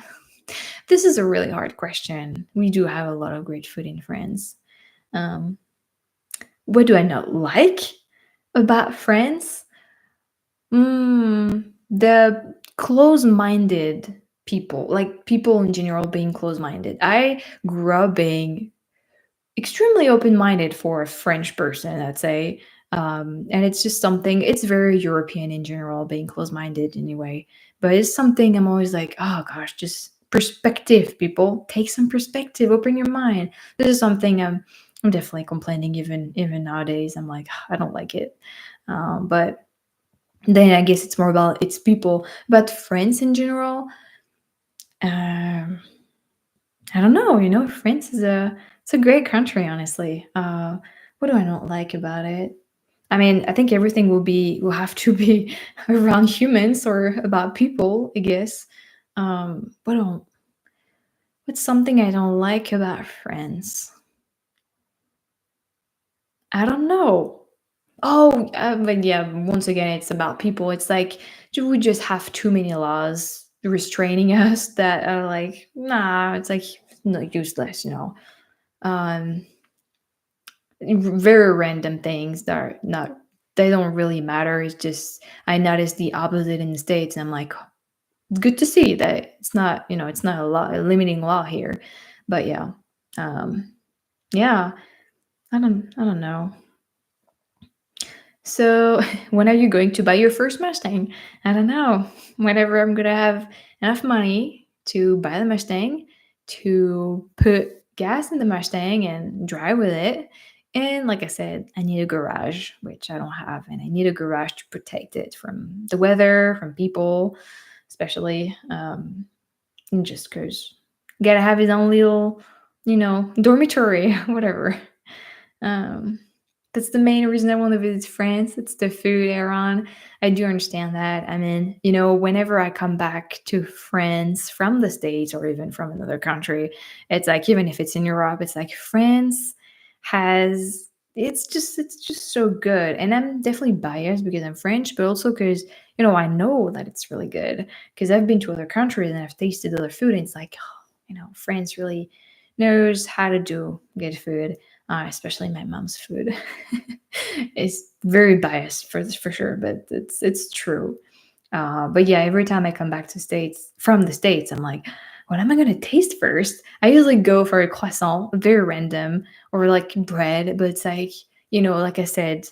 S1: This is a really hard question. We do have a lot of great food in France. Um, what do I not like about France? The close-minded people, like people in general being close-minded. I grew up being extremely open-minded for a French person, I'd say. And it's just something, it's very European in general, being close-minded anyway. But it's something I'm always like, oh gosh, just perspective, people. Take some perspective, open your mind. This is something I'm definitely complaining even nowadays. I'm like, I don't like it. But then I guess it's more about its people. But France in general, um, I don't know, France is it's a great country, honestly. What do I not like about it? I mean, I think everything will have to be around humans or about people, I guess. What's something I don't like about France? I don't know. Oh, but yeah, once again, it's about people. It's like, do we just have too many laws restraining us that are like, nah, it's like no useless. Um, very random things that are not they don't really matter. It's just I noticed the opposite in the States, and I'm like, good to see that it's not a limiting law here. But yeah. Um, yeah, I don't know. So, when are you going to buy your first Mustang? I don't know. Whenever I'm gonna have enough money to buy the Mustang, to put gas in the Mustang and drive with it. And like I said, I need a garage, which I don't have, and I need a garage to protect it from the weather, from people, especially. And just because gotta have his own little, dormitory, whatever. Um, that's the main reason I want to visit France. It's the food, Aaron. I do understand that. I mean, whenever I come back to France from the States or even from another country, it's like even if it's in Europe, it's like France has it's just so good. And I'm definitely biased because I'm French, but also because I know that it's really good because I've been to other countries and I've tasted other food and it's like, France really knows how to do good food, especially my mom's food. It's very biased for sure, but it's true. But yeah, every time I come back to states from the states, I'm like, what am I gonna taste first? I usually go for a croissant, very random, or like bread, but it's like like I said,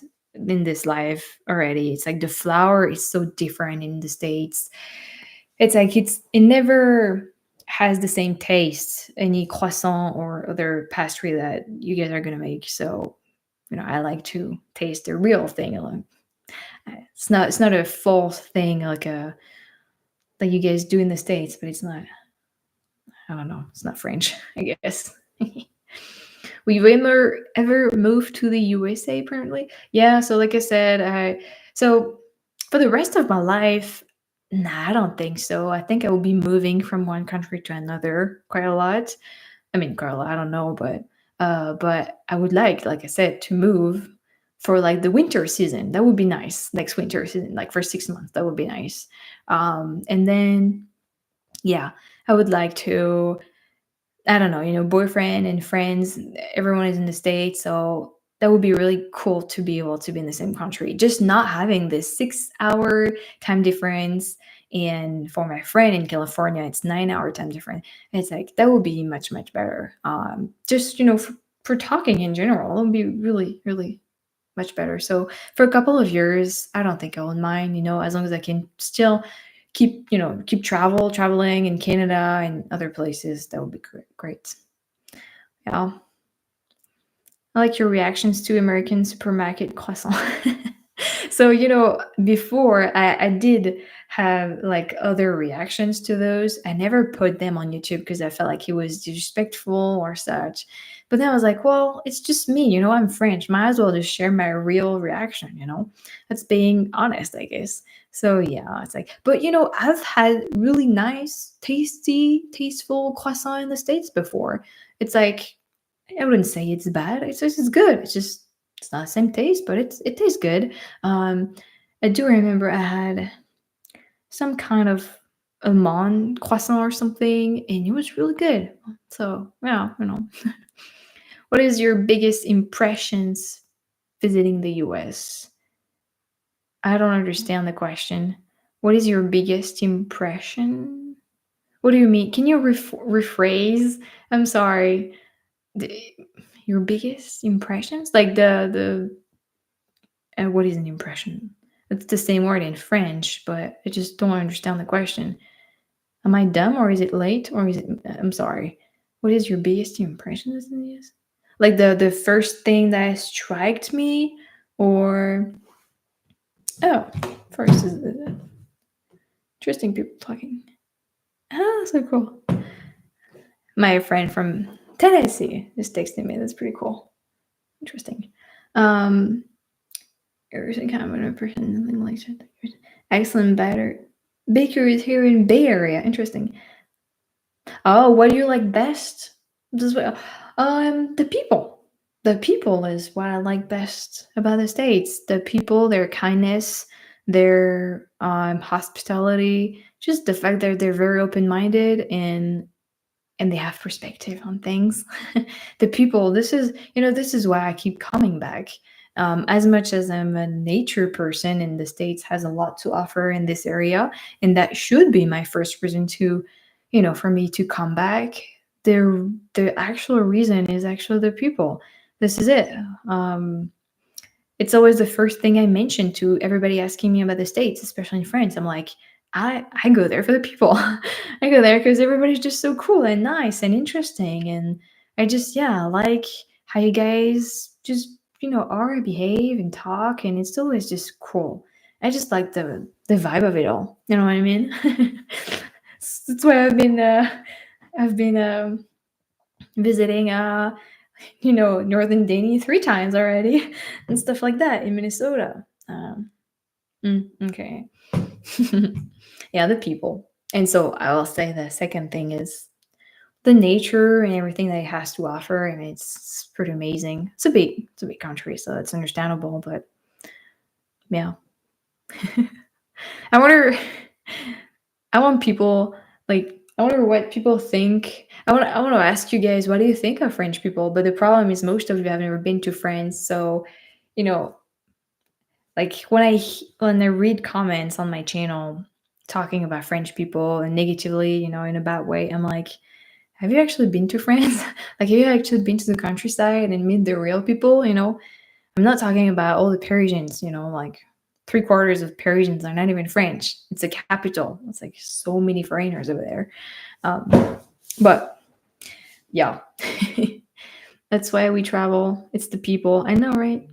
S1: in this life already. It's like the flour is so different in the States. It's like it never has the same taste, any croissant or other pastry that you guys are gonna make. So, I like to taste the real thing. It's not a false thing like you guys do in the States, but it's not. I don't know. It's not French, I guess. We've ever moved to the USA apparently? Yeah, so like I said, so for the rest of my life, nah, I don't think so. I think I will be moving from one country to another quite a lot. I mean, quite a lot, I don't know, but I would like I said, to move for like the winter season. That would be nice. Next winter season, like for 6 months, that would be nice. And then yeah, I would like to, I don't know, boyfriend and friends, everyone is in the States. So that would be really cool to be able to be in the same country. Just not having this 6 hour time difference. And for my friend in California, it's 9 hour time difference. It's like, that would be much, much better. Just, for talking in general, it would be really, really much better. So for a couple of years, I don't think I would mind, as long as I can still keep traveling in Canada and other places. That would be great. Yeah. I like your reactions to American supermarket croissant. So, before I did have like other reactions to those. I never put them on YouTube because I felt like it was disrespectful or such. But then I was like, well, it's just me, I'm French. Might as well just share my real reaction. That's being honest, I guess. So yeah, it's like, but I've had really nice, tasty, tasteful croissant in the States before. It's like, I wouldn't say it's bad. It's good. It's not the same taste, but it tastes good. Um, I do remember I had some kind of almond croissant or something, and it was really good. So yeah. What is your biggest impressions visiting the US? I don't understand the question. What is your biggest impression? What do you mean? Can you rephrase? I'm sorry. The, your biggest impressions? Like what is an impression? It's the same word in French, but I just don't understand the question. Am I dumb or is it late or is it? I'm sorry. What is your biggest impression? Like the first thing that striked me, or oh, first is interesting people talking. Ah, so cool. My friend from Tennessee just texted me. That's pretty cool. Interesting. Um, Everything kind of an impression, something like that. Excellent baker is here in Bay Area. Interesting. Oh, what do you like best? The people. The people is what I like best about the States. The people, their kindness, their hospitality, just the fact that they're very open minded and they have perspective on things. The people, this is why I keep coming back. As much as I'm a nature person and the States has a lot to offer in this area, and that should be my first reason to, for me to come back. The actual reason is actually the people. This is it. It's always the first thing I mention to everybody asking me about the States, especially in France. I'm like, I go there for the people. I go there because everybody's just so cool and nice and interesting. And I just, yeah, like how you guys just, are, behave and talk. And it's always just cool. I just like the vibe of it all. You know what I mean? That's why I've been visiting Northern Danny 3 times already and stuff like that in Minnesota. Okay. Yeah, the people. And so I will say the second thing is the nature and everything that it has to offer. I mean, it's pretty amazing. It's a big country, so it's understandable. But yeah, I wonder. I want people like I wonder what people think. I want to ask you guys, what do you think of French people? But the problem is most of you have never been to France, so you know, like when I read comments on my channel talking about French people and negatively, in a bad way, I'm like, have you actually been to France? Like, have you actually been to the countryside and meet the real people? I'm not talking about all the Parisians, like three quarters of Parisians are not even French. It's a capital. It's like so many foreigners over there. But yeah, that's why we travel. It's the people. I know, right?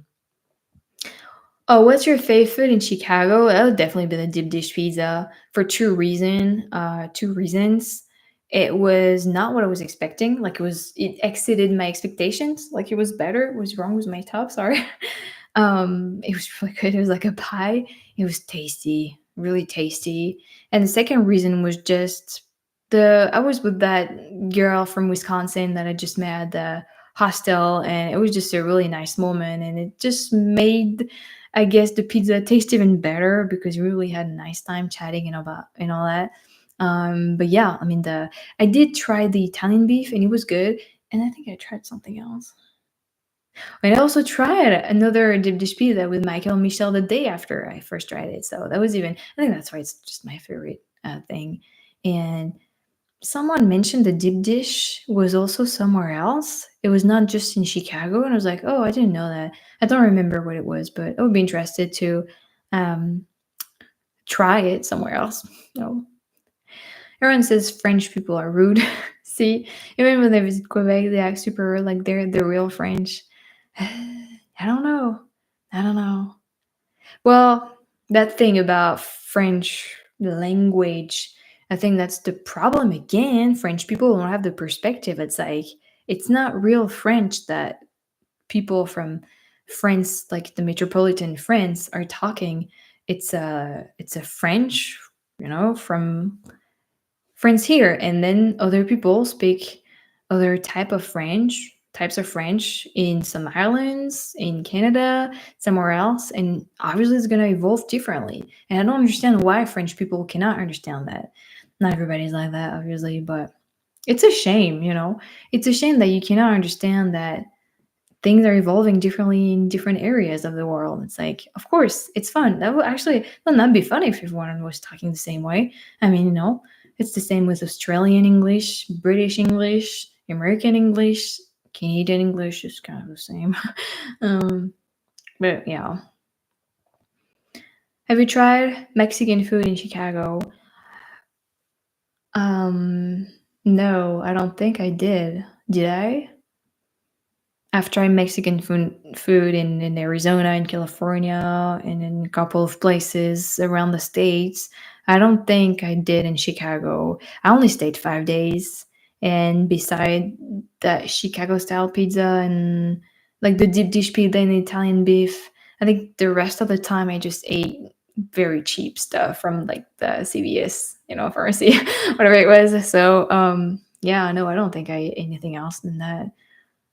S1: Oh, what's your favorite food in Chicago? That would definitely be the deep dish pizza for two reasons. It was not what I was expecting. Like it exceeded my expectations. Like it was better. It was wrong with my top. Sorry. It was really good. It was like a pie. It was tasty, really tasty. And the second reason was just I was with that girl from Wisconsin that I just met at the hostel, and it was just a really nice moment, and it just made, I guess, the pizza taste even better because we really had a nice time chatting and all that. But yeah, I mean the I did try the Italian beef and it was good, and I think I tried something else. And I also tried another deep dish pizza with Michael and Michelle the day after I first tried it. So that was even, I think that's why it's just my favorite thing. And someone mentioned the deep dish was also somewhere else. It was not just in Chicago. And I was like, oh, I didn't know that. I don't remember what it was, but I would be interested to um, try it somewhere else. No. Everyone says French people are rude. See, even when they visit Quebec, they act super like they're real French. I don't know. I don't know. Well, that thing about French language, I think that's the problem again. French people don't have the perspective. It's like it's not real French that people from France, like the metropolitan France, are talking. It's a French, from friends here, and then other people speak other types of French in some islands in Canada, somewhere else, and obviously it's going to evolve differently, and I don't understand why French people cannot understand that. Not everybody's like that, obviously, but it's a shame, it's a shame that you cannot understand that things are evolving differently in different areas of the world. It's like, of course, it's fun. That would actually, wouldn't that be fun if everyone was talking the same way? I mean, it's the same with Australian English, British English, American English, Canadian English is kind of the same. um, but yeah. Have you tried Mexican food in Chicago? Um, no, I don't think I did. Did I? I've tried Mexican food in Arizona and California and in a couple of places around the states. I don't think I did in Chicago. I only stayed 5 days, and beside that Chicago style pizza and like the deep dish pizza and Italian beef, I think the rest of the time I just ate very cheap stuff from like the CVS, pharmacy, whatever it was. So yeah, no, I don't think I ate anything else than that.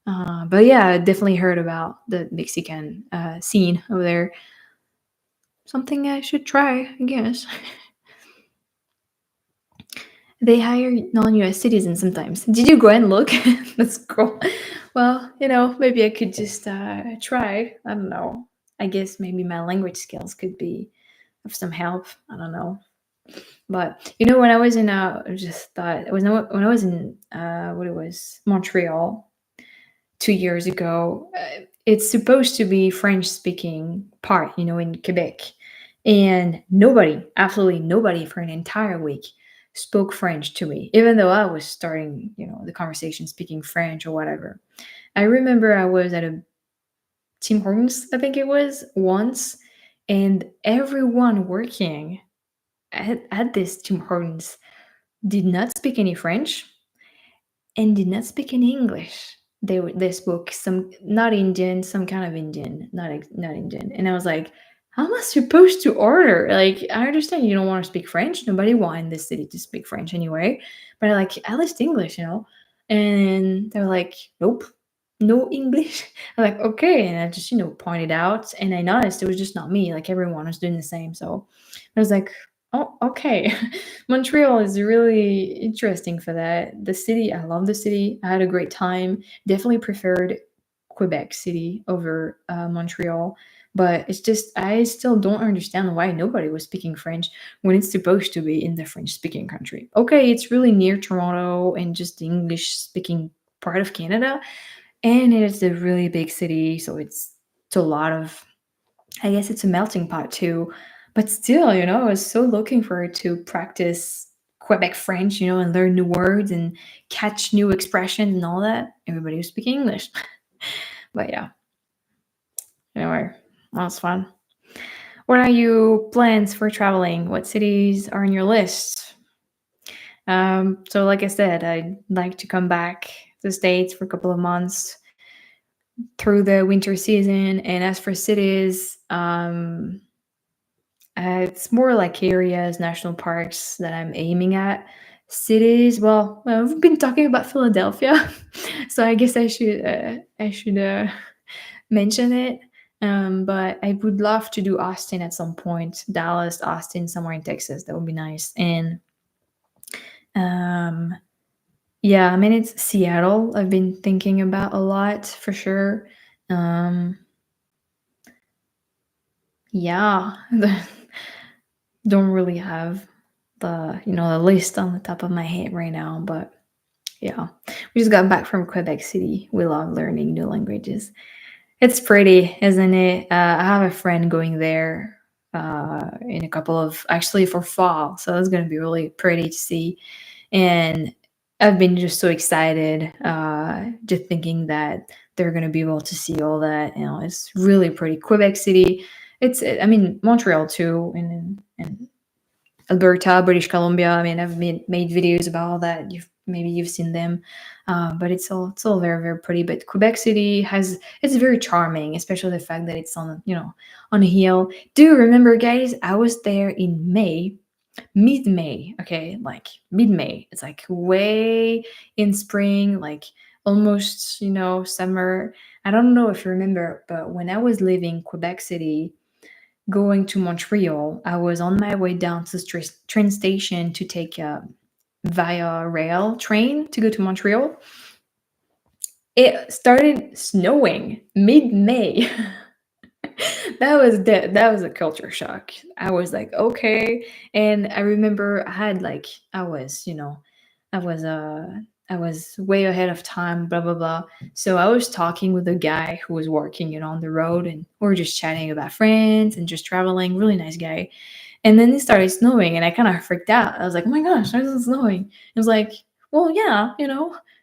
S1: But yeah, I definitely heard about the Mexican scene over there. Something I should try, I guess. They hire non-US citizens sometimes. Did you go and look? That's cool. Well, maybe I could just try. I don't know. I guess maybe my language skills could be of some help. I don't know. But when I was in, I just thought it was when I was in what it was Montreal 2 years ago. It's supposed to be French speaking part, in Quebec. And nobody, absolutely nobody for an entire week spoke French to me, even though I was starting, the conversation speaking French or whatever. I remember I was at a Tim Hortons, I think it was, once, and everyone working at this Tim Hortons did not speak any French and did not speak any English. They spoke some not Indian, some kind of Indian, not Indian. And I was like, how am I supposed to order? Like, I understand you don't want to speak French. Nobody want in this city to speak French anyway. But I like at least English. And they're like, nope, no English. I'm like, okay. And I just, pointed out, and I noticed it was just not me. Like everyone was doing the same. So I was like, oh, okay. Montreal is really interesting for that. The city, I love the city. I had a great time. Definitely preferred Quebec City over Montreal. But it's just, I still don't understand why nobody was speaking French when it's supposed to be in the French speaking country. Okay, it's really near Toronto and just the English speaking part of Canada. And it's a really big city. So it's to a lot of, I guess it's a melting pot too. But still, I was so looking forward to practice Quebec French, and learn new words and catch new expressions and all that. Everybody was speaking English. But yeah, anyway, that was fun. What are your plans for traveling? What cities are on your list? So like I said, I'd like to come back to the States for a couple of months through the winter season. And as for cities, it's more like areas, national parks that I'm aiming at. Cities, well, we've been talking about Philadelphia, so I guess I should mention it. But I would love to do Austin at some point. Dallas, Austin, somewhere in Texas. That would be nice. And um, yeah, I mean it's Seattle. I've been thinking about a lot for sure. Um, yeah, don't really have the list on the top of my head right now, but yeah, we just got back from Quebec City. We love learning new languages. It's pretty, isn't it? I have a friend going there in a couple of, actually for fall, so it's going to be really pretty to see. And I've been just so excited, just thinking that they're going to be able to see all that. It's really pretty. Quebec City, I mean, Montreal too, and Alberta, British Columbia. I mean, I've made videos about all that. Maybe you've seen them, but it's all very very pretty. But Quebec City it's very charming, especially the fact that it's on a hill. Do you remember, guys? I was there in May, mid May. Okay, like mid May. It's like way in spring, like almost summer. I don't know if you remember, but when I was living Quebec City, going to Montreal, I was on my way down to the train station to take a via rail train to go to Montreal. It started snowing mid-May. That was a culture shock. I was like, okay. And I remember I was I was way ahead of time, blah blah blah. So I was talking with a guy who was working, on the road, and we were just chatting about friends and just traveling. Really nice guy. And then it started snowing, and I kind of freaked out. I was like, "Oh my gosh, why is it snowing?" It was like, "Well, yeah,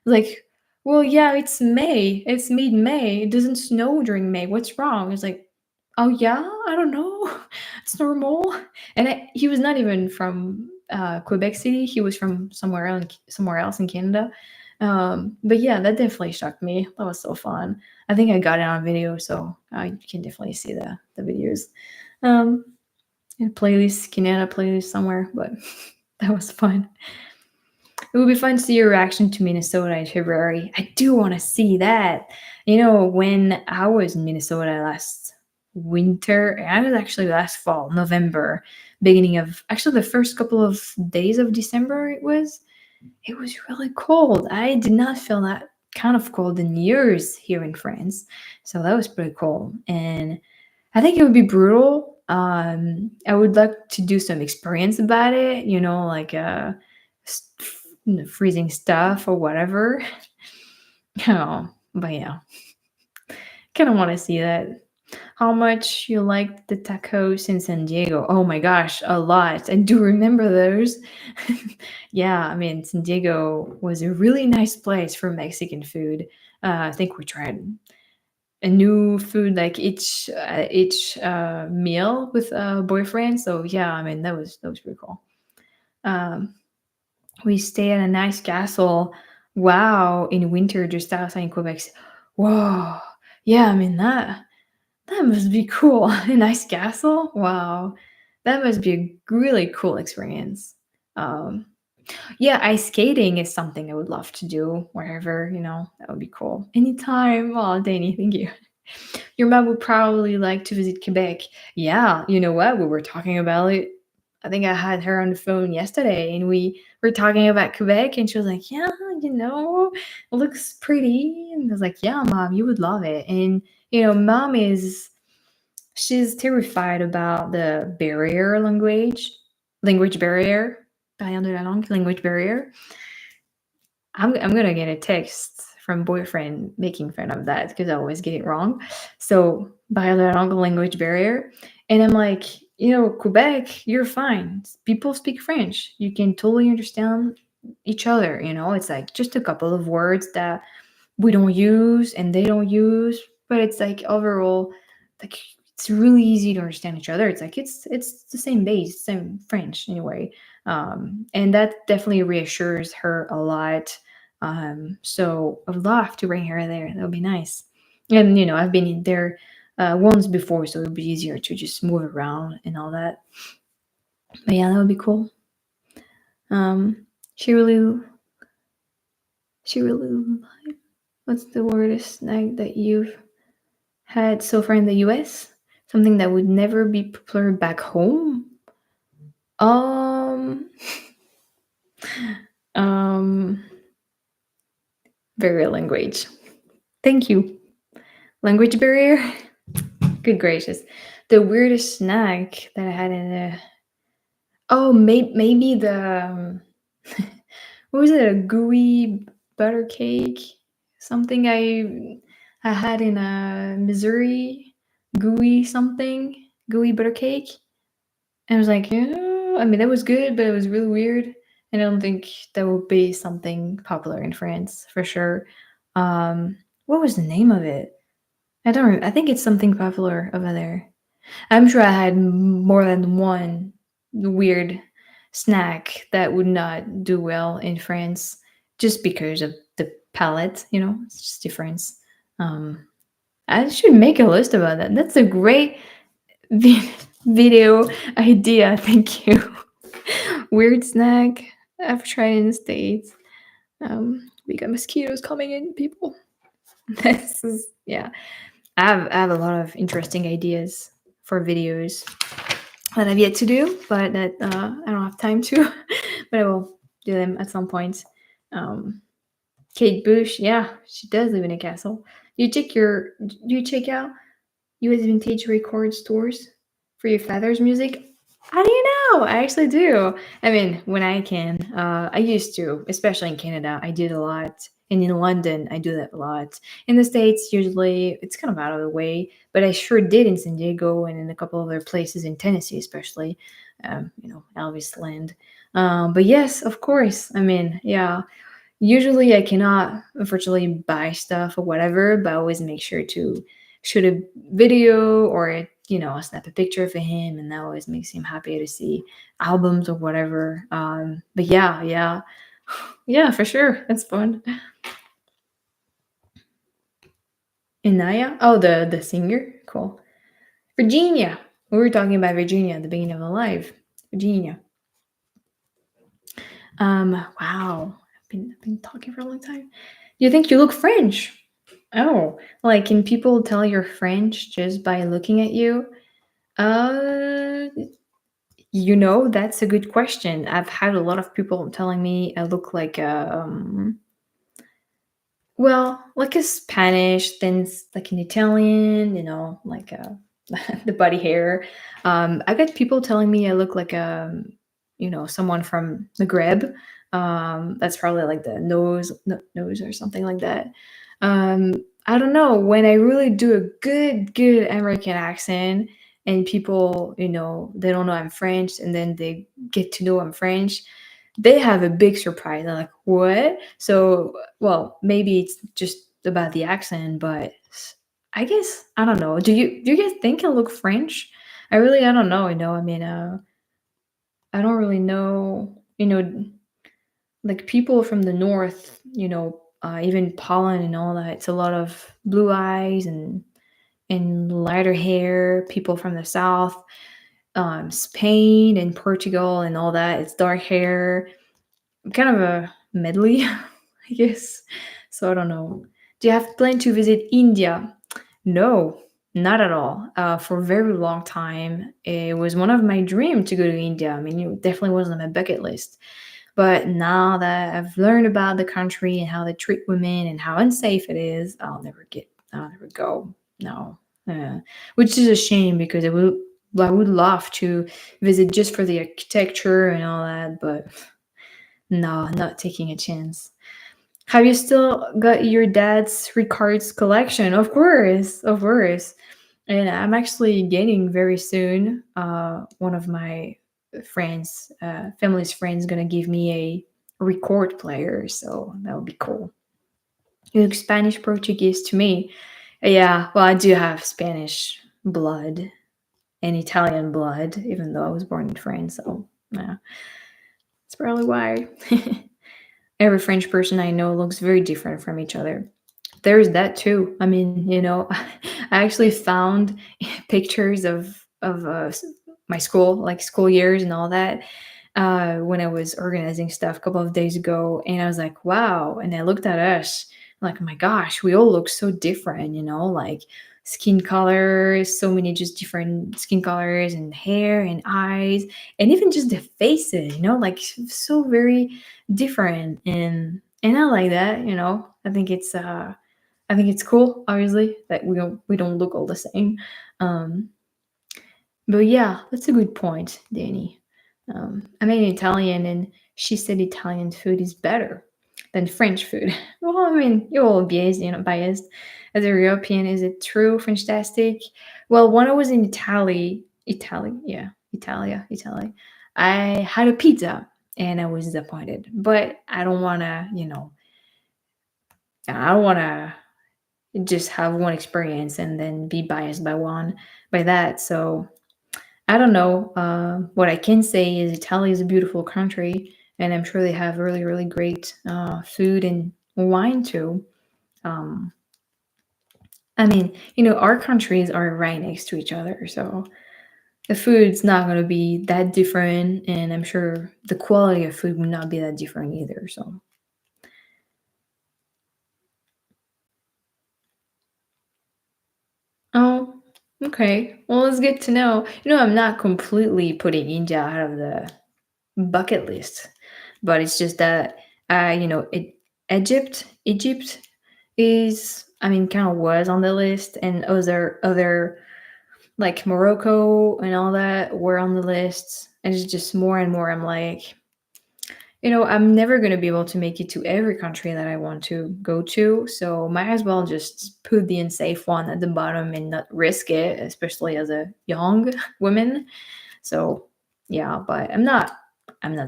S1: like, well, yeah, it's May. It's mid-May. It doesn't snow during May. What's wrong?" It's like, "Oh yeah, I don't know. It's normal." And he was not even from Quebec City. He was from somewhere else in Canada. But yeah, that definitely shocked me. That was so fun. I think I got it on video, so I can definitely see the videos. Um, playlist, Canada playlist somewhere, but that was fun. It would be fun to see your reaction to Minnesota in February. I do want to see that. When I was in Minnesota last winter, I was actually last fall, November, beginning of actually the first couple of days of December, it was really cold. I did not feel that kind of cold in years here in France. So that was pretty cool. And I think it would be brutal. I would like to do some experience about it, like freezing stuff or whatever. Oh, but yeah, kind of want to see that. How much you liked the tacos in San Diego? Oh my gosh, a lot. I do remember those. Yeah, I mean, San Diego was a really nice place for Mexican food. I think we tried a new food like each meal with a boyfriend. So yeah, I mean that was pretty cool. Um, we stay at a nice castle. Wow, in winter just outside in Quebec. Whoa, yeah, I mean that must be cool. A nice castle. Wow, that must be a really cool experience. Um, yeah, ice skating is something I would love to do wherever. That would be cool. Anytime. Oh, Danny, thank you. Your mom would probably like to visit Quebec. Yeah, you know what? We were talking about it. I think I had her on the phone yesterday and we were talking about Quebec and she was like, "Yeah, it looks pretty." And I was like, "Yeah, mom, you would love it." And mom she's terrified about the language barrière de la langue, language barrier. I'm gonna get a text from boyfriend making fun of that because I always get it wrong. So by the language barrier, and I'm like, Quebec, you're fine. People speak French. You can totally understand each other. It's like just a couple of words that we don't use and they don't use, but it's like overall, like it's really easy to understand each other. It's like it's the same base, same French anyway, and that definitely reassures her a lot. So I'd love to bring her there. That would be nice. And I've been in there once before, so it would be easier to just move around and all that. But yeah, that would be cool. Um, she really, she really. What's the weirdest snack that you've had so far in the US? Something that would never be popular back home? Um, um, very language. Thank you. Language barrier? Good gracious. The weirdest snack that I had in a. Oh, maybe the. What was it? A gooey butter cake? Something I had in Missouri. Gooey something. Gooey butter cake. And I was like, yeah, I mean, that was good, but it was really weird. And I don't think that will be something popular in France for sure. What was the name of it? I don't. I think it's something popular over there. I'm sure I had more than one weird snack that would not do well in France, just because of the palate. It's just difference. Um, I should make a list about that. That's a great vi- video idea. Thank you. Weird snack I've tried in the States. We got mosquitoes coming in, people. This is, yeah. I have a lot of interesting ideas for videos that I've yet to do, but that I don't have time to. But I will do them at some point. Um, Kate Bush, yeah, she does live in a castle. Do you check out US vintage record stores for your father's music? How do you know? I actually do. I mean, when I can. I used to, especially in Canada. I did a lot. And in London, I do that a lot. In the States, usually it's kind of out of the way, but I sure did in San Diego and in a couple other places in Tennessee, especially, Elvis land. But yes, of course. I mean, yeah, usually I cannot unfortunately buy stuff or whatever, but I always make sure to shoot a video or snap a picture for him, and that always makes him happy to see albums or whatever. But yeah, yeah, yeah, for sure, it's fun. Inaya, oh, the singer, cool. Virginia, we were talking about Virginia at the beginning of the live. Virginia. Wow, I've been talking for a long time. You think you look French? Oh, like can people tell you're French just by looking at you? Uh, that's a good question. I've had a lot of people telling me I look like like a Spanish, then like an Italian, like the body hair. I got people telling me I look like someone from Maghreb. That's probably like the nose or something like that. Um, I don't know. When I really do a good American accent, and people, they don't know I'm French, and then they get to know I'm French, they have a big surprise. They're like, "What?" So, well, maybe it's just about the accent, but I guess I don't know. Do you guys think I look French? I don't know. I mean, I don't really know. Like people from the north. Even pollen and all that. It's a lot of blue eyes and lighter hair. People from the south, Spain and Portugal and all that. It's dark hair. Kind of a medley, I guess. So I don't know. Do you have planned to visit India? No, not at all. For a very long time, it was one of my dreams to go to India. I mean, it definitely wasn't on my bucket list. But now that I've learned about the country and how they treat women and how unsafe it is, I'll never go. No, which is a shame because I would love to visit just for the architecture and all that, but no, not taking a chance. Have you still got your dad's records collection? Of course, of course. And I'm actually getting very soon. One of my friends, family's friends, gonna give me a record player, so that would be cool. You look Spanish Portuguese to me. Yeah, well, I do have Spanish blood and Italian blood, even though I was born in France. So yeah, that's probably why. Every French person I know looks very different from each other. There's that too. I mean, I actually found pictures of my school, like school years and all that, when I was organizing stuff a couple of days ago, and I was like, wow. And I looked at us, like, oh my gosh, we all look so different, like skin colors, so many just different skin colors and hair and eyes, and even just the faces, like so very different. And I like that, I think it's cool, obviously, that we don't look all the same. Um, but yeah, that's a good point, Danny. I'm an Italian, and she said Italian food is better than French food. Well, I mean, you're all biased, biased. As a European, is it true, Frenchtastic? Well, when I was in Italy, I had a pizza and I was disappointed. But I don't want to just have one experience and then be biased by that. So I don't know. What I can say is Italy is a beautiful country, and I'm sure they have really, really great food and wine too. Um, I mean, our countries are right next to each other, so the food's not going to be that different, and I'm sure the quality of food would not be that different either. So, oh, okay. Well, it's good to know. I'm not completely putting India out of the bucket list, but it's just that Egypt is, I mean, kind of was on the list, and other like Morocco and all that were on the list, and it's just more and more I'm like, I'm never going to be able to make it to every country that I want to go to, so might as well just put the unsafe one at the bottom and not risk it, especially as a young woman. So yeah, but I'm not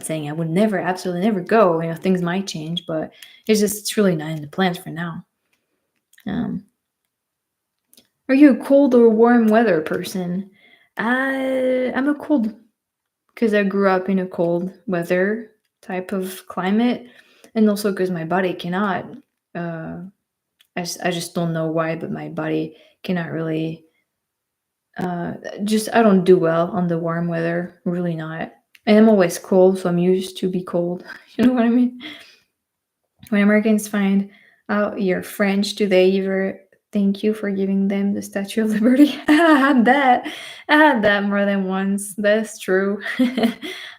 S1: saying I would never, absolutely never go. Things might change, but it's really not in the plans for now. Um, are you a cold or warm weather person? I'm a cold because I grew up in a cold weather type of climate, and also because my body cannot. Uh, I just don't know why, but my body cannot really. Just I don't do well on the warm weather. Really not. And I'm always cold, so I'm used to be cold. You know what I mean? When Americans find out you're French, do they ever thank you for giving them the Statue of Liberty? I had that. I had that more than once. That's true.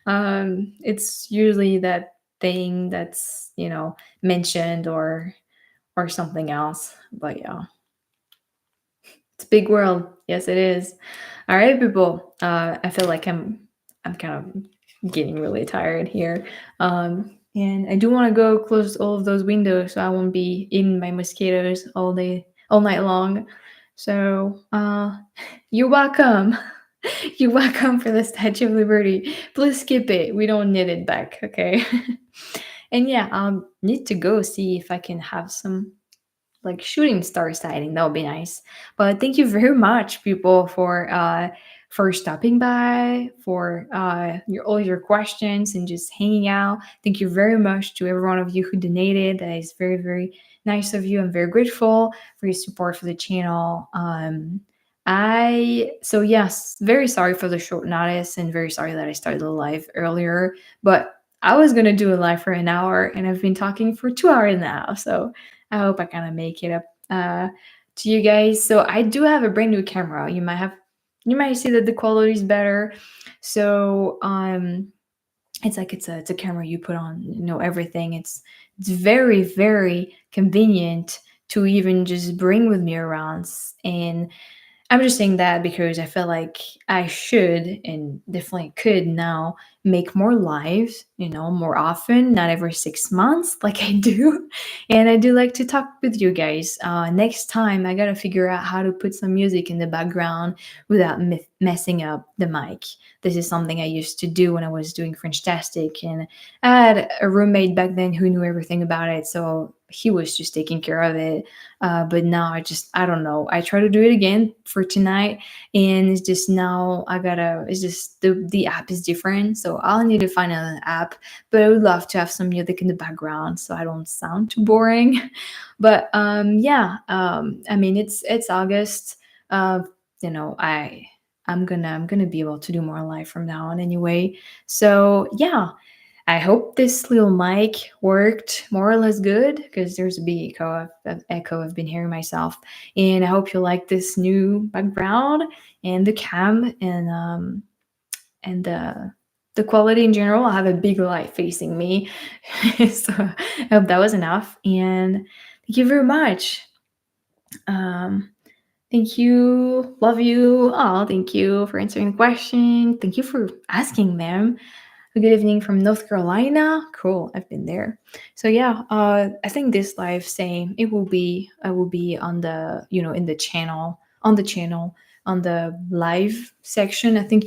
S1: It's usually that thing that's mentioned or something else. But yeah, it's a big world. Yes, it is. All right, people. I feel like I'm kind of getting really tired here. And I do want to go close all of those windows so I won't be eaten by mosquitoes all night long. So you're welcome. You're welcome for the Statue of Liberty. Please skip it. We don't need it back, okay? And yeah, I'll need to go see if I can have some like shooting star sighting. That would be nice. But thank you very much, people, for stopping by, for all your questions and just hanging out. Thank you very much to every one of you who donated. That is very, very nice of you. I'm very grateful for your support for the channel. Yes, very sorry for the short notice and very sorry that I started the live earlier, but I was gonna do a live for an hour and I've been talking for 2 hours now. So I hope I kind of make it up to you guys. So I do have a brand new camera. You might see that the quality is better. So it's a camera you put on everything. It's very, very convenient to even just bring with me around. And I'm just saying that because I feel like I should and definitely could now make more lives, more often, not every 6 months like I do. And I do like to talk with you guys. Next time, I gotta figure out how to put some music in the background without messing up the mic. This is something I used to do when I was doing FrenchTastic, and I had a roommate back then who knew everything about it, so he was just taking care of it. But now I don't know. I try to do it again for tonight, and it's just now I gotta. It's just the app is different, so I'll need to find an app. But I would love to have some music in the background so I don't sound too boring. But yeah, I mean it's August. Uh, I'm gonna be able to do more live from now on anyway. So yeah, I hope this little mic worked more or less good because there's a big echo I've been hearing myself. And I hope you like this new background and the cam and the quality in general. I have a big light facing me. So I hope that was enough. And thank you very much. Um, Thank you. Love you. Oh, thank you for answering the question. Thank you for asking them. Good evening from North Carolina. Cool. I've been there. So yeah, I think this live same. It will be. I will be on the in the channel on the live section. I think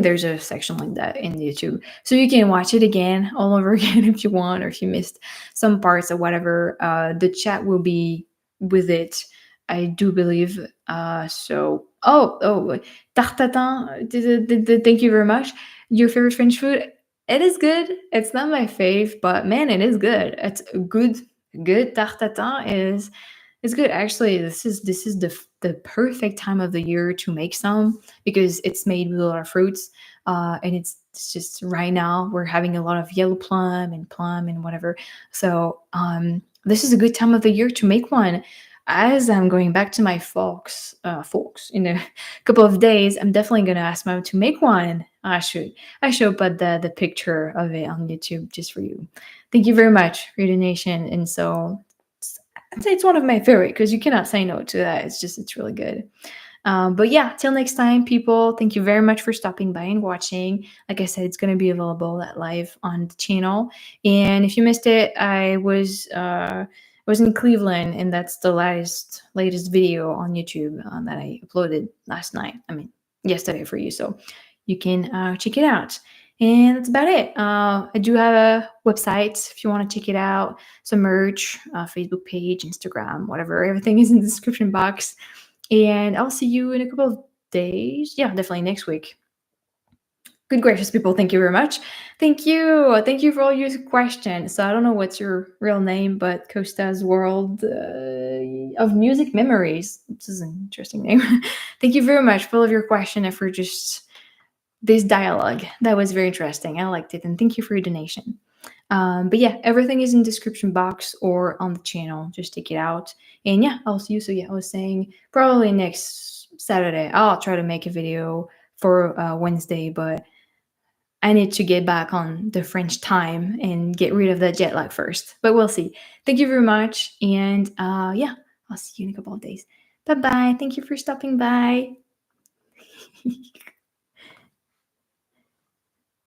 S1: there's a section like that in YouTube, so you can watch it again all over again if you want, or if you missed some parts or whatever. The chat will be with it. I do believe. So tarte tatin. Thank you very much. Your favorite French food? It is good. It's not my fave, but man, it is good. It's good tarte tatin is good. Actually, this is the perfect time of the year to make some because it's made with a lot of fruits. And it's just right now we're having a lot of yellow plum and whatever. So this is a good time of the year to make one. As I'm going back to my folks in a couple of days, I'm definitely gonna ask mom to make one. I should put the picture of it on YouTube just for you. Thank you very much for your donation. And so I'd say it's one of my favorite because you cannot say no to that. It's really good. But yeah, till next time, people, thank you very much for stopping by and watching. Like I said, it's going to be available at live on the channel. And if you missed it, I was in Cleveland, and that's the latest video on YouTube that I uploaded last night. I mean, yesterday for you. So you can check it out. And that's about it. I do have a website if you want to check it out. Some merch, Facebook page, Instagram, whatever. Everything is in the description box. And I'll see you in a couple of days. Yeah, definitely next week. Good gracious, people. Thank you very much. Thank you. Thank you for all your questions. So I don't know what's your real name, but Costa's World of Music Memories. This is an interesting name. Thank you very much for all of your question and for just this dialogue. That was very interesting. I liked it. And thank you for your donation. But yeah, everything is in description box or on the channel. Just take it out. And yeah, I'll see you. So yeah, I was saying probably next Saturday. I'll try to make a video for Wednesday, but I need to get back on the French time and get rid of that jet lag first. But we'll see. Thank you very much. And yeah, I'll see you in a couple of days. Bye bye. Thank you for stopping by.